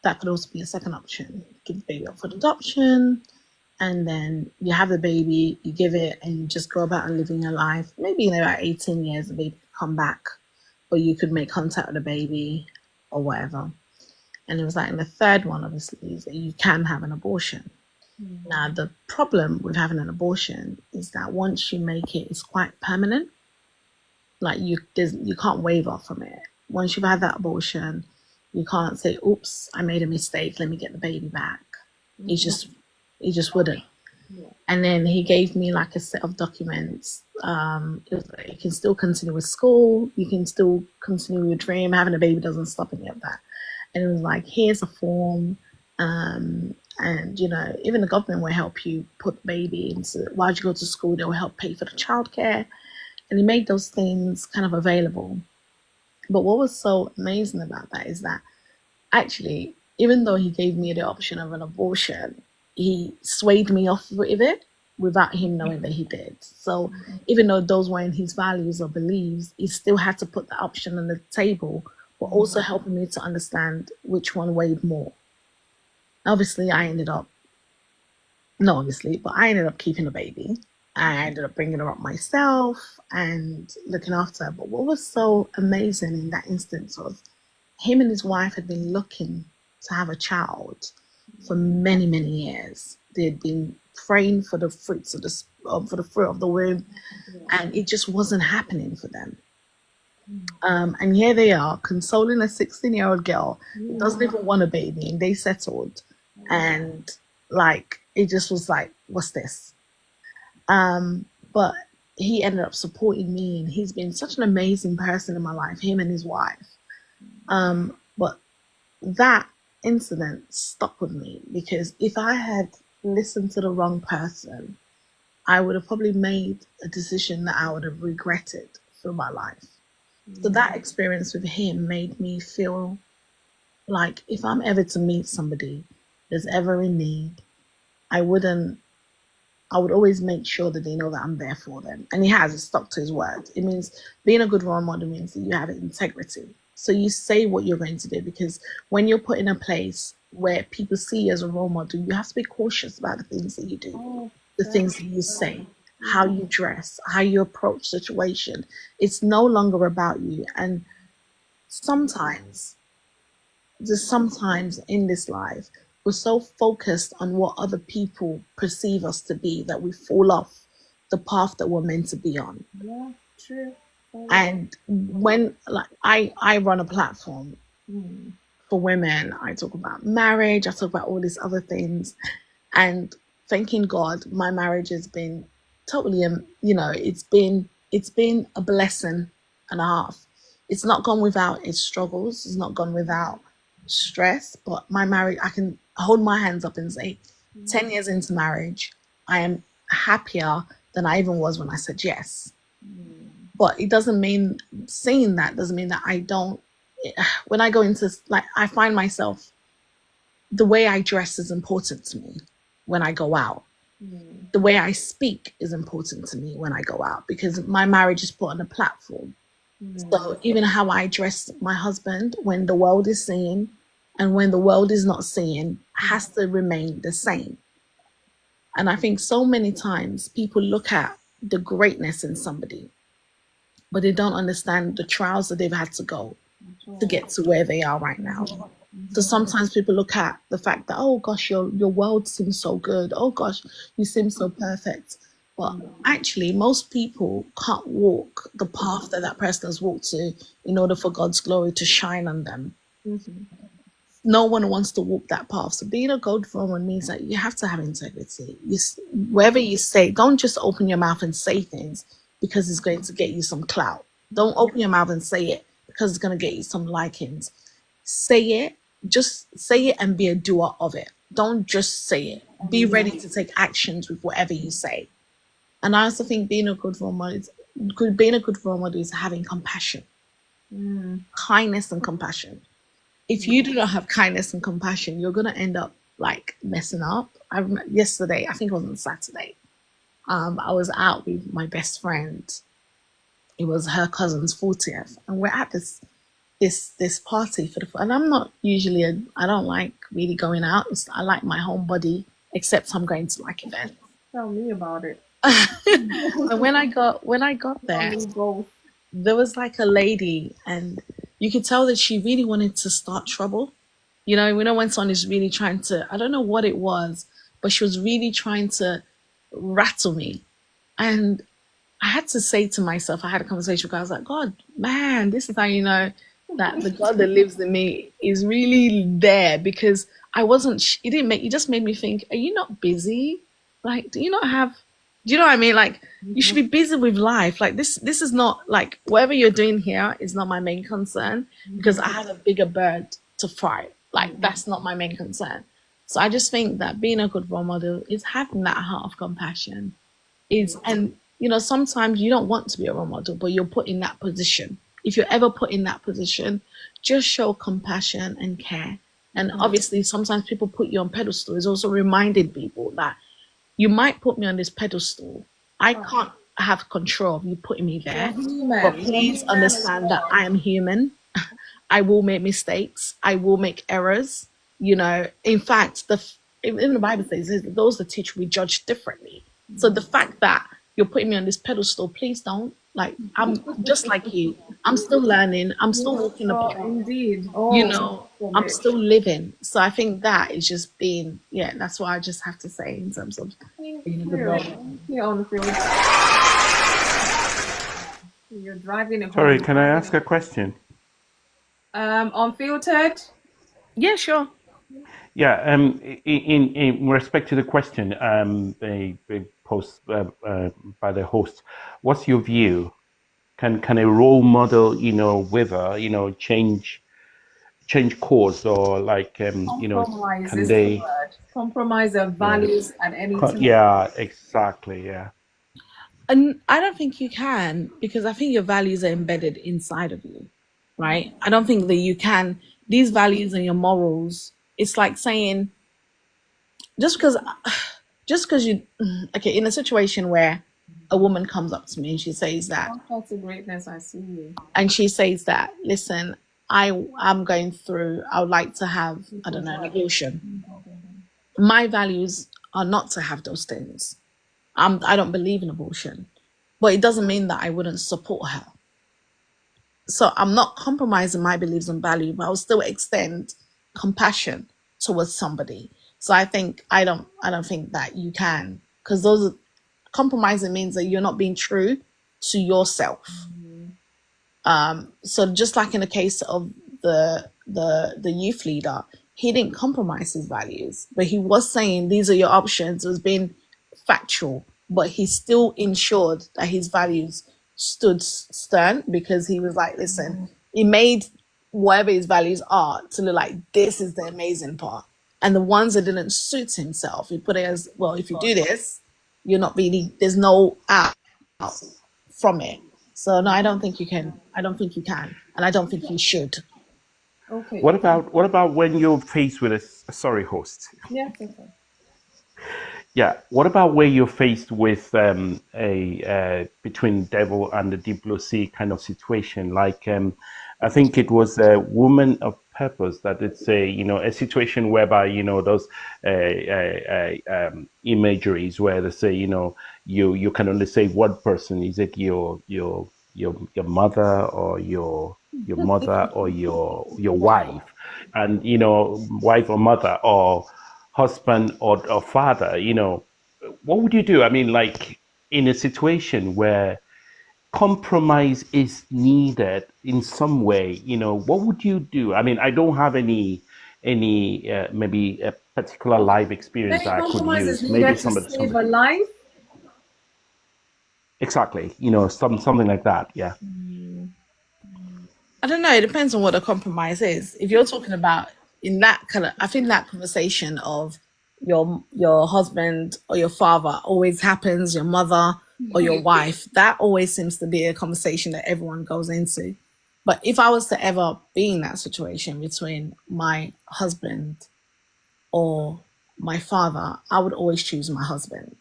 that could also be a second option. Give the baby up for adoption, and then you have the baby, you give it, and you just go about and living your life. Maybe in about 18 years, the baby will come back, or you could make contact with the baby or whatever. And it was like, and the third one, obviously, is that you can have an abortion. Now, the problem with having an abortion is that once you make it, it's quite permanent. Like, you can't waver from it. Once you've had that abortion, you can't say, oops, I made a mistake, let me get the baby back. He just wouldn't. And then he gave me like a set of documents. It was like, you can still continue with school, you can still continue your dream, having a baby doesn't stop any of that. And it was like, here's a form, And even the government will help you put the baby into, while you go to school, they will help pay for the childcare, and he made those things kind of available. But what was so amazing about that is that actually, even though he gave me the option of an abortion, he swayed me off with it without him knowing that he did. So even though those weren't his values or beliefs, he still had to put the option on the table, but also helping me to understand which one weighed more. Obviously, I ended up keeping the baby. I ended up bringing her up myself and looking after her. But what was so amazing in that instance was him and his wife had been looking to have a child for many, many years. They had been praying for the fruits of for the fruit of the womb, and it just wasn't happening for them. And here they are, consoling a 16-year-old girl who doesn't even want a baby, and they settled. And like, it just was like, what's this? But he ended up supporting me, and he's been such an amazing person in my life, him and his wife. But that incident stuck with me, because if I had listened to the wrong person, I would have probably made a decision that I would have regretted through my life. So that experience with him made me feel like if I'm ever to meet somebody that's ever in need, I would always make sure that they know that I'm there for them. And he has stuck to his word. It means being a good role model means that you have integrity. So you say what you're going to do, because when you're put in a place where people see you as a role model, you have to be cautious about the things that you do, the things that you say, how you dress, how you approach situation. It's no longer about you. And sometimes in this life, we're so focused on what other people perceive us to be that we fall off the path that we're meant to be on. Yeah, true. And when I run a platform for women, I talk about marriage, I talk about all these other things, and thanking God, my marriage has been totally, it's been a blessing and a half. It's not gone without its struggles. It's not gone without stress, but my marriage, I can hold my hands up and say 10 years into marriage, I am happier than I even was when I said yes. But it doesn't mean, saying that doesn't mean that I don't, when I go into, like, I find myself, the way I dress is important to me when I go out. The way I speak is important to me when I go out, because my marriage is put on a platform. So even how I dress my husband, when the world is seeing and when the world is not seeing, has to remain the same. And I think so many times people look at the greatness in somebody, but they don't understand the trials that they've had to go to get to where they are right now. So sometimes people look at the fact that, oh gosh, your world seems so good. Oh gosh, you seem so perfect. But actually, most people can't walk the path that person has walked to in order for God's glory to shine on them. No one wants to walk that path. So being a good woman means that you have to have integrity. Wherever you say, don't just open your mouth and say things because it's going to get you some clout. Don't open your mouth and say it because it's going to get you some likings. Say it, just say it and be a doer of it. Don't just say it. Be ready to take actions with whatever you say. And I also think being a good role model is having compassion, kindness and compassion. If you do not have kindness and compassion, you're going to end up like messing up. Yesterday, I think it was on Saturday, I was out with my best friend. It was her cousin's 40th, and we're at this party and I'm not usually I don't like really going out. I like my home body, except I'm going to like events. Tell me about it. And when I got there, there was like a lady, and you could tell that she really wanted to start trouble. We know when someone is really trying to, I don't know what it was, but she was really trying to rattle me. And I had to say to myself, I had a conversation with her, I was like, God, man, this is how you know that the God that lives in me is really there, because it just made me think, are you not busy? Like, do you know what I mean? Like, you should be busy with life. Like, this is not, like, whatever you're doing here is not my main concern, because I have a bigger bird to fry. Like, that's not my main concern. So I just think that being a good role model is having that heart of compassion. Is and you know sometimes you don't want to be a role model, but you're put in that position. If you're ever put in that position, just show compassion and care. And obviously, sometimes people put you on pedestal. Is also reminding people that you might put me on this pedestal. I can't have control of you putting me You're there, but human. You're please human as understand that well. I am human. I will make mistakes. I will make errors. You know, in fact, even the Bible says that those that teach we judge differently. So the fact that you're putting me on this pedestal, please don't. Like I'm just like you. I'm still learning. I'm still Yes, walking the oh, path. indeed. You Oh, know, from I'm it. still living. So I think that is just being, yeah, that's what I just have to say in terms of Thank being a good you. role model. Thank you, Unfiltered. You're driving it Sorry, home. can I ask a question? Unfiltered. Yeah, sure. Yeah, in respect to the question, a post by the host, what's your view? Can a role model, whether, change course, or like, Compromise can is the they? word. Compromise their Yeah, values at any time. yeah, exactly, yeah. And I don't think you can because I think your values are embedded inside of you, right? I don't think that you can, these values and your morals, it's like saying, just because, just because you, okay, in a situation where a woman comes up to me and she says that, That's a greatness. I see you. listen, I'm going through, I would like to have, I don't know, an abortion. My values are not to have those things. I don't believe in abortion, but it doesn't mean that I wouldn't support her. So I'm not compromising my beliefs and value, but I'll still extend compassion towards somebody. So I don't think that you can, because those compromising means that you're not being true to yourself. So just like in the case of the youth leader, he didn't compromise his values, but he was saying these are your options. It was being factual, but he still ensured that his values stood stern because he was like, listen, he made whatever his values are to look like this is the amazing part. And the ones that didn't suit himself, he put it as, well, if you do this, you're not really, there's no out from it. So no, I don't think you can. I don't think you can, and I don't think you should. Okay. What about when you're faced with sorry, host? Yes. Okay. Yeah. What about where you're faced with a between devil and the deep blue sea kind of situation? Like, I think it was a woman of purpose that did say, a situation whereby, those imageries where they say, you can only save one person. Is it your mother, or your mother, or your wife, and wife or mother, or husband, or father, what would you do? I mean, like, in a situation where compromise is needed in some way, what would you do? I mean, I don't have any maybe a particular life experience Any that I could compromise is use. Maybe needed to somebody, save a life. exactly, something like that. Yeah. I don't know. It depends on what a compromise is. If you're talking about in that kind of, I think that conversation of your husband or your father always happens, your mother or your wife. That always seems to be a conversation that everyone goes into. But if I was to ever be in that situation between my husband or my father, I would always choose my husband.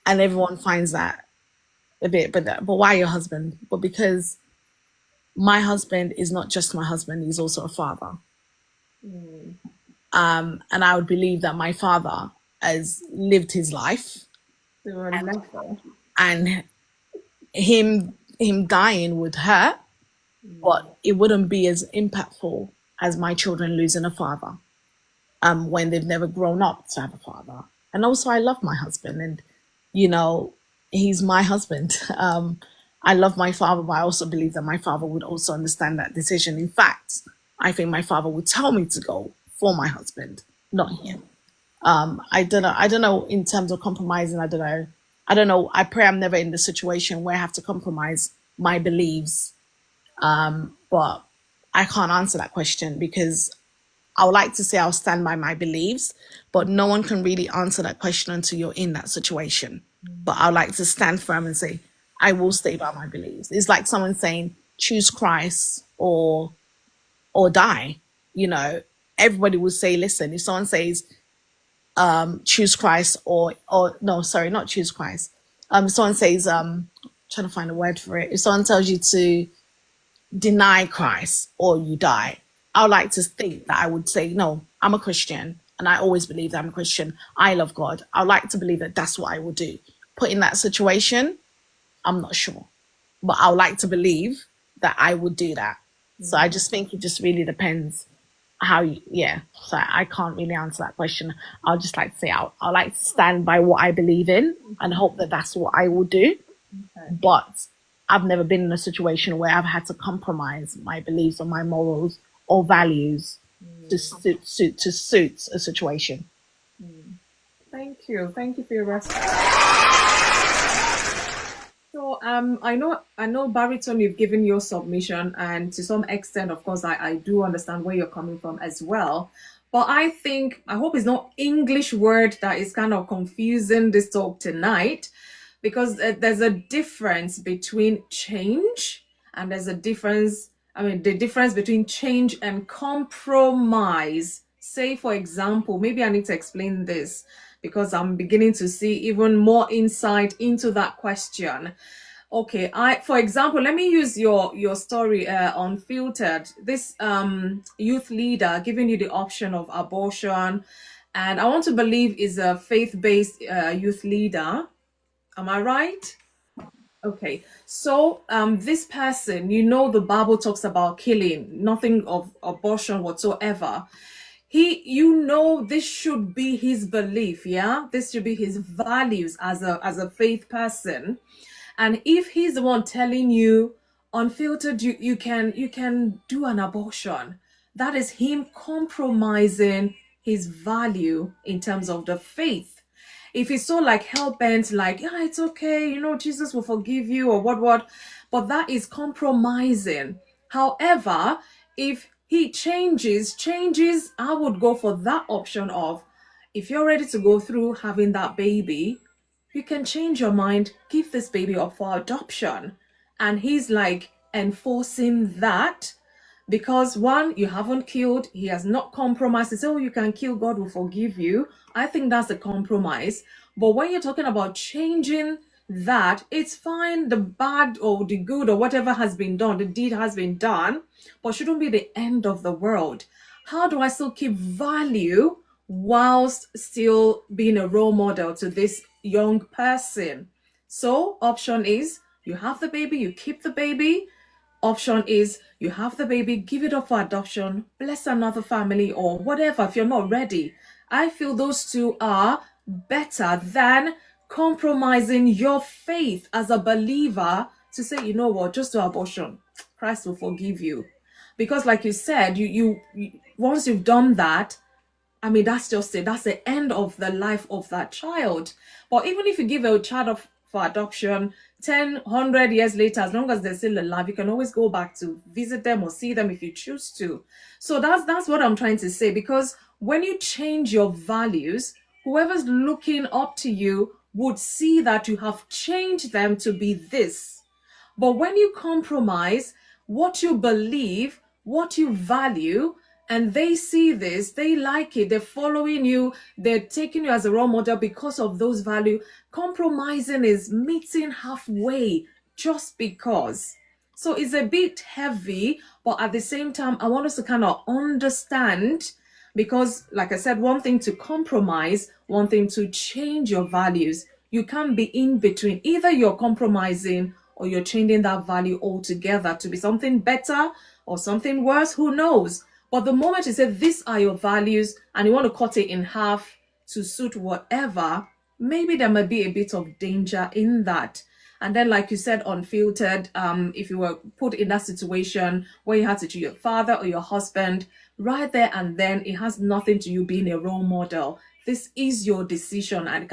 And everyone finds that a bit, but why your husband? But because my husband is not just my husband, he's also a father. And I would believe that my father has lived his life, They were never. and him dying would hurt, but it wouldn't be as impactful as my children losing a father, when they've never grown up to have a father. And also I love my husband, and he's my husband. I love my father, but I also believe that my father would also understand that decision. In fact, I think my father would tell me to go for my husband, not him. I don't know. I don't know in terms of compromising. I don't know. I don't know. I pray I'm never in the situation where I have to compromise my beliefs. But I can't answer that question because I would like to say I'll stand by my beliefs, but no one can really answer that question until you're in that situation. But I would like to stand firm and say, I will stay by my beliefs. It's like someone saying, choose Christ or die. You know, everybody will say, listen, if someone says, choose Christ or no, sorry, not choose Christ. Someone says, trying to find a word for it. If someone tells you to deny Christ or you die, I would like to think that I would say, no, I'm a Christian and I always believe that I'm a Christian. I love God. I would like to believe that that's what I will do. Put in that situation, I'm not sure, but I would like to believe that I would do that. So I just think it just really depends how you, yeah. So I can't really answer that question. I'll just like to say I'll like to stand by what I believe in and hope that that's what I will do. But I've never been in a situation where I've had to compromise my beliefs or my morals or values to suit a situation. Thank you for your response. So I know Baritone, you've given your submission, and to some extent, of course, I do understand where you're coming from as well. But I hope it's not English word that is kind of confusing this talk tonight, because there's a difference between change and there's a difference, the difference between change and compromise. Say, for example, maybe I need to explain this because I'm beginning to see even more insight into that question. Okay, for example, let me use your story unfiltered. This youth leader giving you the option of abortion, and I want to believe is a faith-based youth leader. Am I right? Okay, so this person, the Bible talks about killing, nothing of abortion whatsoever. This should be his belief, yeah? This should be his values as a faith person. And if he's the one telling you unfiltered, you can do an abortion, that is him compromising his value in terms of the faith. If he's so like hell-bent, like, yeah, it's okay, Jesus will forgive you or what, but that is compromising. However, if he changes, I would go for that option of, if you're ready to go through having that baby, you can change your mind, give this baby up for adoption. And he's like enforcing that because, one, you haven't killed, he has not compromised. He said, oh, you can kill, God will forgive you. I think that's a compromise. But when you're talking about changing that, it's fine, the bad or the good or whatever has been done, the deed has been done, but shouldn't be the end of the world. How do I still keep value whilst still being a role model to this young person? So option is, you have the baby, you keep the baby. Option is, you have the baby, give it up for adoption, bless another family or whatever if you're not ready. I feel those two are better than compromising your faith as a believer to say, you know what, just do abortion, Christ will forgive you. Because like you said, you once you've done that, that's just it. That's the end of the life of that child. But even if you give a child up for adoption 10, 100 years later, as long as they're still alive, you can always go back to visit them or see them if you choose to. So that's what I'm trying to say, because when you change your values, whoever's looking up to you would see that you have changed them to be this. But when you compromise what you believe, what you value, and they see this, they like it, they're following you, they're taking you as a role model because of those values. Compromising is meeting halfway just because. So it's a bit heavy, but at the same time, I want us to kind of understand, because like I said, one thing to compromise, one thing to change your values. You can't be in between. Either you're compromising or you're changing that value altogether to be something better or something worse, who knows? But the moment you say these are your values and you want to cut it in half to suit whatever, maybe there might be a bit of danger in that. And then, like you said, unfiltered, if you were put in that situation where you had to choose your father or your husband, right there and then, it has nothing to you being a role model. this is your decision, and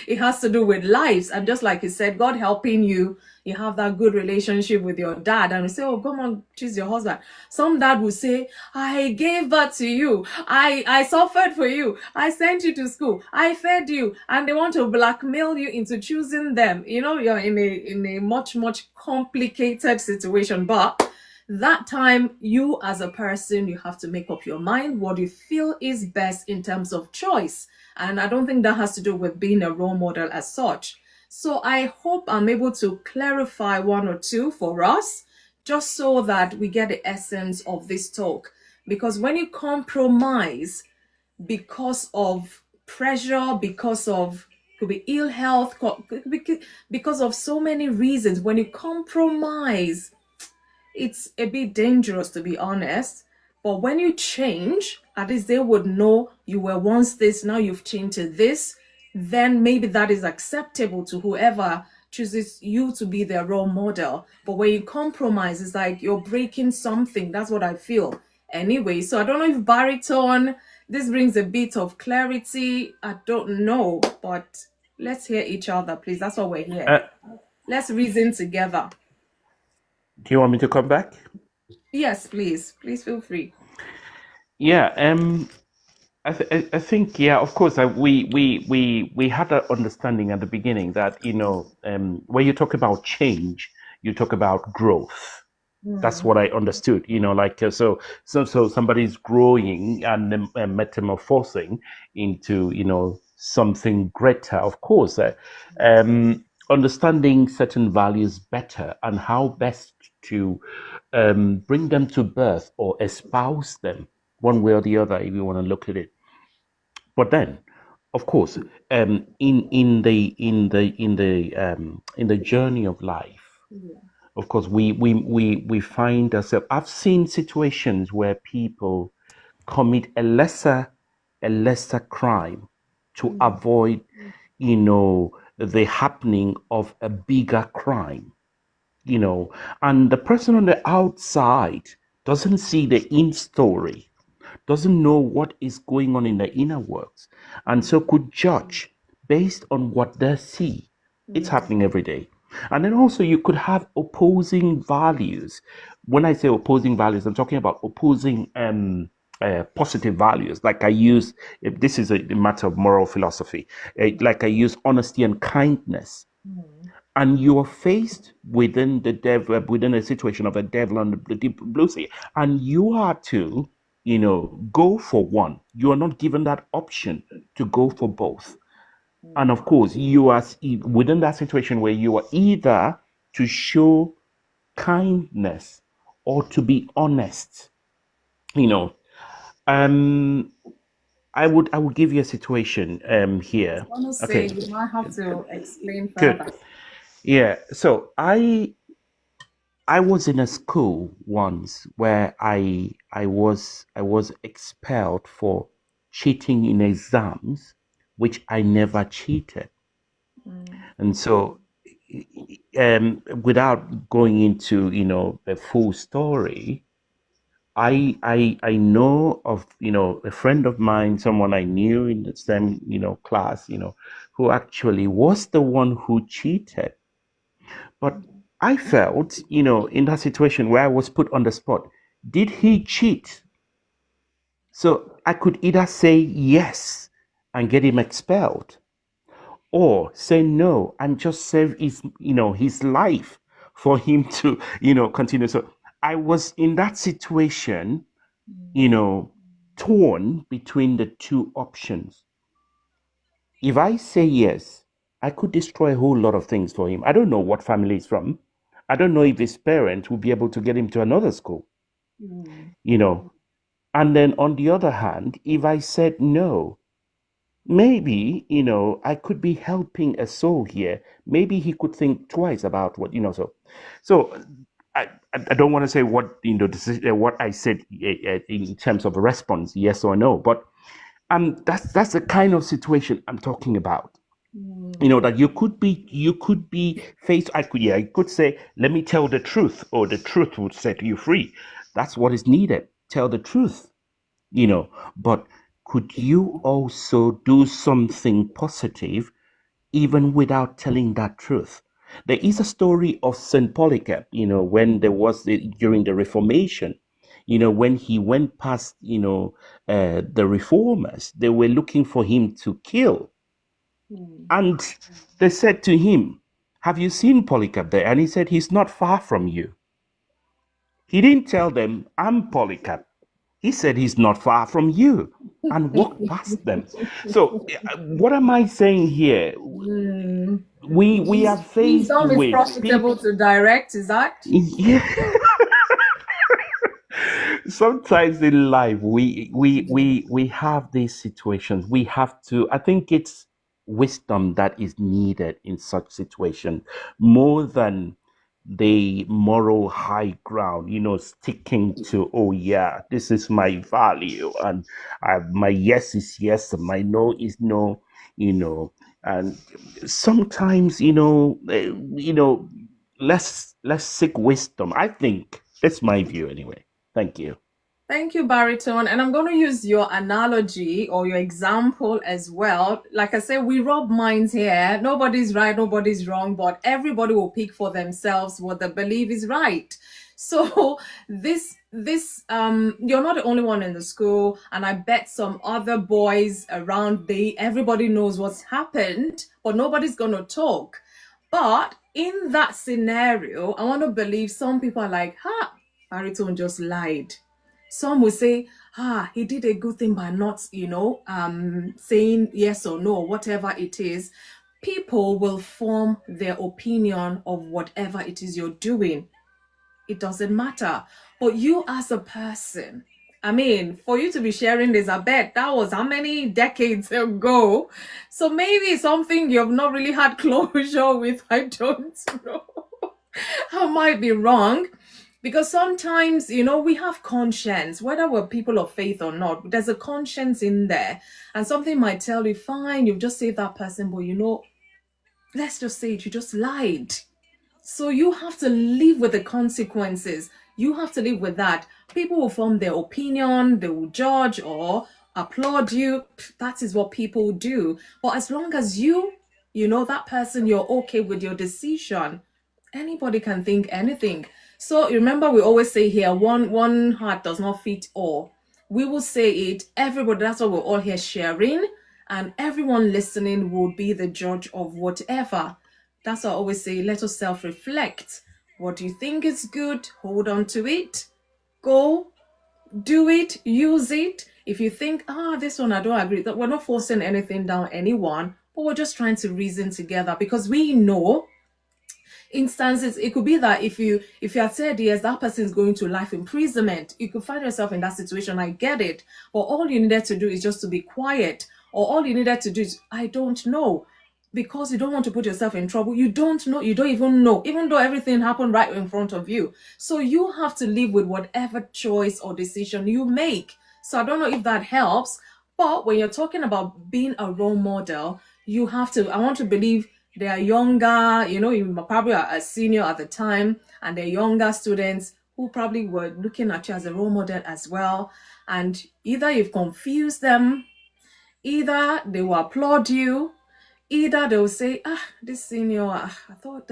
it has to do with lives. And just like you said, God helping you, you have that good relationship with your dad, and you say, oh, come on, choose your husband. Some dad will say, I gave birth to you, I suffered for you, I sent you to school, I fed you, and they want to blackmail you into choosing them. You're in a much complicated situation. But that time, you as a person, you have to make up your mind what you feel is best in terms of choice. And I don't think that has to do with being a role model as such. So I hope I'm able to clarify one or two for us, just so that we get the essence of this talk. Because when you compromise because of pressure, because of, could be ill health, because of so many reasons, when you compromise, it's a bit dangerous, to be honest. But when you change, at least they would know you were once this, now you've changed to this. Then maybe that is acceptable to whoever chooses you to be their role model. But when you compromise, it's like you're breaking something. That's what I feel. Anyway, so I don't know if baritone, this brings a bit of clarity. I don't know, but let's hear each other, please. That's why we're here. Let's reason together. Do you want me to come back? Yes, please. Please feel free. Yeah. I think, yeah, of course, we had that understanding at the beginning that, when you talk about change, you talk about growth. That's what I understood, so somebody's growing and metamorphosing into, something greater. Of course, understanding certain values better and how best to bring them to birth or espouse them one way or the other, if you want to look at it. But then, of course, in the journey of life, of course, we find ourselves. I've seen situations where people commit a lesser crime to avoid, the happening of a bigger crime. And the person on the outside doesn't see the in story, doesn't know what is going on in the inner works, and so could judge based on what they see. It's happening every day. And then also you could have opposing values. When I say opposing values, I'm talking about opposing positive values. Like I use, if this is a matter of moral philosophy, like I use honesty and kindness. And you are faced within within a situation of a devil on the deep blue sea, and you are to, go for one. You are not given that option to go for both. And of course, you are within that situation where you are either to show kindness or to be honest. I would give you a situation here. I want to say Okay, you might have to explain good. further. Yeah. So I was in a school once where I was expelled for cheating in exams, which I never cheated. And so, without going into the full story, I know of a friend of mine, someone I knew in the same class, who actually was the one who cheated. But I felt, in that situation where I was put on the spot, did he cheat? So I could either say yes and get him expelled, or say no and just save his life for him to, continue. So I was in that situation, torn between the two options. If I say yes, I could destroy a whole lot of things for him. I don't know what family he's from. I don't know if his parents will be able to get him to another school, And then on the other hand, if I said no, maybe, I could be helping a soul here. Maybe he could think twice about what, So I don't want to say what, what I said in terms of a response, yes or no, but that's the kind of situation I'm talking about. That you could be faced. I could say, let me tell the truth, or the truth would set you free. That's what is needed. Tell the truth, but could you also do something positive even without telling that truth? There is a story of St. Polycarp, when there was during the Reformation, when he went past, the reformers, they were looking for him to kill. And they said to him, have you seen Polycarp there? And he said, he's not far from you. He didn't tell them, I'm Polycarp. He said he's not far from you and walked past them. So, what am I saying here? We are faced Wisdom is with profitable to direct, is that? Yeah. Sometimes in life we have these situations. We have to. I think it's wisdom that is needed in such situations more than the moral high ground, sticking to, oh yeah, this is my value, and my yes is yes and my no is no, and sometimes, let's seek wisdom. I think that's my view anyway. Thank you. Thank you, Baritone. And I'm going to use your analogy or your example as well. Like I said, we rub minds here. Nobody's right, nobody's wrong, but everybody will pick for themselves what they believe is right. So this you're not the only one in the school, and I bet some other boys around, everybody knows what's happened, but nobody's going to talk. But in that scenario, I want to believe some people are like, Baritone just lied. Some will say, he did a good thing by not, saying yes or no, whatever it is. People will form their opinion of whatever it is you're doing. It doesn't matter. But you as a person, I mean, for you to be sharing this, I bet that was how many decades ago. So maybe something you've not really had closure with. I don't know. I might be wrong. Because sometimes, we have conscience, whether we're people of faith or not, there's a conscience in there. And something might tell you, fine, you've just saved that person, but let's just say it, you just lied. So you have to live with the consequences. You have to live with that. People will form their opinion, they will judge or applaud you. That is what people do. But as long as that person, you're okay with your decision, anybody can think anything. So remember, we always say here, one heart does not fit all. We will say it, everybody, that's what we're all here sharing, and everyone listening will be the judge of whatever. That's what I always say, let us self-reflect. What do you think is good? Hold on to it. Go, do it, use it. If you think, this one I don't agree, that we're not forcing anything down anyone, but we're just trying to reason together, because we know instances, it could be that if you had said yes, that person is going to life imprisonment, you could find yourself in that situation. I get it, but all you needed to do is just to be quiet, or all you needed to do is, I don't know, because you don't want to put yourself in trouble. You don't know, you don't even know, even though everything happened right in front of you. So you have to live with whatever choice or decision you make. So I don't know if that helps, but when you're talking about being a role model, you have to, I want to believe they are younger, you probably are a senior at the time, and they're younger students who probably were looking at you as a role model as well. And either you've confused them, either they will applaud you, either they will say, this senior, I thought,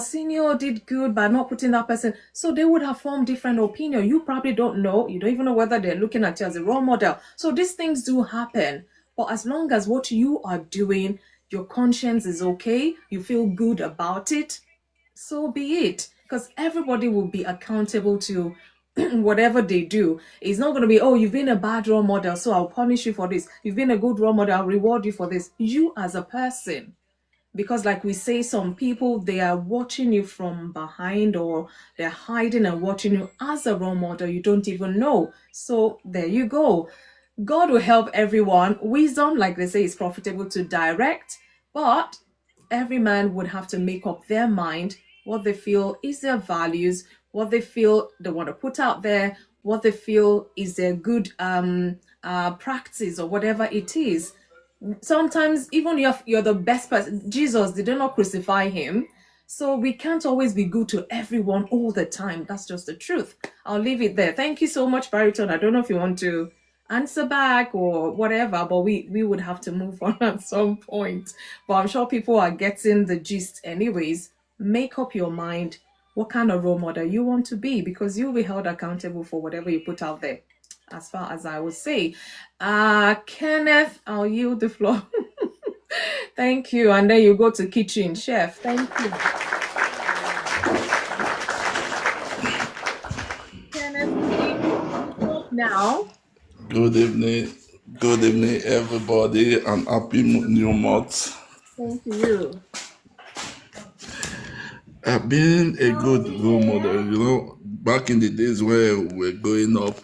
senior did good by not putting that person. So they would have formed different opinion. You probably don't know. You don't even know whether they're looking at you as a role model. So these things do happen. But as long as what you are doing, your conscience is okay, you feel good about it, so be it. Because everybody will be accountable to whatever they do. It's not going to be, you've been a bad role model, so I'll punish you for this. You've been a good role model, I'll reward you for this. You as a person. Because like we say, some people, they are watching you from behind, or they're hiding and watching you as a role model. You don't even know. So there you go. God will help everyone. Wisdom, like they say, is profitable to direct, but every man would have to make up their mind what they feel is their values, what they feel they want to put out there, what they feel is their good practice, or whatever it is. Sometimes even you're the best person. Jesus, did they not crucify him? So we can't always be good to everyone all the time. That's just the truth. I'll leave it there. Thank you so much, Baritone. I don't know if you want to answer back or whatever, but we would have to move on at some point. But I'm sure people are getting the gist anyways. Make up your mind what kind of role model you want to be, because you'll be held accountable for whatever you put out there, as far as I would say. Kenneth, I'll yield the floor. Thank you. And then you go to kitchen chef. Thank you. Kenneth, now. Good evening. Good evening, everybody, and happy new month. Thank you. I've been a good role model, back in the days where we were growing up.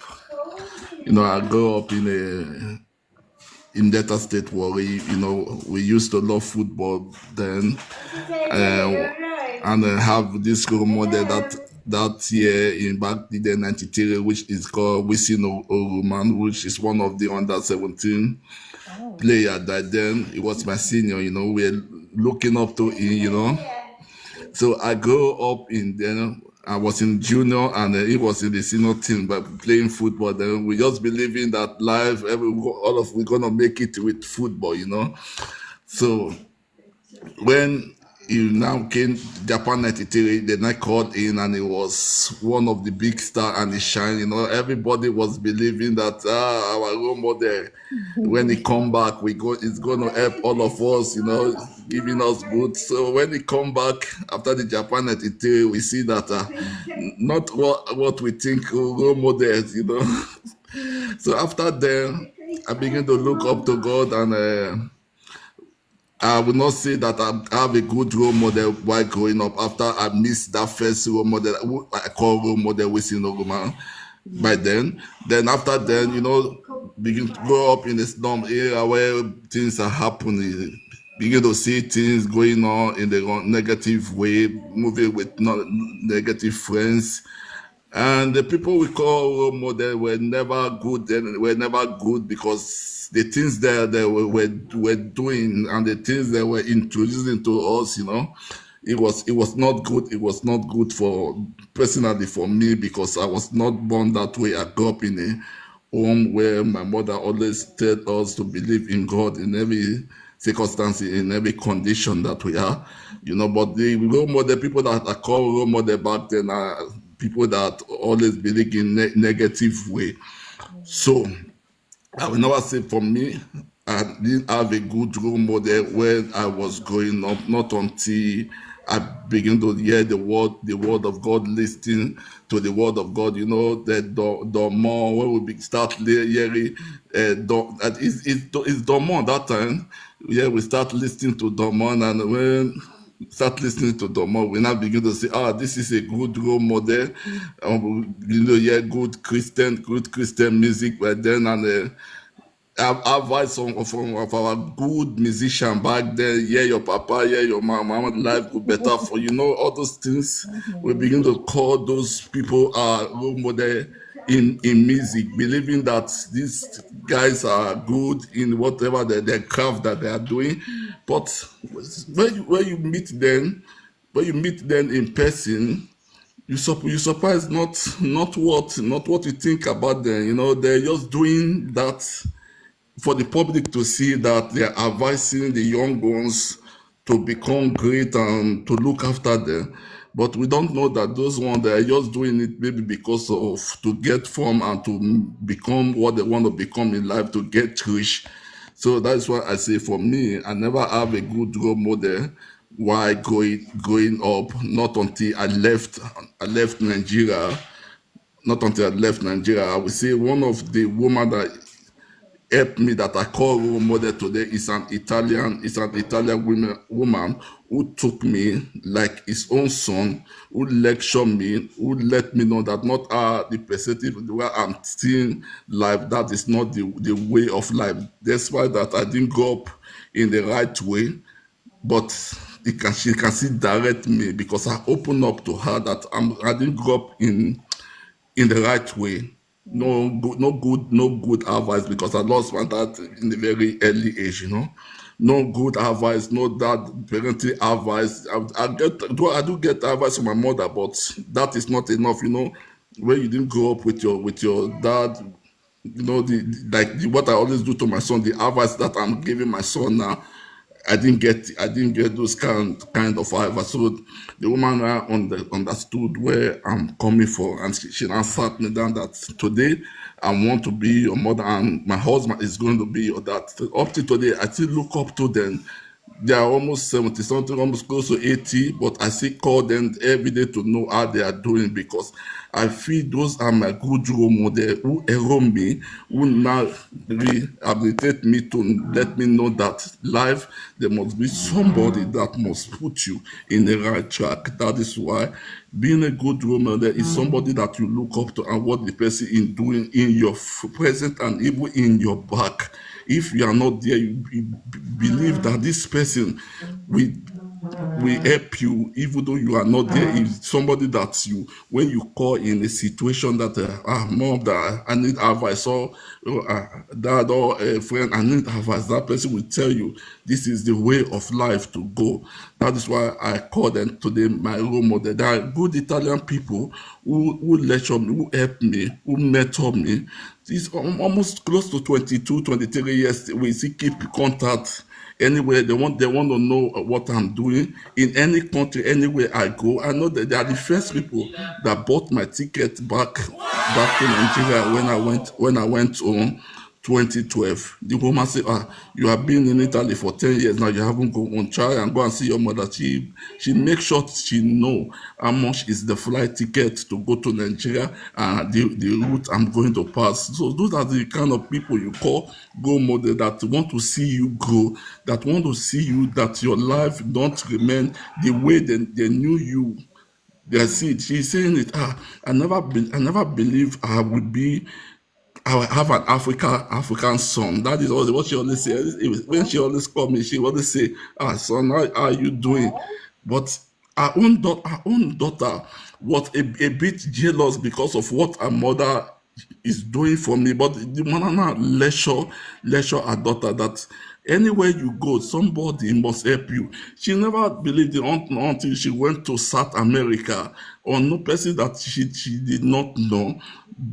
I grew up in Delta State, Warri. We used to love football then, and have this role model that year in back in the 93, which is called Wisin Oruman, which is one of the under 17 player that then he was my senior. We're looking up to him. So I grew up in then. I was in junior and he was in the senior team, but playing football. Then we just believing that life, we're gonna make it with football. So when he now came Japan 93, then I called in and he was one of the big star and he shine. Everybody was believing that our role model, when he come back, it's gonna help all of us, giving us good. So when he come back after the Japan 93, we see that not what we think role models, So after then, I began to look up to God, and I will not say that I have a good role model while growing up. After I missed that first role model, I call role model Wisin Oruman by then. Then after then, begin to grow up in a slum area where things are happening. Begin to see things going on in the negative way, moving with negative friends. And the people we call role model were never good, and were never good because the things that they were doing and the things they were introducing to us, it was not good. It was not good personally for me, because I was not born that way. I grew up in a home where my mother always told us to believe in God in every circumstance, in every condition that we are, But the role model, people that I call role model back then, are people that always believe in negative way. So I will never say for me, I didn't have a good role model when I was growing up, not until I began to hear the word of God, listening to the word of God. The more when we start hearing, it's Dormon that time. Yeah, we start listening to Dormon, and when start listening to Dormon, we now begin to say, this is a good role model. Good Christian music right then, and advice from our good musician back then. Yeah, your papa, yeah, your mama, life go better for all those things. We begin to call those people role model in music, believing that these guys are good in whatever their craft that they are doing. But when you meet them in person, you surprise not what you think about them. They're just doing that for the public to see, that they are advising the young ones to become great and to look after them. But we don't know that those ones, they are just doing it maybe because of to get from and to become what they want to become in life, to get rich. So that's why I say, for me, I never have a good role model while growing up. Not until I left Nigeria. Not until I left Nigeria. I would say one of the women that helped me, that I call role model today, is an Italian woman who took me like his own son, who lectured me, who let me know that not the perspective where I'm seeing life, that is not the way of life. That's why that I didn't grow up in the right way, but she can see direct me, because I open up to her that I didn't grow up in the right way. No good advice, because I lost my dad in a very early age. No good advice, no dad parenting advice. I do get advice from my mother, but that is not enough. When you didn't grow up with your dad what I always do to my son, the advice that I'm giving my son now. I didn't get those kind of advice. So the woman now understood where I'm coming from, and she now sat me down that today I want to be your mother, and my husband is going to be your dad. Up to today, I still look up to them. They are almost 70 something, almost close to 80, but I still call them every day to know how they are doing, because I feel those are my good role models who around me, who now rehabilitate me to let me know that life, there must be somebody that must put you in the right track. That is why being a good role model is somebody that you look up to and what the person is doing in your present and even in your back. If you are not there, you believe that this person will help you, even though you are not there. If somebody that you, when you call in a situation that, mom, that I need advice, or dad, or a friend, I need advice, that person will tell you this is the way of life to go. That is why I call them today my role model. They are good Italian people who lecture me, who help me, who mentor me. It's almost close to 22, 23 years. We still keep contact. Anywhere they want to know what I'm doing in any country, anywhere I go. I know that they are the first people that bought my ticket back to Nigeria when I went home. 2012. The woman said, you have been in Italy for 10 years now, you haven't gone on. Try and go and see your mother. She makes sure she know how much is the flight ticket to go to Nigeria and the route I'm going to pass. So those are the kind of people you call role model, that want to see you grow, that want to see you, that your life don't remain the way they knew you. They see it. She's saying it. I never believed I would be. I have an African son. That is what she always says. When she always call me, she always say, son, how are you doing? But our own daughter was a bit jealous because of what her mother is doing for me. But the mother now lecture her daughter that anywhere you go, somebody must help you. She never believed it until she went to South America, or no person that she did not know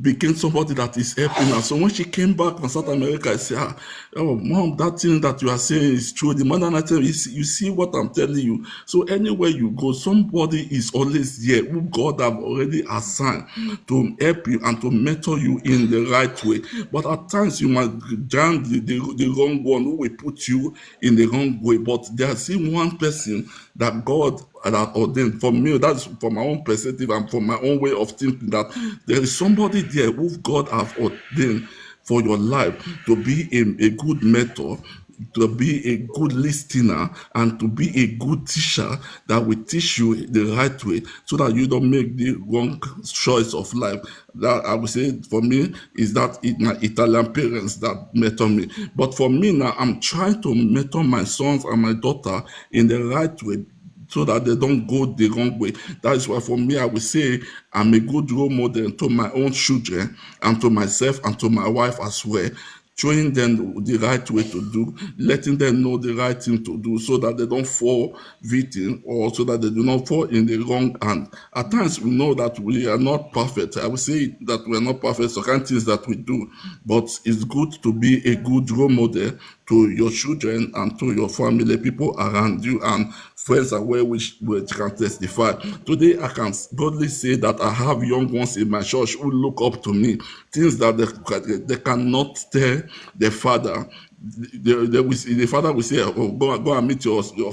became somebody that is helping her. So when she came back from South America, I said, oh, mom, that thing that you are saying is true. The mother and I tell you see what I'm telling you. So anywhere you go, somebody is always there who God have already assigned to help you and to mentor you in the right way. But at times you might join the wrong one who will put you in the wrong way. But there's still one person that God that ordained. For me, that's for my own perspective and for my own way of thinking, that there is somebody there who God have ordained for your life to be a good mentor, to be a good listener, and to be a good teacher that will teach you the right way so that you don't make the wrong choice of life. That I would say for me is that my Italian parents that mentor me. But for me now, I'm trying to mentor my sons and my daughter in the right way, so that they don't go the wrong way. That is why for me, I would say I'm a good role model to my own children and to myself and to my wife as well, showing them the right way to do, letting them know the right thing to do so that they don't fall victim, or so that they do not fall in the wrong hand. At times, we know that we are not perfect. I would say that we are not perfect, so kind of things that we do, but it's good to be a good role model to your children and to your family, people around you, and friends and which can testify. Today, I can boldly say that I have young ones in my church who look up to me, things that they cannot tell their father. The father will say, "Oh, go and meet your spiritual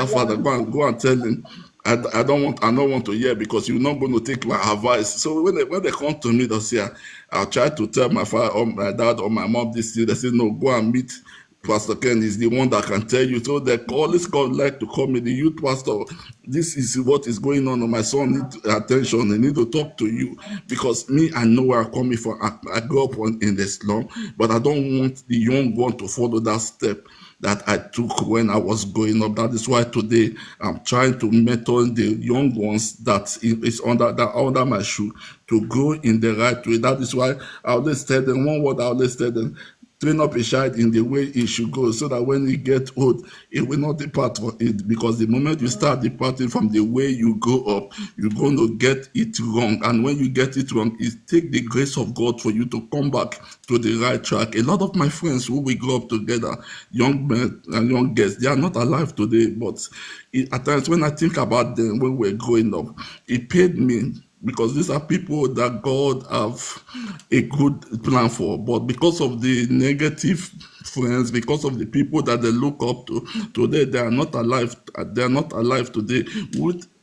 father. Go and tell him." I don't want to hear, because you're not going to take my advice. So when they come to me, they'll say, I'll try to tell my father or my dad or my mom this thing. They say, no, go and meet Pastor Ken, is the one that can tell you. So they always like to call me the youth pastor. This is what is going on. My son needs attention. They need to talk to you, because me, I know where I'm coming from. I grew up in the slum, but I don't want the young one to follow that step that I took when I was growing up. That is why today I'm trying to mentor the young ones that is under my shoe to go in the right way. That is why I always tell them one word. I always tell them, train up a child in the way he should go, so that when he get old, he will not depart from it. Because the moment you start departing from the way you grow up, you're going to get it wrong. And when you get it wrong, it takes the grace of God for you to come back to the right track. A lot of my friends who we grew up together, young men and young girls, they are not alive today. But at times when I think about them when we were growing up, it paid me, because these are people that God have a good plan for. But because of the negative friends, because of the people that they look up to, today they are not alive. They are not alive today.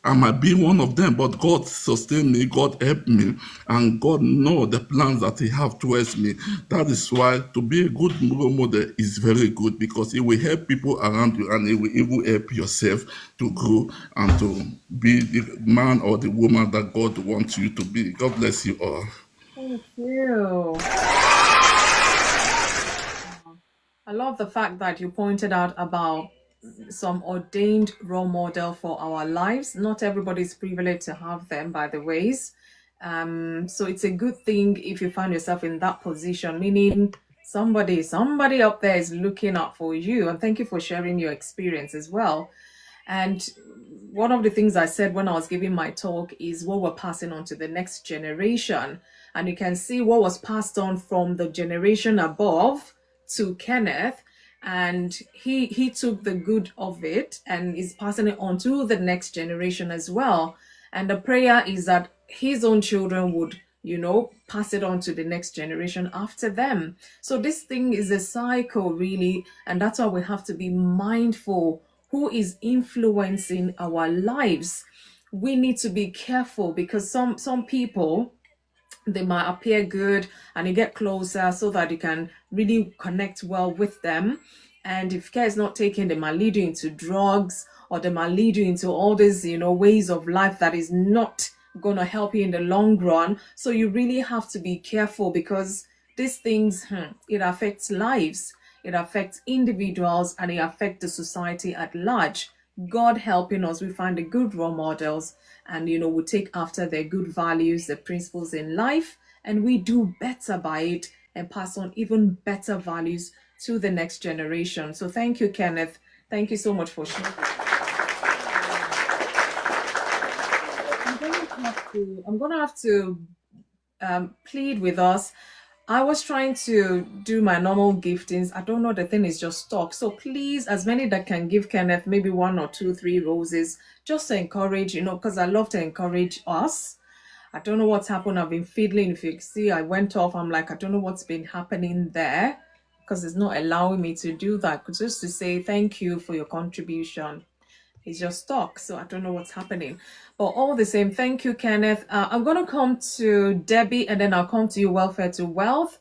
I might be one of them, but God sustained me, God helped me, and God knows the plans that He have towards me. That is why to be a good role model is very good, because it will help people around you, and it will even help yourself to grow and to be the man or the woman that God wants you to be. God bless you all. Thank you. I love the fact that you pointed out about some ordained role model for our lives. Not everybody's privileged to have them, by the ways. So it's a good thing if you find yourself in that position, meaning somebody up there is looking out for you. And thank you for sharing your experience as well. And one of the things I said when I was giving my talk is what we're passing on to the next generation. And you can see what was passed on from the generation above to Kenneth. And he took the good of it and is passing it on to the next generation as well. And the prayer is that his own children would, pass it on to the next generation after them. So this thing is a cycle, really. And that's why we have to be mindful who is influencing our lives. We need to be careful, because some people, they might appear good and you get closer so that you can really connect well with them. And if care is not taken, they might lead you into drugs, or they might lead you into all these, ways of life that is not going to help you in the long run. So you really have to be careful, because these things, it affects lives, it affects individuals, and it affects the society at large. God helping us, we find the good role models, and we take after their good values, the principles in life, and we do better by it and pass on even better values to the next generation. So thank you, Kenneth. Thank you so much for sharing. I'm gonna have to plead with us. I was trying to do my normal giftings. I don't know, the thing is just stuck. So please, as many that can give Kenneth maybe 1 or 2, 3 roses, just to encourage, because I love to encourage us. I don't know what's happened. I've been fiddling. If you see, I went off. I'm like, I don't know what's been happening there, because it's not allowing me to do that. Just to say thank you for your contribution. It's just stuck, so I don't know what's happening. But all the same, thank you, Kenneth. I'm going to come to Debbie, and then I'll come to you, Welfare to Wealth.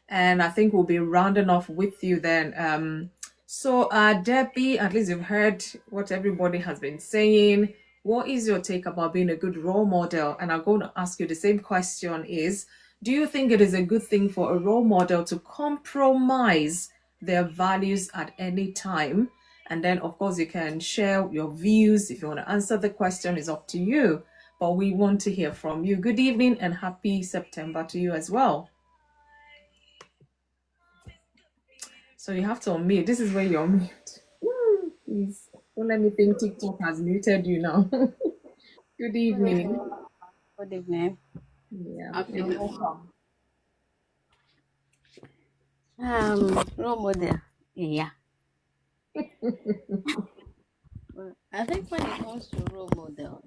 And I think we'll be rounding off with you then. So Debbie, at least you've heard what everybody has been saying. What is your take about being a good role model? And I'm going to ask you the same question is, do you think it is a good thing for a role model to compromise their values at any time? And then, of course, you can share your views. If you want to answer the question, it's up to you. But we want to hear from you. Good evening and happy September to you as well. So you have to unmute. This is where you're mute. Please don't let me think TikTok has muted you now. Good evening. Good evening. Yeah, you're welcome. Role model. Yeah. Well, I think when it comes to role model,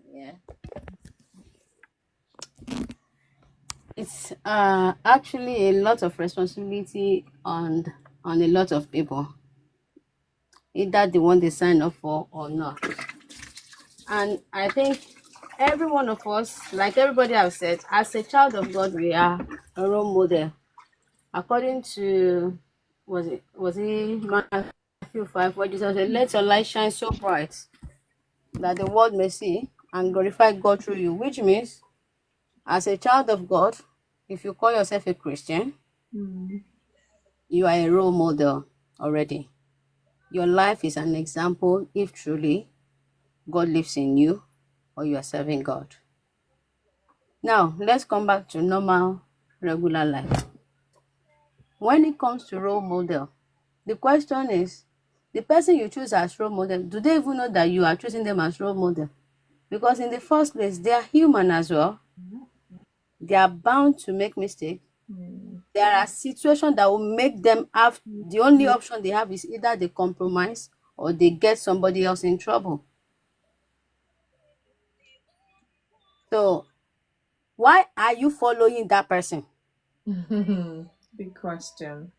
it's actually a lot of responsibility on a lot of people, either the one they sign up for or not. And I think every one of us, like everybody has said, as a child of God, we are a role model. According to was it Matthew 5, where Jesus said, "Let your light shine so bright that the world may see and glorify God through you," which means, as a child of God, if you call yourself a Christian, you are a role model already. Your life is an example if truly God lives in you or you are serving God. Now, let's come back to normal, regular life. when it comes to role model, the question is, the person you choose as role model, do they even know that you are choosing them as role model? Because in the first place, they are human as well. They are bound to make mistakes. There are situations that will make them have, the only option they have is either they compromise or they get somebody else in trouble. So why are you following that person? Big question.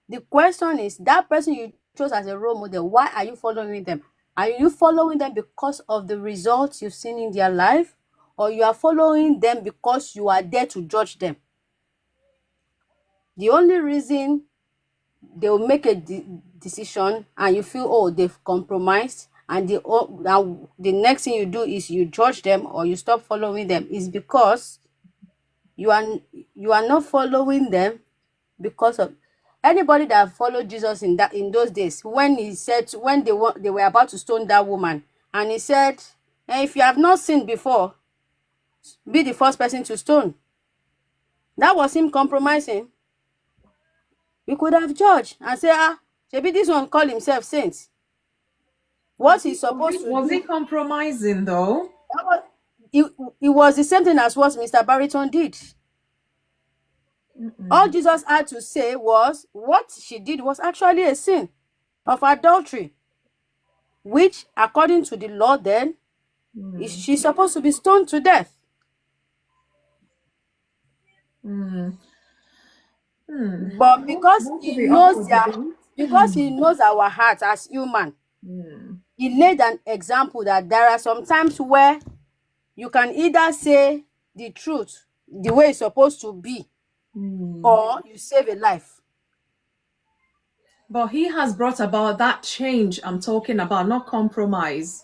The question is, that person you chose as a role model, why are you following them? Are you following them because of the results you've seen in their life, or you are following them because you are there to judge them? The only reason they will make a decision and you feel, oh, they've compromised, and the next thing you do is you judge them or you stop following them, is because you are not following them because of anybody that followed Jesus in those days, when he said, when they were about to stone that woman, and he said, if you have not sinned before, be the first person to stone. That was him compromising. We could have judged and say, maybe this one call himself saint. What he's supposed to Was do, he compromising though? it was the same thing as what Mr. Barrington did. All Jesus had to say was, what she did was actually a sin of adultery, which according to the law then, she's supposed to be stoned to death. But because he knows our heart as human, he laid an example that there are some times where you can either say the truth the way it's supposed to be, or you save a life. But he has brought about that change I'm talking about, not compromise.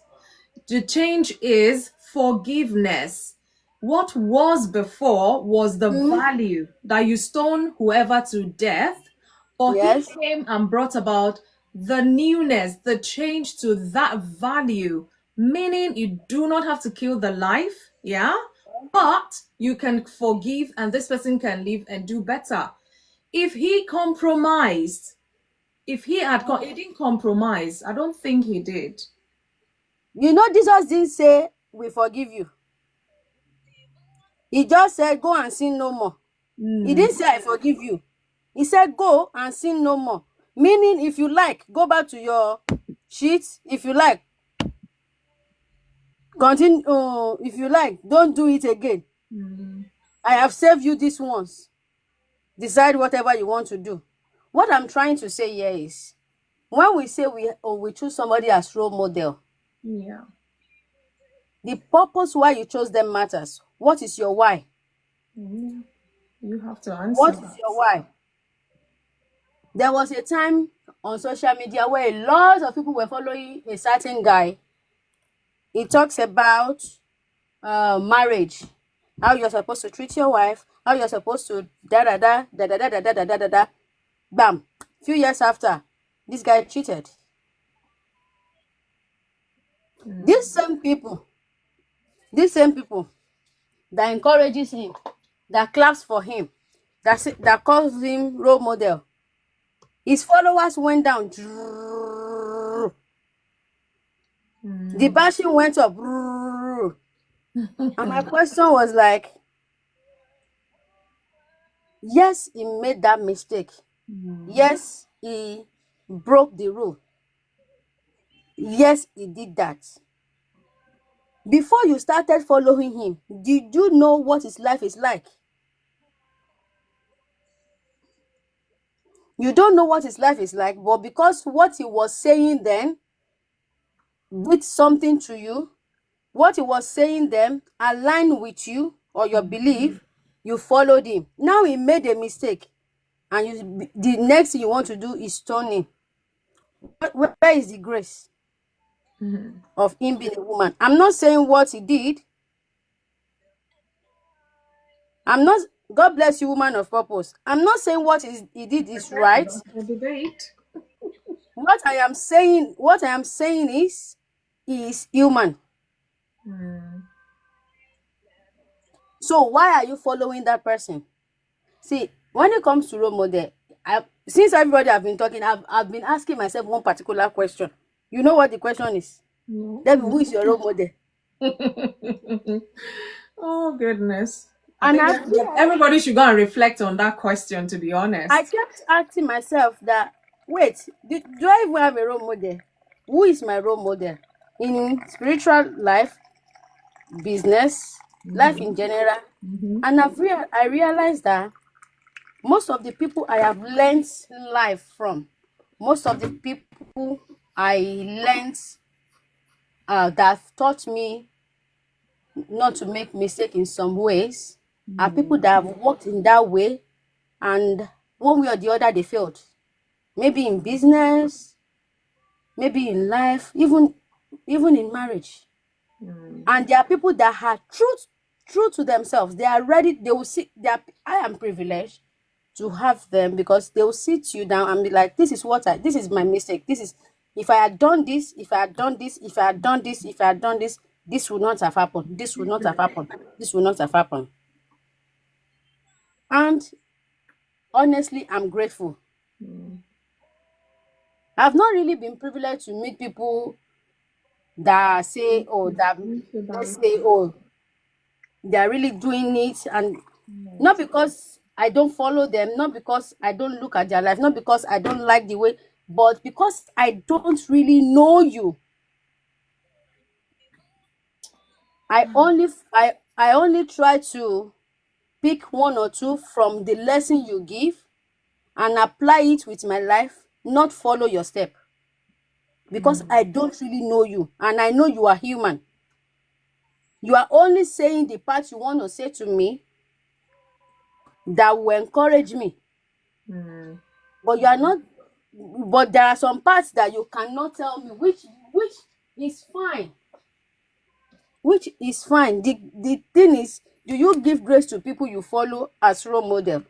The change is forgiveness. What was before was the value that you stone whoever to death, but Yes. he came and brought about the newness, the change to that value, meaning you do not have to kill the life, yeah, but you can forgive and this person can live and do better. If he compromised, if he didn't compromise, I don't think he did. You know, Jesus didn't say, we forgive you. He just said, go and sin no more. He didn't say, I forgive you. He said, go and sin no more. Meaning, if you like, go back to your sheets. If you like, continue. If you like, don't do it again. I have saved you this once. Decide whatever you want to do. What I'm trying to say here is, when we say we choose somebody as role model, Yeah. the purpose why you chose them matters. What is your why? You have to answer. What is your why? There was a time on social media where a lot of people were following a certain guy. He talks about marriage, how you're supposed to treat your wife, how you're supposed to da da da da da da da da da da da. Bam! Few years after, this guy cheated. These same people that encourages him, that claps for him, that calls him role model, his followers went down. The bashing went up. And my question was like, yes, he made that mistake. Yes, he broke the rule. Yes, he did that. Before you started following him, did you know what his life is like? You don't know what his life is like, but because what he was saying then did something to you, what he was saying then aligned with you or your belief, you followed him. Now he made a mistake, and the next thing you want to do is stone him. Where is the grace of him being a woman? I'm not saying what he did. God bless you, woman of purpose. I'm not saying what he did is right. A debate. What I am saying is, he is human. So why are you following that person? See, when it comes to role model, Since everybody have been talking, I've been asking myself one particular question. You know what the question is? No. Debbie, who is your role model? Oh goodness. I And think everybody should go and reflect on that question, to be honest. I kept asking myself that, wait, do I even have a role model? Who is my role model? In spiritual life, business, life in general. And I realized that most of the people I have learned life from, most of the people I learned that have taught me not to make mistake in some ways are people that have worked in that way, and one way or the other they failed. Maybe in business, maybe in life, even in marriage. And there are people that are true to themselves. They are ready. They will see. I am privileged to have them, because they will sit you down and be like, this is my mistake. This is, if I had done this, if I had done this, if I had done this, if I had done this, this would not have happened. This would not have happened. This would not have happened. And honestly, I'm grateful. I've not really been privileged to meet people that say, oh, they're really doing it, and not because I don't follow them, not because I don't look at their life, not because I don't like the way, but because I don't really know you. I only try to pick one or two from the lesson you give and apply it with my life, not follow your step. Because I don't really know you, and I know you are human. You are only saying the part you want to say to me that will encourage me. But you are not, but there are some parts that you cannot tell me, which is fine. Which is fine. The thing is, do you give grace to people you follow as role model?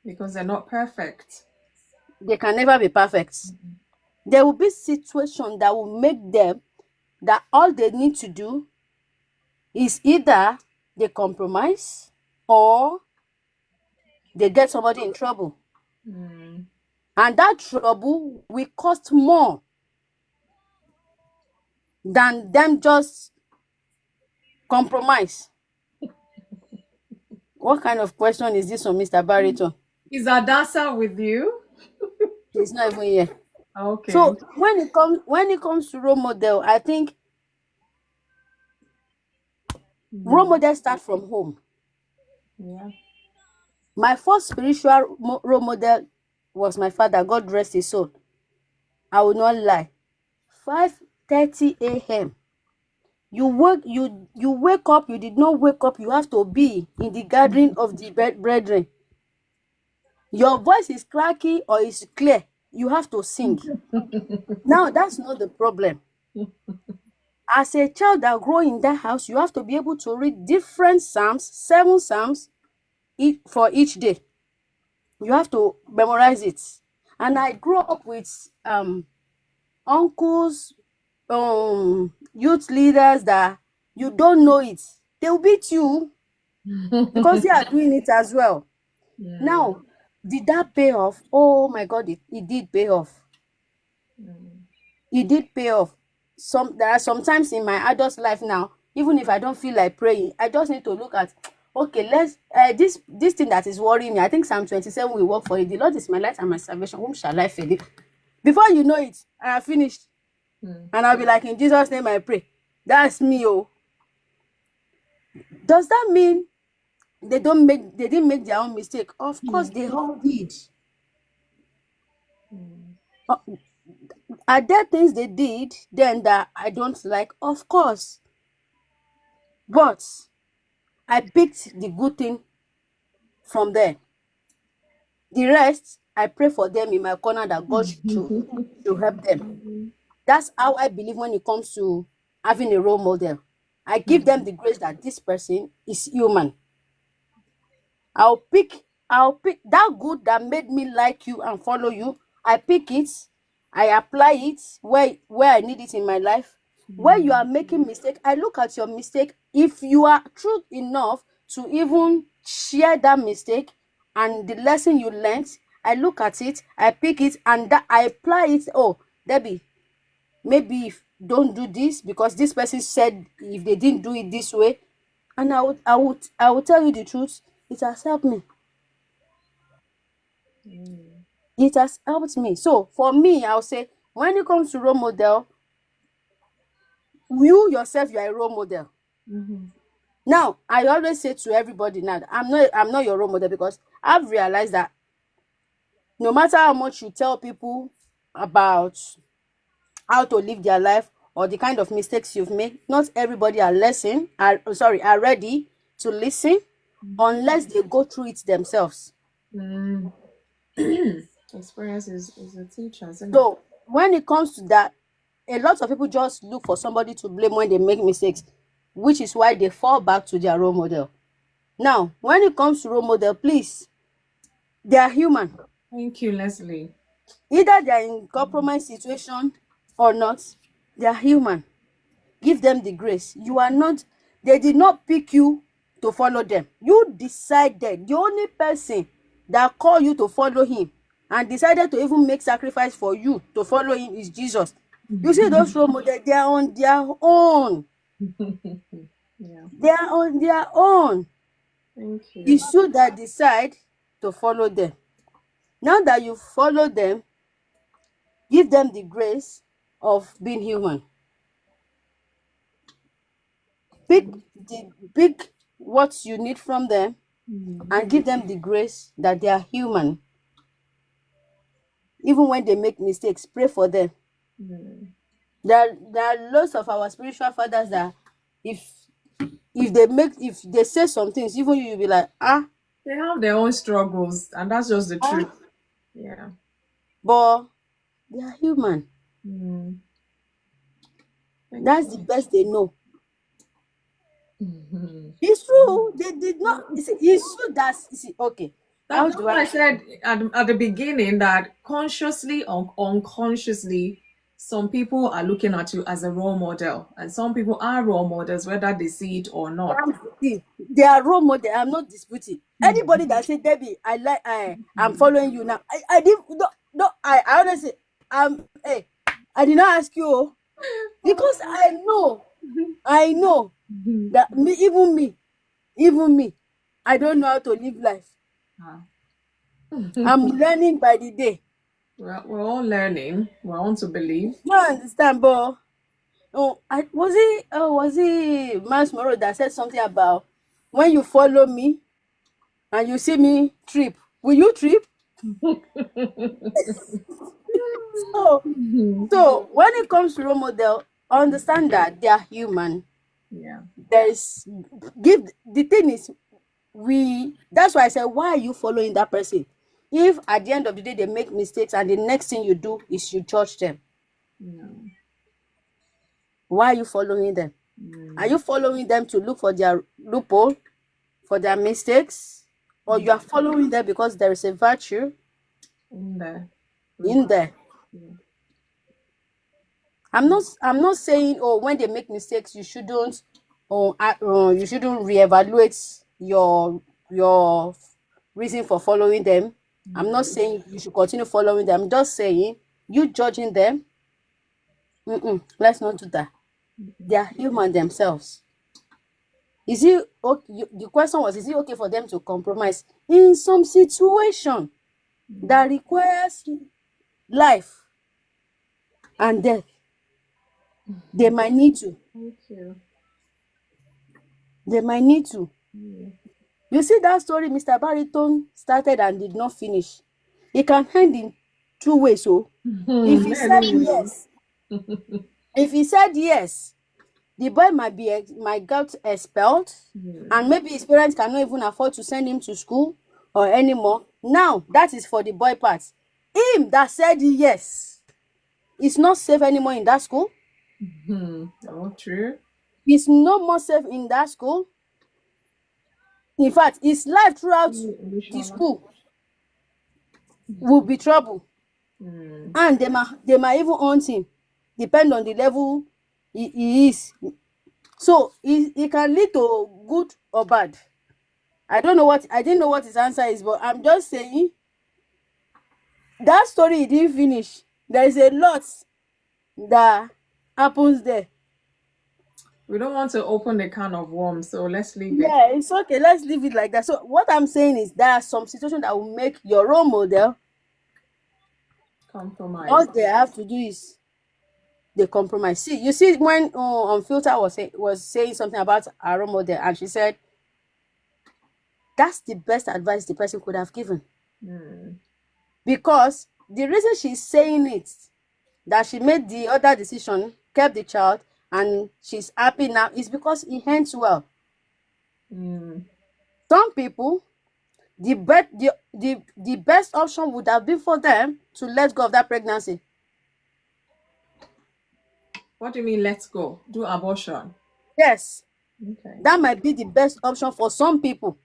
Because they're not perfect. They can never be perfect. There will be situations that will make them, that all they need to do is either they compromise or they get somebody in trouble. And that trouble will cost more than them just compromise. What kind of question is this from Mr. Barrington? Is Adasa with you? He's not even here. Okay. So when it comes to role model, I think role models start from home. Yeah. My first spiritual role model was my father. God rest his soul. I will not lie. 5:30 a.m. You wake up. You did not wake up. You have to be in the gathering of the brethren. Your voice is cracky or is clear. You have to sing. Now that's not the problem. As a child that grew in that house, you have to be able to read different psalms, 7 psalms for each day. You have to memorize it. And I grew up with uncles, youth leaders that you don't know it. They'll beat you because they are doing it as well. Now, did that pay off? Oh my God, it did pay off. It did pay off. There are sometimes in my adult life now, even if I don't feel like praying, I just need to look at, okay, let's this thing that is worrying me. I think Psalm 27 will work for it. The Lord is my light and my salvation. Whom shall I fear? Before you know it, I have finished. And I'll be like, in Jesus' name I pray. That's me. Oh. Does that mean they didn't make their own mistake? Of course they all did. Are there things they did then that I don't like? Of course. But I picked the good thing from there. The rest, I pray for them in my corner that God should help them. That's how I believe when it comes to having a role model. I give them the grace that this person is human. I'll pick that good that made me like you and follow you. I pick it, I apply it where I need it in my life. Where you are making mistake, I look at your mistake. If you are true enough to even share that mistake and the lesson you learned, I look at it, I pick it, and that I apply it. Oh, Debbie, maybe if don't do this because this person said if they didn't do it this way, and I would tell you the truth. It has helped me. It has helped me. So for me, I'll say when it comes to role model, you yourself, you are a role model. Now, I always say to everybody now, I'm not your role model, because I've realized that no matter how much you tell people about how to live their life or the kind of mistakes you've made, not everybody are ready to listen unless they go through it themselves. Experience is a teacher, isn't it? So when it comes to that, a lot of people just look for somebody to blame when they make mistakes, which is why they fall back to their role model. Now, when it comes to role model, please, they are human. Thank you, Leslie. Either they are in compromised situation or not, they are human. Give them the grace. You are not, they did not pick you to follow them. You decided. The only person that called you to follow him and decided to even make sacrifice for you to follow him is Jesus. You see those role models, they are on their own. Yeah. They are on their own. Thank you. You should that decide to follow them. Now that you follow them, give them the of being human. Pick what you need from them and give them the grace that they are human. Even when they make mistakes, pray for them. There are lots of our spiritual fathers that if they say some things, even you'll be like, They have their own struggles, and that's just the truth. Yeah. But they are human. That's the best they know. It's true. They did not. It's true that okay. That's what I said at the beginning, that consciously or unconsciously, some people are looking at you as a role model, and some people are role models, whether they see it or not. They are role model. I'm not disputing. Anybody that say, Debbie, I'm following you now. I didn't. No. I honestly, hey, I did not ask you because I know that even me, I don't know how to live life. I'm learning by the day. Well, we're all learning. We want to believe. You understand, but was it Miles Morrow that said something about when you follow me and you see me trip, will you trip? So when it comes to role model, understand that they are human. Yeah. The thing is, that's why I said, why are you following that person? If at the end of the day they make mistakes and the next thing you do is you judge them, why are you following them? Are you following them to look for their loophole, for their mistakes, or you are following them because there is a virtue in there? I'm not saying when they make mistakes you shouldn't reevaluate your reason for following them. I'm not saying you should continue following them. I'm just saying you judging them. Let's not do that. They are human themselves. Is it okay? The question was, is it okay for them to compromise in some situation that requires life and death? They might need to. Thank you. They might need to. You see that story Mr. Barrington started and did not finish. It can end in two ways. So if he said yes, the boy might get expelled, and maybe his parents cannot even afford to send him to school or anymore. Now that is for the boy part. Him that said yes is not safe anymore in that school. Oh, true. He's no more safe in that school. In fact, his life throughout the school will be trouble. And they might even haunt him, depend on the level he is. So it can lead to good or bad. I don't know what, I didn't know what his answer is, but I'm just saying that story didn't finish. There is a lot that happens there. We don't want to open the can of worms, so let's leave it. Yeah, it's okay. Let's leave it like that. So what I'm saying is there are some situations that will make your role model. Compromise. All they have to do is they compromise. See, you see when Unfilter was saying something about our role model, and she said that's the best advice the person could have given. Because the reason she's saying it, that she made the other decision, kept the child, and she's happy now, is because it ends well. Some people, the best option would have been for them to let go of that pregnancy. What do you mean, let's go? Do abortion? Yes. Okay. That might be the best option for some people.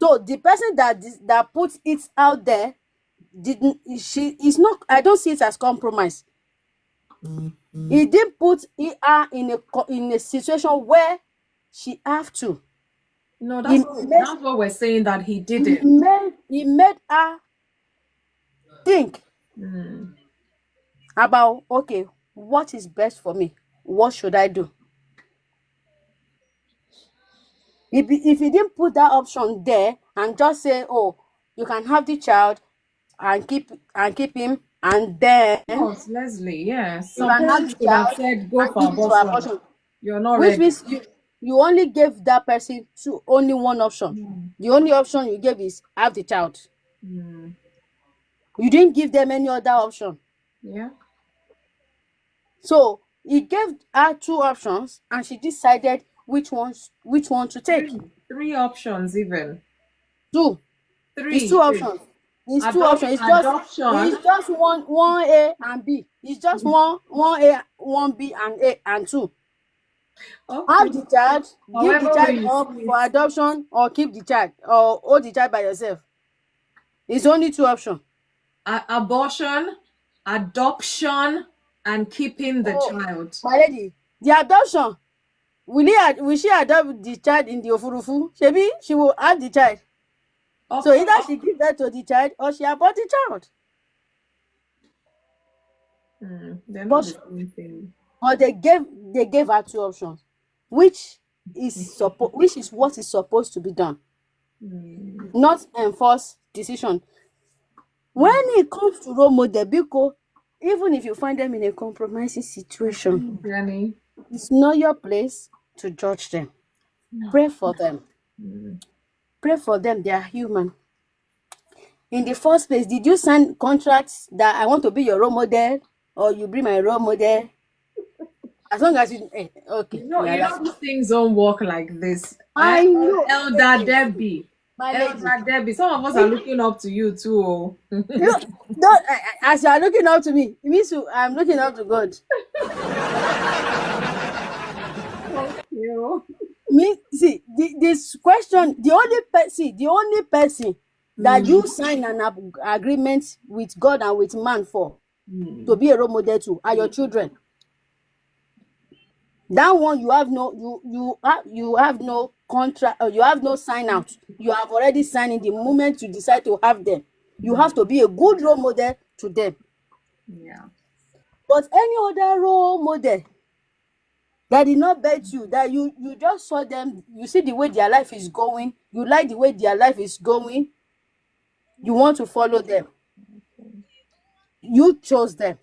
So the person that puts it out there I don't see it as compromise. He didn't put her in a situation where she have to. No, that's what we're saying, that he did it. He made her think about, okay, what is best for me? What should I do? If he didn't put that option there and just say, oh, you can have the child and keep him, and then Leslie, yes. you can have the Could have child said go and for keep it for abortion. You're not Which ready. means you only gave that person only one option. The only option you gave is have the child. You didn't give them any other option. Yeah. So he gave her two options, and she decided which one to take. Three options even. Two. It's two options. It's two options. It's just one A and B. It's just one A, one B, and A and 2. Okay. Have the child, give the child up for adoption, or keep the child, or hold the child by yourself. It's only two options. Abortion, adoption, and keeping the child. My lady, the adoption, will she adopt the child in the Ofurufu? Maybe she will have the child. Okay. So either she give birth to the child or she abort the child. They're not the same thing. But they gave her two options, which is what is supposed to be done. Not enforce decision. When it comes to role model, because even if you find them in a compromising situation, it's not your place to judge them. Pray for them. Pray for them. They are human. In the first place, did you sign contracts that I want to be your role model, or you be my role model? As long as you okay. You know these things don't work like this. I know. Elder Debbie. Elder Debbie. Some of us are looking up to you too. As you are looking up to me, it means I'm looking up to God. Thank you. See, this question, the only person that you sign an agreement with God and with man for to be a role model to are your children. That one you have no contract, or you have no sign out. You have already signed in the moment you decide to have them. You have to be a good role model to them. Yeah. But any other role model that did not bet you, that you just saw them, you see the way their life is going, you like the way their life is going, you want to follow them. You chose them.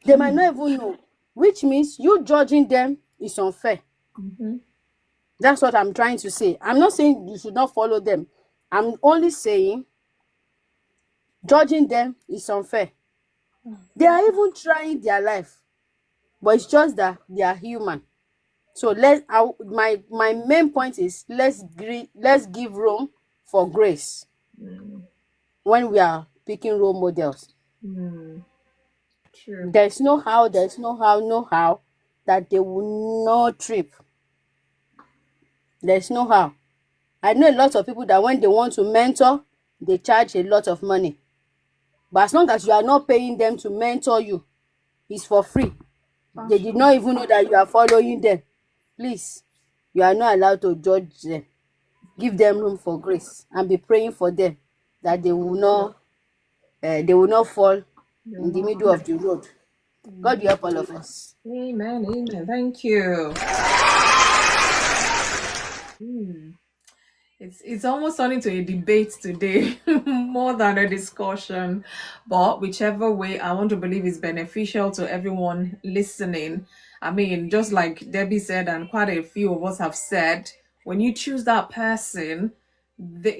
They might not even know, which means you judging them is unfair. That's what I'm trying to say. I'm not saying you should not follow them. I'm only saying judging them is unfair. They are even trying their life, but it's just that they are human. So my main point is let's give room for grace when we are picking role models. True. There's no how that they will not trip. There's no how. I know a lot of people that when they want to mentor, they charge a lot of money. But as long as you are not paying them to mentor you, it's for free. They did not even know that you are following them. Please, you are not allowed to judge them. give them room for grace and be praying for them that they will not fall in the middle of the road. God will help all of us. Amen. Amen. Thank you. It's almost turning to a debate today more than a discussion, but whichever way, I want to believe is beneficial to everyone listening. I mean, just like Debbie said, and quite a few of us have said, when you choose that person,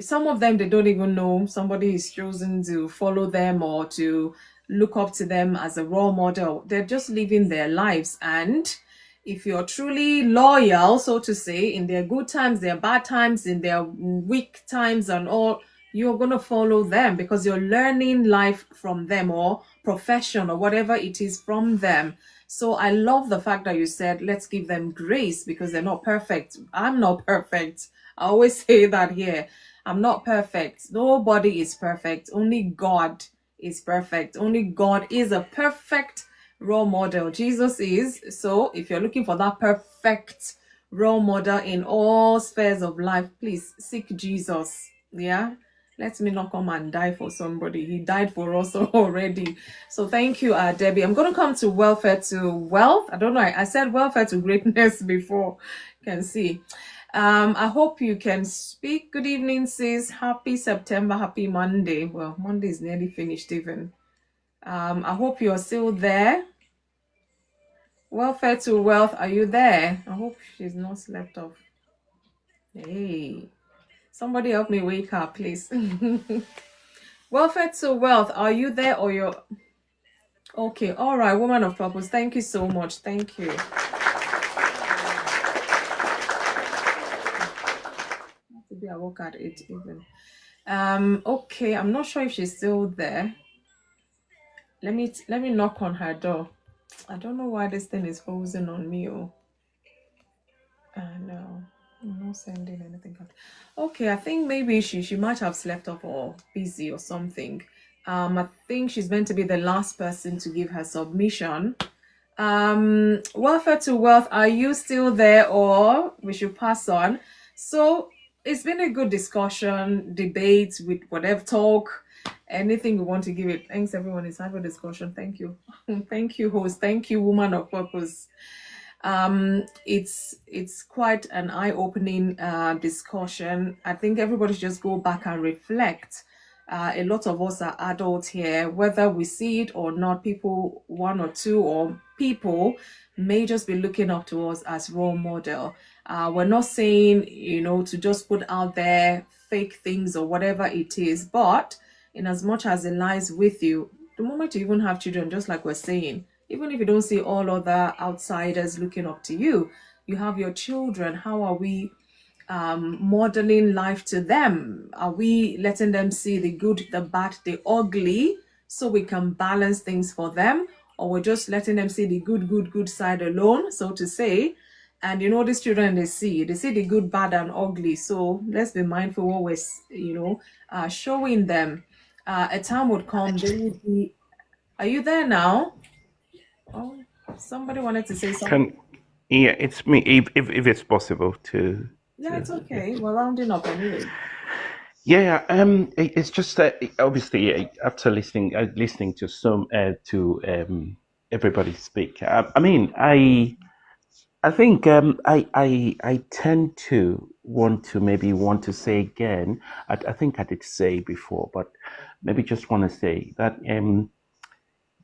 some of them, they don't even know somebody is chosen to follow them or to look up to them as a role model. They're just living their lives, and if you're truly loyal, so to say, in their good times, their bad times, in their weak times and all, you're going to follow them because you're learning life from them, or profession or whatever it is from them. So I love the fact that you said, let's give them grace because they're not perfect. I'm not perfect. I always say that here. I'm not perfect. Nobody is perfect. Only God is perfect. Only God is a perfect role model. Jesus is. So if you're looking for that perfect role model in all spheres of life, please seek Jesus. Yeah. Let me not come and die for somebody. He died for us already. So thank you, Debbie. I'm going to come to welfare to wealth. I don't know. I said welfare to greatness before. You can see. I hope you can speak. Good evening, sis. Happy September. Happy Monday. Well, Monday is nearly finished even. I hope you're still there. Welfare to wealth, are you there? I hope she's not slept off. Hey, somebody help me wake up, please. Welfare to wealth, are you there or you're... Okay, all right, woman of purpose, thank you so much. Thank you. Maybe I work at it even. Okay, I'm not sure if she's still there. Let me knock on her door. I don't know why this thing is frozen on me. No, I'm not sending anything out. Okay, I think maybe she might have slept off or busy or something. I think she's meant to be the last person to give her submission. Welfare to wealth, are you still there or we should pass on? So it's been a good discussion, debate with whatever talk, anything we want to give it. Thanks everyone, it's have a discussion. Thank you. Thank you, host. Thank you, woman of purpose. It's quite an eye-opening discussion. I think everybody should just go back and reflect. A lot of us are adults here, whether we see it or not. People, one or two or people may just be looking up to us as role model. We're not saying, to just put out there fake things or whatever it is, but in as much as it lies with you, the moment you even have children, just like we're saying, even if you don't see all other outsiders looking up to you, you have your children. How are we modeling life to them? Are we letting them see the good, the bad, the ugly, so we can balance things for them? Or we're just letting them see the good side alone, so to say? And these children, they see the good, bad, and ugly. So let's be mindful what we're, showing them. A time would come, they would be... Are you there now? Oh, somebody wanted to say something. Yeah, it's me. If it's possible to. Yeah, it's okay. We're rounding up anyway. Yeah. It's just that obviously after listening to everybody speak. I think I tend to want to say again. I think I did say before, but maybe just want to say that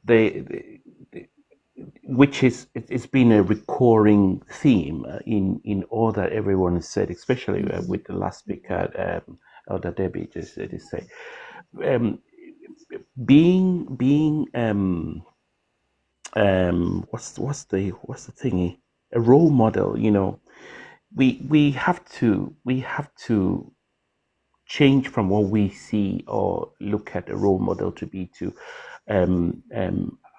the which is it's been a recurring theme in all that everyone has said, especially with the last speaker, Elder Debbie just say, being what's the thingy, a role model. We have to change from what we see or look at a role model to be to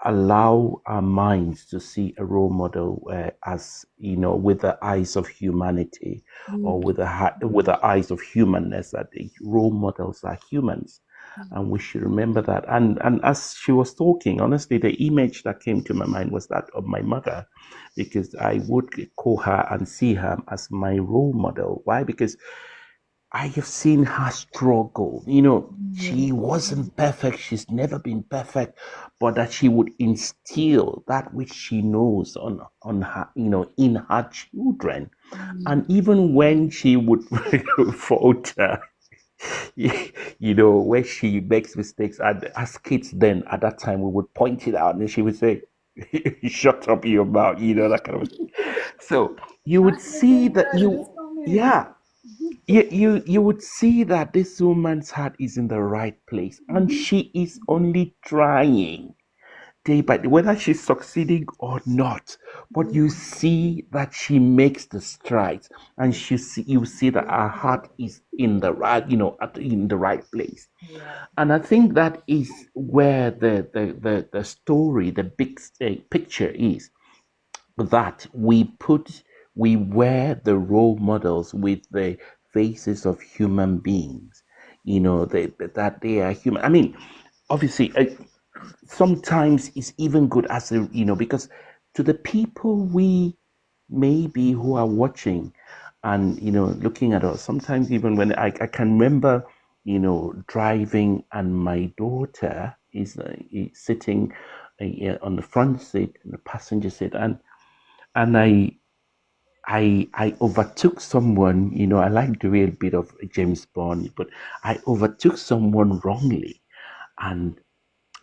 allow our minds to see a role model as with the eyes of humanity, or with the eyes of humanness, that the role models are humans. And we should remember that. And as she was talking, honestly, the image that came to my mind was that of my mother, because I would call her and see her as my role model. Why? Because I have seen her struggle. You know, she wasn't perfect. She's never been perfect, but that she would instill that which she knows on her, you know, in her children. And even when she would falter, you know, where she makes mistakes, and as kids, then at that time we would point it out, and she would say, "Shut up, your mouth," you know, that kind of thing. So you would see that yeah, you would see that this woman's heart is in the right place, and she is only trying day by day, whether she's succeeding or not. But you see that she makes the strides, and you see that her heart is in the right, you know, in the right place. And I think that is where the story, the big picture is, that we wear the role models with the faces of human beings, you know, that they are human. I mean, obviously, sometimes it's even good as a, you know, because to the people we maybe who are watching and, you know, looking at us, sometimes even when I can remember, you know, driving and my daughter is sitting on the front seat, in the passenger seat, and I overtook someone. You know, I like the real bit of James Bond, but I overtook someone wrongly, and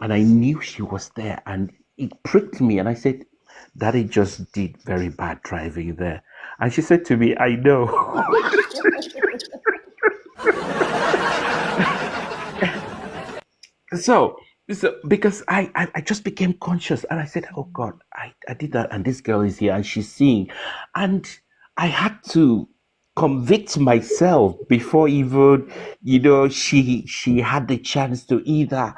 I knew she was there, and it pricked me, and I said, "Daddy just did very bad driving there," and she said to me, "I know." So, because I just became conscious, and I said, "Oh God, I did that," and this girl is here and she's seeing, and I had to convict myself before even, you know, she had the chance to either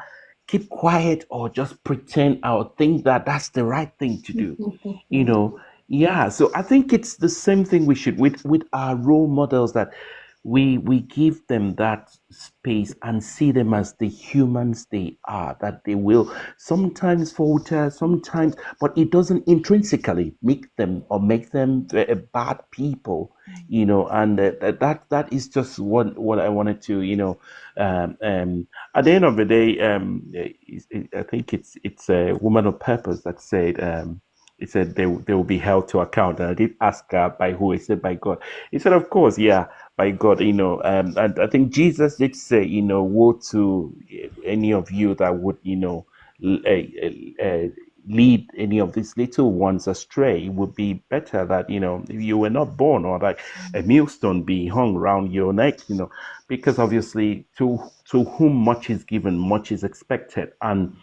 keep quiet or just pretend or think that that's the right thing to do, you know. Yeah, so I think it's the same thing we should with our role models, that we give them that space and see them as the humans they are, that they will sometimes falter, sometimes, but it doesn't intrinsically make them bad people, you know. And that is just what I wanted to, you know. At the end of the day, I think it's a woman of purpose that said, he said they will be held to account. And I did ask her by who. He said by God. He said, of course, yeah, by God, you know. And I think Jesus did say, you know, woe to any of you that would, you know, lead any of these little ones astray. It would be better that, you know, if you were not born, or like a millstone be hung around your neck, you know, because obviously to whom much is given, much is expected. And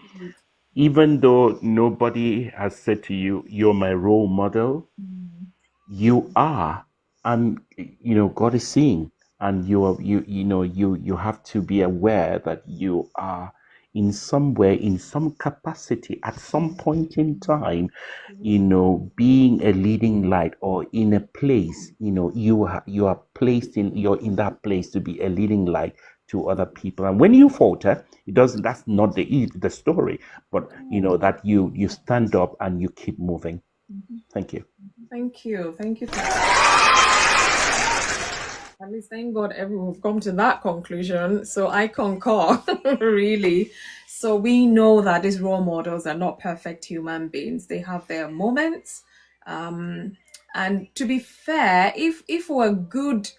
even though nobody has said to you, "You're my role model," you are, and you know, God is seeing, and you know, you have to be aware that you are in some way, in some capacity, at some point in time, you know, being a leading light, or in a place, you know, you are placed in, you're in that place to be a leading light to other people. And when you falter, it doesn't, that's not the story, but you know, that you stand up and you keep moving. Thank you. Thank you. Thank you. At least thank God everyone's come to that conclusion. So I concur, really. So we know that these role models are not perfect human beings. They have their moments. And to be fair, if we're good,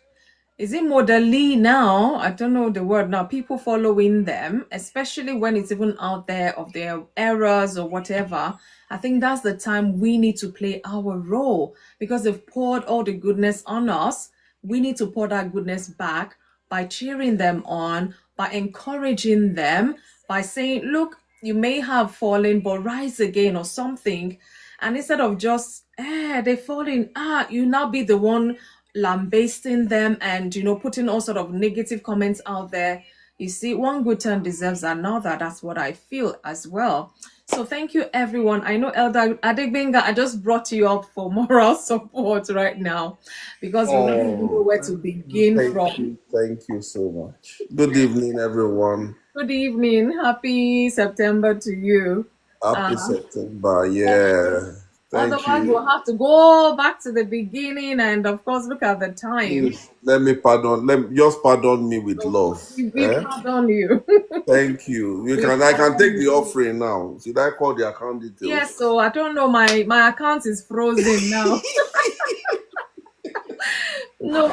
is it modeling now? I don't know the word now. People following them, especially when it's even out there of their errors or whatever. I think that's the time we need to play our role, because they've poured all the goodness on us. We need to pour that goodness back by cheering them on, by encouraging them, by saying, look, you may have fallen, but rise again or something. And instead of just, they're falling, you now be the one lambasting them and, you know, putting all sort of negative comments out there. You see, one good turn deserves another. That's what I feel as well. So thank you, everyone. I know Elder Adegbenga, I just brought you up for moral support right now, because we don't even know where to begin from. Thank you so much. Good evening, everyone. Good evening. Happy September to you. Happy September. Yeah. Thank Otherwise, we'll you. have to go back to the beginning and, of course, look at the time. Please, let me pardon. Let just pardon me with So love. we pardon you. Thank you. We I can pardon take the you. offering now. Should I call the account Yes, details? so I don't know. My account is frozen now. No,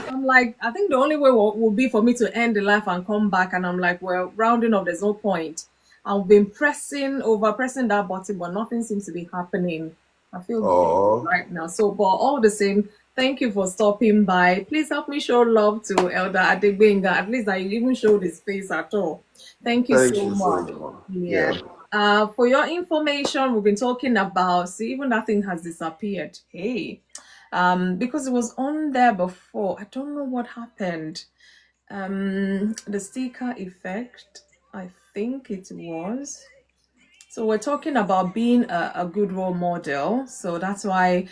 I'm like, I think the only way will be for me to end the life and come back. And I'm like, well, rounding up, there's no point. I've been pressing that button, but nothing seems to be happening. I feel good Oh, right now. So, but all the same, thank you for stopping by. Please help me show love to Elder Adegbenga. At least I even showed his face at all. Thank you thank so you so much. much. Yeah. Yeah. For your information, we've been talking about, see, even that thing has disappeared. Hey, because it was on there before. I don't know what happened. The sticker effect, I think it was. So we're talking about being a good role model. So that's why,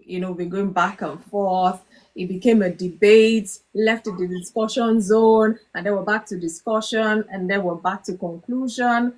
we're going back and forth. It became a debate, left in the discussion zone, and then we're back to discussion, and then we're back to conclusion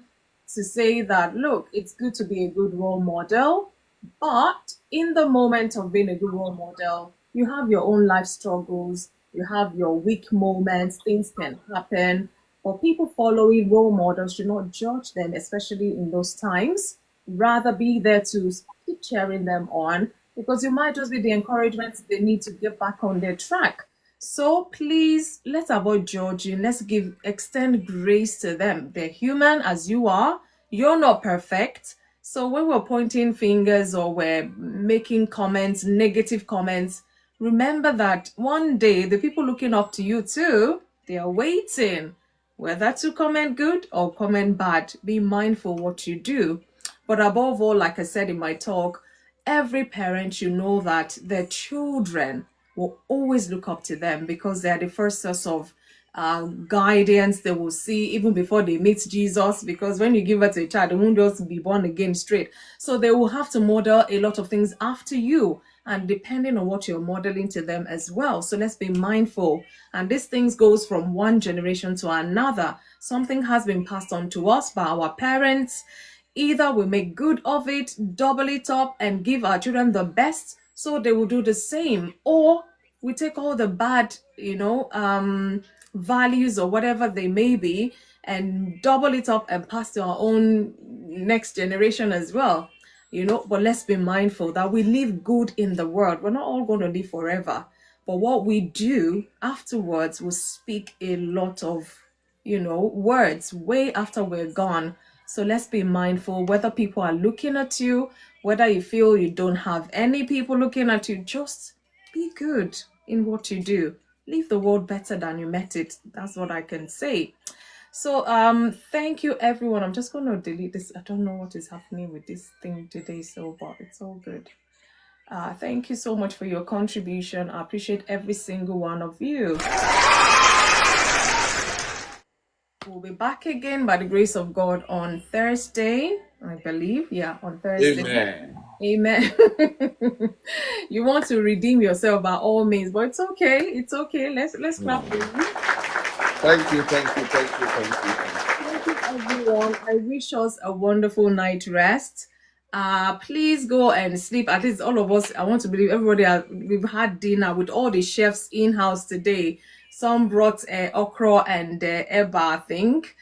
to say that, look, it's good to be a good role model, but in the moment of being a good role model, you have your own life struggles, you have your weak moments, things can happen. But people following role models should not judge them, especially in those times. Rather be there to keep cheering them on because you might just be the encouragement they need to get back on their track. So please, let's avoid judging. Let's extend grace to them. They're human as you are. You're not perfect. So when we're pointing fingers or we're making comments, negative comments, remember that one day the people looking up to you too, they are waiting, whether to comment good or comment bad. Be mindful what you do. But above all, like I said in my talk, every parent should know that their children will always look up to them because they are the first source of guidance they will see even before they meet Jesus. Because when you give birth to a child, they won't just be born again straight. So they will have to model a lot of things after you, and depending on what you're modeling to them as well. So let's be mindful. And these things goes from one generation to another. Something has been passed on to us by our parents. Either we make good of it, double it up, and give our children the best so they will do the same, or we take all the bad, values or whatever they may be and double it up and pass to our own next generation as well. But let's be mindful that we live good in the world. We're not all going to live forever, but what we do afterwards will speak a lot of words way after we're gone. So let's be mindful whether people are looking at you, whether you feel you don't have any people looking at you. Just be good in what you do. Leave the world better than you met it. That's what I can say. So thank you everyone. I'm just going to delete this. I don't know what is happening with this thing today, so but it's all good. Thank you so much for your contribution. I appreciate every single one of you. We'll be back again by the grace of God on Thursday, I believe. Yeah, on Thursday. Amen. Amen. You want to redeem yourself by all means, but it's okay. It's okay. Let's clap for you. Thank you, Everyone. I wish us a wonderful night rest. Please go and sleep. At least all of us, I want to believe we've had dinner with all the chefs in-house today. Some brought okra and eba, I think.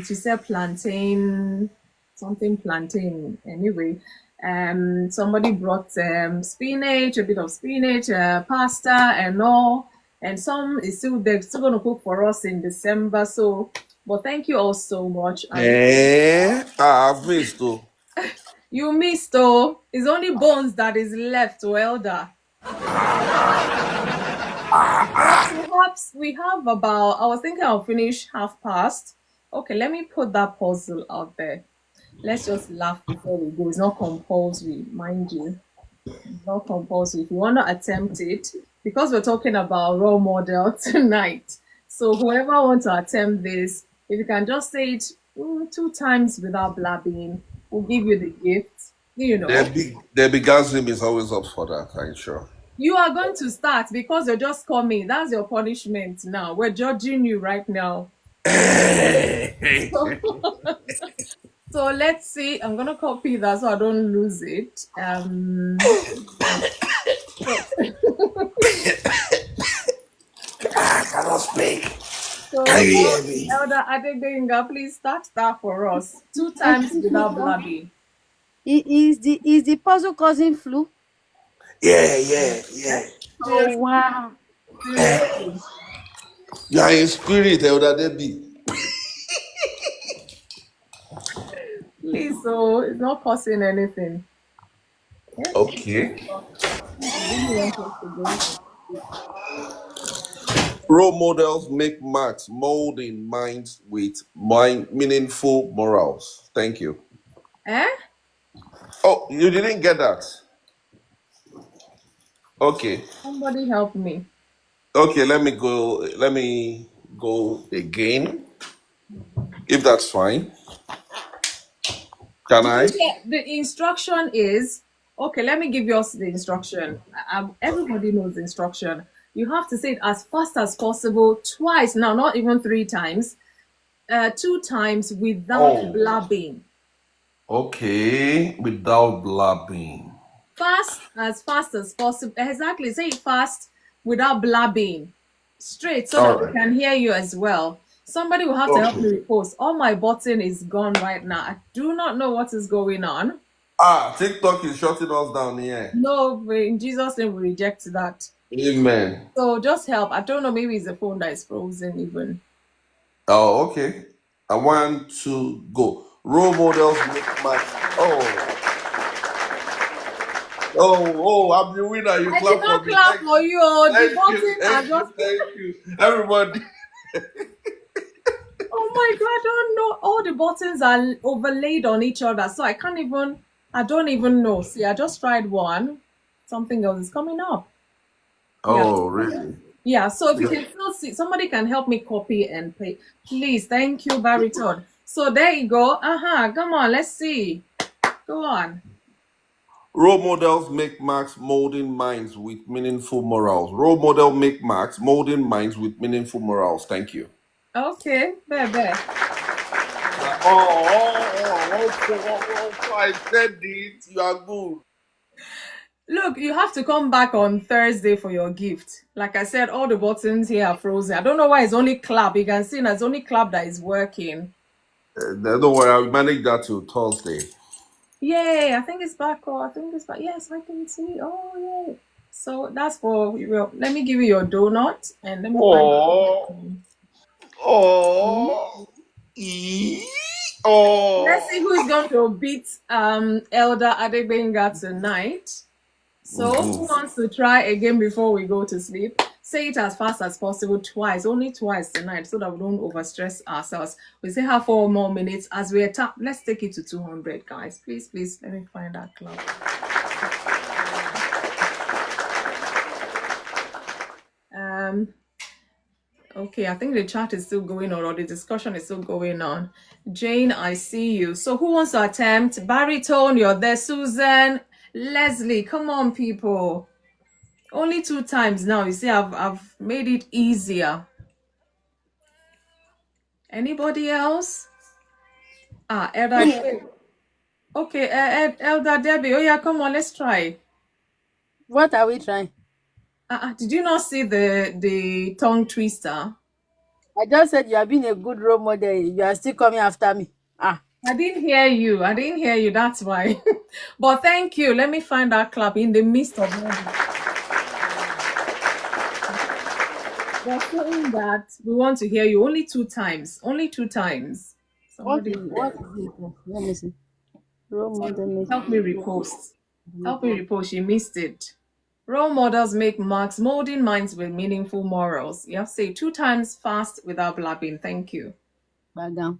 She said plantain, something plantain anyway. Somebody brought spinach, a bit of spinach, pasta and all. And some they're still going to cook for us in December. So, but thank you all so much. I've missed though. You missed though. It's only bones that is left, Elder. Perhaps we have I was thinking I'll finish past. Okay, let me put that puzzle out there. Let's just laugh before we go. It's not compulsory, mind you. It's not compulsory. If you want to attempt it, because we're talking about role model tonight. So whoever wants to attempt this, if you can just say it 2 times without blabbing, we'll give you the gift. Debbie Gazim is always up for that, I'm sure. You are going to start because you're just coming. That's your punishment now. We're judging you right now. So let's see. I'm gonna copy that so I don't lose it. I cannot speak. So Can you hear me? Elder Adebenga, please start that for us. 2 times Excuse me, without sir. blabbing. Is the puzzle causing flu? Yeah. Oh Seriously, wow. seriously. You are in spirit, Elder Debbie. Please, so it's not causing anything. Yeah. Okay. I really want us to go for it. Role models make marks, molding minds with meaningful morals. Thank you. Eh? Oh, you didn't get that. Okay. Somebody help me. Okay, let me go. Let me go again. If that's fine. Can Did I? you get the instruction is okay? Let me give you the instruction. Everybody knows the instruction. You have to say it as fast as possible, twice. Now, not even 3 times. 2 times without Oh, blabbing. okay. Without blabbing. Fast as possible. Exactly. Say it fast without blabbing. Straight so All that we right. can hear you as well. Somebody will have to help Okay. me repost. All my button is gone right now. I do not know what is going on. TikTok is shutting us down here. No, in Jesus' name, we reject that. Amen. So just help. I don't know. Maybe it's the phone that is frozen even. Oh, okay. I want to go. Role models make match. I'm the winner. You I did clap not for me. clap Thank for you. you. Oh, the Thank you. buttons are Thank you. just. Thank you. Everybody. Oh my God! I don't know. All the buttons are overlaid on each other, so I can't even. I don't even know. See, I just tried one. Something else is coming up. Yeah. Oh, really? Yeah. So if you Yeah. can still see, somebody can help me copy and paste. Please. Thank you, Baritone. So there you go. Come on. Let's see. Go on. Role models make marks, molding minds with meaningful morals. Role model make marks, molding minds with meaningful morals. Thank you. Okay. There. I said it. You are good. Look, you have to come back on Thursday for your gift. Like I said, all the buttons here are frozen. I don't know why it's only clap. You can see it's only clap that is working. Don't worry, I'll manage that till Thursday. Yay, I think it's back. Oh, I think it's back. Yes, I can see. Oh, yay. So that's for, well, let me give you your donut and let me find Oh, out. oh, ee, Let's see oh. who's going to beat Elder Adebenga tonight. So who Mhm. wants to try again before we go to sleep? Say it as fast as possible twice, only twice tonight, so that we don't overstress ourselves. We still have 4 more minutes as we tap. Let's take it to 200, guys. Please, let me find that club. Okay, I think the chat is still going on, or the discussion is still going on. Jane, I see you. So who wants to attempt? Baritone, you're there. Susan, Leslie, come on, people. Only 2 times now. You see, I've made it easier. Anybody else? Elder. Okay, Elder Debbie. Oh yeah, come on, let's try. What are we trying? Did you not see the tongue twister? I just said you have been a good role model. You are still coming after me. I didn't hear you. That's why. But thank you. Let me find that clap in the midst of all this. They're saying that we want to hear you only 2 times. Only 2 times. Somebody What is it? Let me see. Role model make help me repost. Help me repost. You missed it. Role models make marks, molding minds with meaningful morals. You have to say 2 times fast without blabbing. Thank you. back down.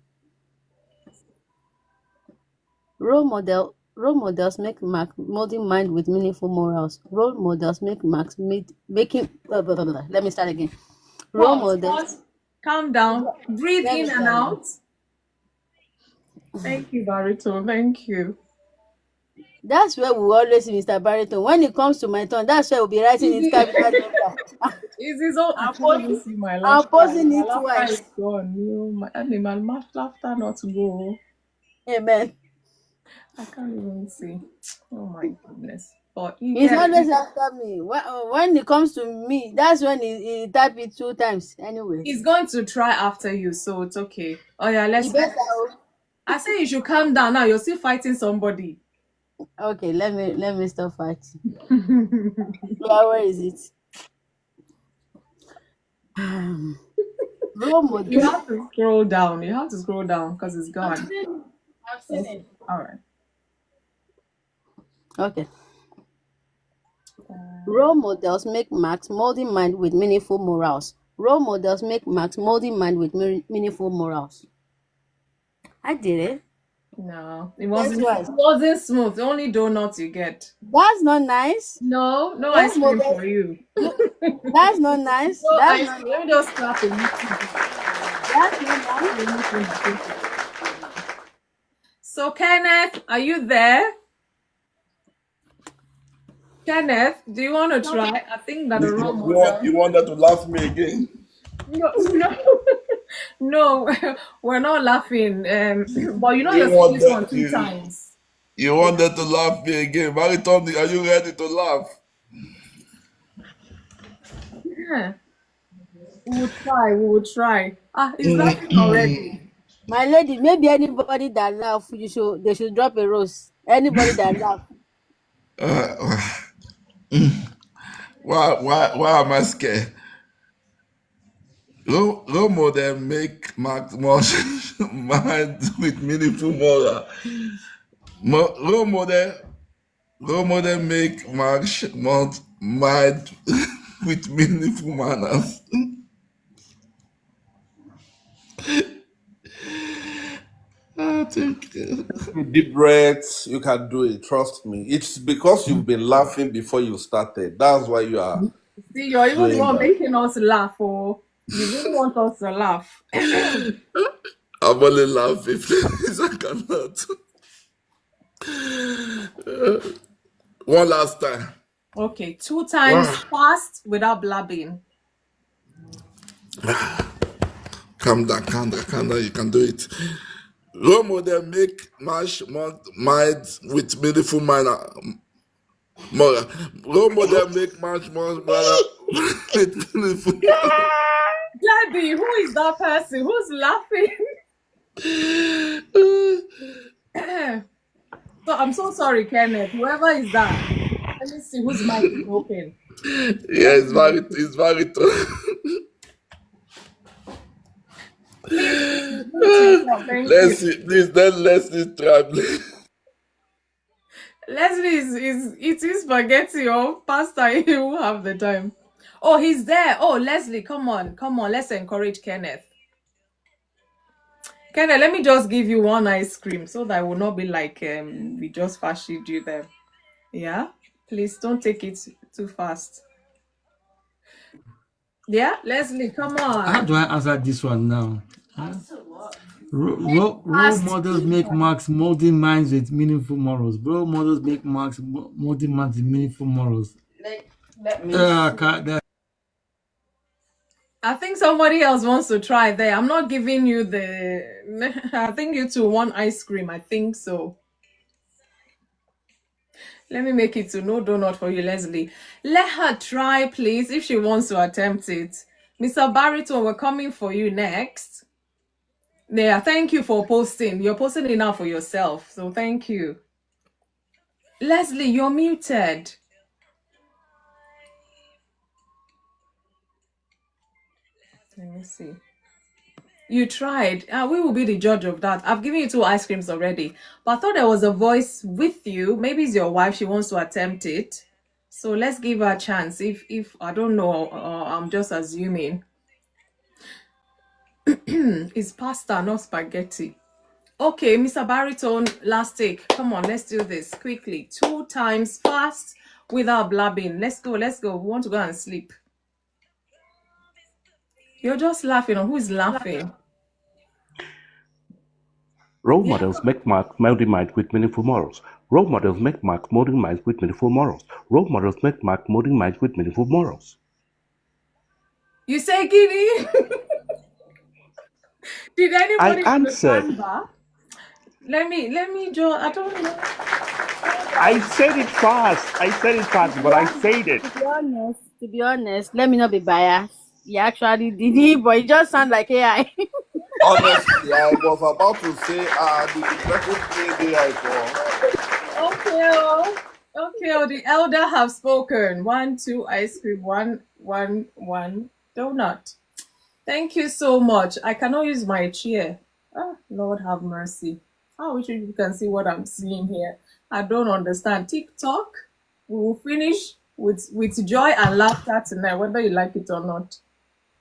Role models make mark molding mind with meaningful morals. Role models make marks making blah, blah, blah, blah. Let me start again. Role models. Pause. Calm down. Breathe Let me in and start again. out. Thank you, Barito. Thank you. That's where we always see Mr. Barrington. When it comes to my turn, that's where we'll be writing it capital letter. Is this all? I I'm can't even posting, see my I'm laughter. posting My it laughter twice. is gone. My laughter not to go. Amen. I can't even see. Oh my goodness. But you He's get always it. after me. When it comes to me, that's when he tap it 2 times. Anyway, He's going to try after you, so it's okay. Oh yeah, he let's. better. Oh. I say you should calm down now. You're still fighting somebody. Okay, let me stop fighting. Where is it? Role model. You have to scroll down. You have to scroll down because it's gone. I've seen it. All right. Okay. Role models make marks, molding mind with meaningful morals. Role models make marks, molding mind with meaningful morals. I did it. No, it Guess wasn't. what? It wasn't smooth. Only donuts you get. That's not nice. No, no Role ice cream models. for you. That's not nice. No That's ice not. cream. Let me just clap it. That's not nice. So Kenneth, are you there? Kenneth, do you want to try? I think that a role model. You want that to laugh me again? No, no, no, we're not laughing. But you know You you're want saying this one that? two times. You want that to laugh me again? Mariton, are you ready to laugh? Yeah, we will try. We will try. Ah, he's laughing already. My lady, maybe anybody that laugh, they should drop a rose. Anybody that laugh. Why am I scared? Role model make Max much mind with meaningful moral. Role model make Max mind with meaningful manners. I think. Deep breaths, you can do it. Trust me. It's because you've been laughing before you started. That's why you are See, you're even the doing one that. making us laugh. Oh, you really want us to laugh. I'm only laughing, please. I cannot. One last time. Okay, 2 times fast without blabbing. Calm down, calm down, calm down. You can do it. Role model make mind with meaningful manner. Moral. Role model make manner with meaningful. Daddy, who is that person? Who's laughing? So I'm so sorry, Kenneth. Whoever is that, let me see whose mic is open. Yeah, it's very true. Please, thank Let's you. see, please, then let's see try, please. Leslie is eating spaghetti or pasta. He will have the time. Oh, he's there. Oh, Leslie, come on. Let's encourage Kenneth. Kenneth, let me just give you one ice cream so that it will not be like we just fashied you there. Yeah? Please don't take it too fast. Yeah, Leslie, come on. How do I answer this one now? Role models make marks, molding minds with meaningful morals. Role models make marks, molding minds with meaningful morals. Let me see. I think somebody else wants to try there. I'm not giving you the... I think you two want ice cream. I think so. Let me make it to no donut for you, Leslie. Let her try, please, if she wants to attempt it. Mr. Barrington, we're coming for you next. Yeah, thank you for posting. You're posting it now for yourself, so thank you. Leslie, you're muted. Let me see. You tried. We will be the judge of that. I've given you 2 ice creams already. But I thought there was a voice with you. Maybe it's your wife. She wants to attempt it. So let's give her a chance. If I don't know, I'm just assuming. It's pasta, not spaghetti. Okay, Mr. Baritone, last take. Come on, let's do this quickly. 2 times fast without blabbing. Let's go. We want to go and sleep. You're just laughing. Or who's laughing? Role models make marks, molding minds with meaningful morals. Role models make marks, molding minds with meaningful morals. Role models make marks, molding minds with meaningful morals. You say Guinea? Did anybody I answered. understand that? Let me, Joe. I don't know. I said it fast. But I said it. To be honest, let me not be biased. You actually did it, but it just sounds like AI. Honestly, I was about to say, the person played AI for. Okay, the elder have spoken. 1, 2 ice cream, 1, 1, 1 donut. Thank you so much. I cannot use my chair. Ah, Lord have mercy. I wish you can see what I'm seeing here. I don't understand. TikTok, we will finish with joy and laughter tonight, whether you like it or not.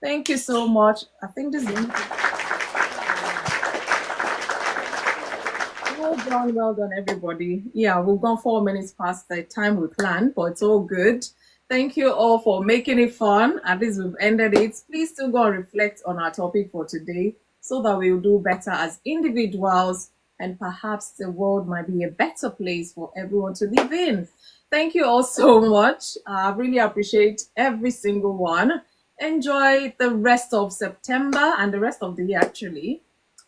Thank you so much. I think this is well done, everybody. Yeah, we've gone 4 minutes past the time we planned, but it's all good. Thank you all for making it fun. At least we've ended it. Please still go and reflect on our topic for today so that we'll do better as individuals and perhaps the world might be a better place for everyone to live in. Thank you all so much. I really appreciate every single one. Enjoy the rest of September and the rest of the year, actually.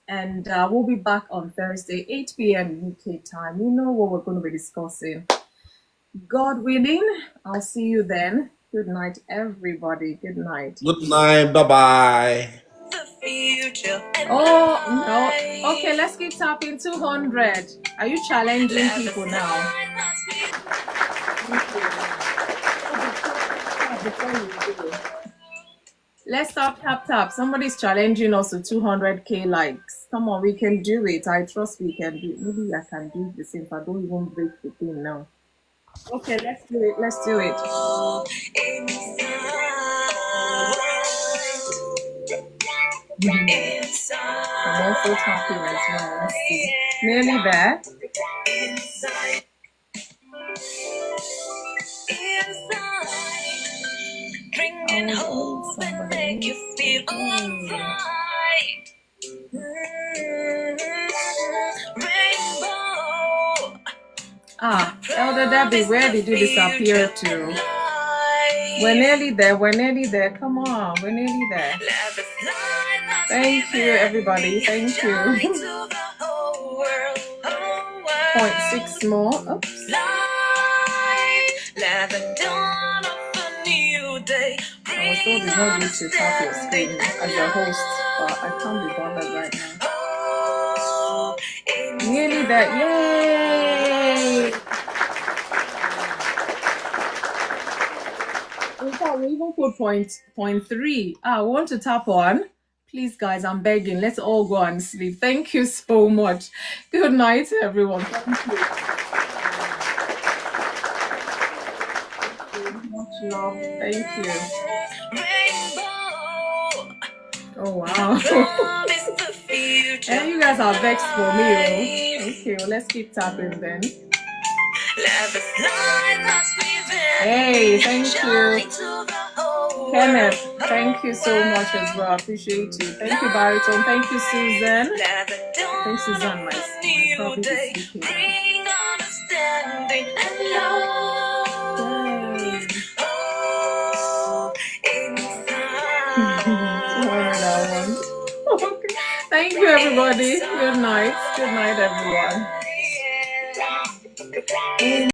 And we'll be back on Thursday, 8 p.m. UK time. You know what we're going to be discussing. God willing, I'll see you then. Good night, everybody. Good night. Good night. Bye bye. Oh, no. Okay, let's keep tapping 200. Are you challenging people now? Let's tap. Somebody's challenging us to 200k likes. Come on, we can do it. I trust we can do it. Maybe I can do the same if I don't even break the thing now. Okay, let's do it. I'm also tapping as well. Let's see. Nearly there. Bringing hope and make you feel alright. Rainbow. Elder Debbie, where did you disappear to? We're nearly there. Come on, we're nearly there. Thank you, everybody. Thank you. 0.6 more. Oops. I was told it's not good to tap your screen as a host, but I can't be bothered right now. Nearly there. Yay! In fact, we even put point 3. We want to tap on. Please, guys, I'm begging. Let's all go and sleep. Thank you so much. Good night, everyone. Thank you. Much love. Thank you. Oh, wow. And you guys are vexed for me. Okay, well, let's keep tapping then. Hey, thank you. Kenneth, thank you so much as well. I appreciate you. Thank you, Baritone. Thank you, Susan. Thanks, Susan. My probably speaking. Thank you, everybody. Good night. Good night, everyone.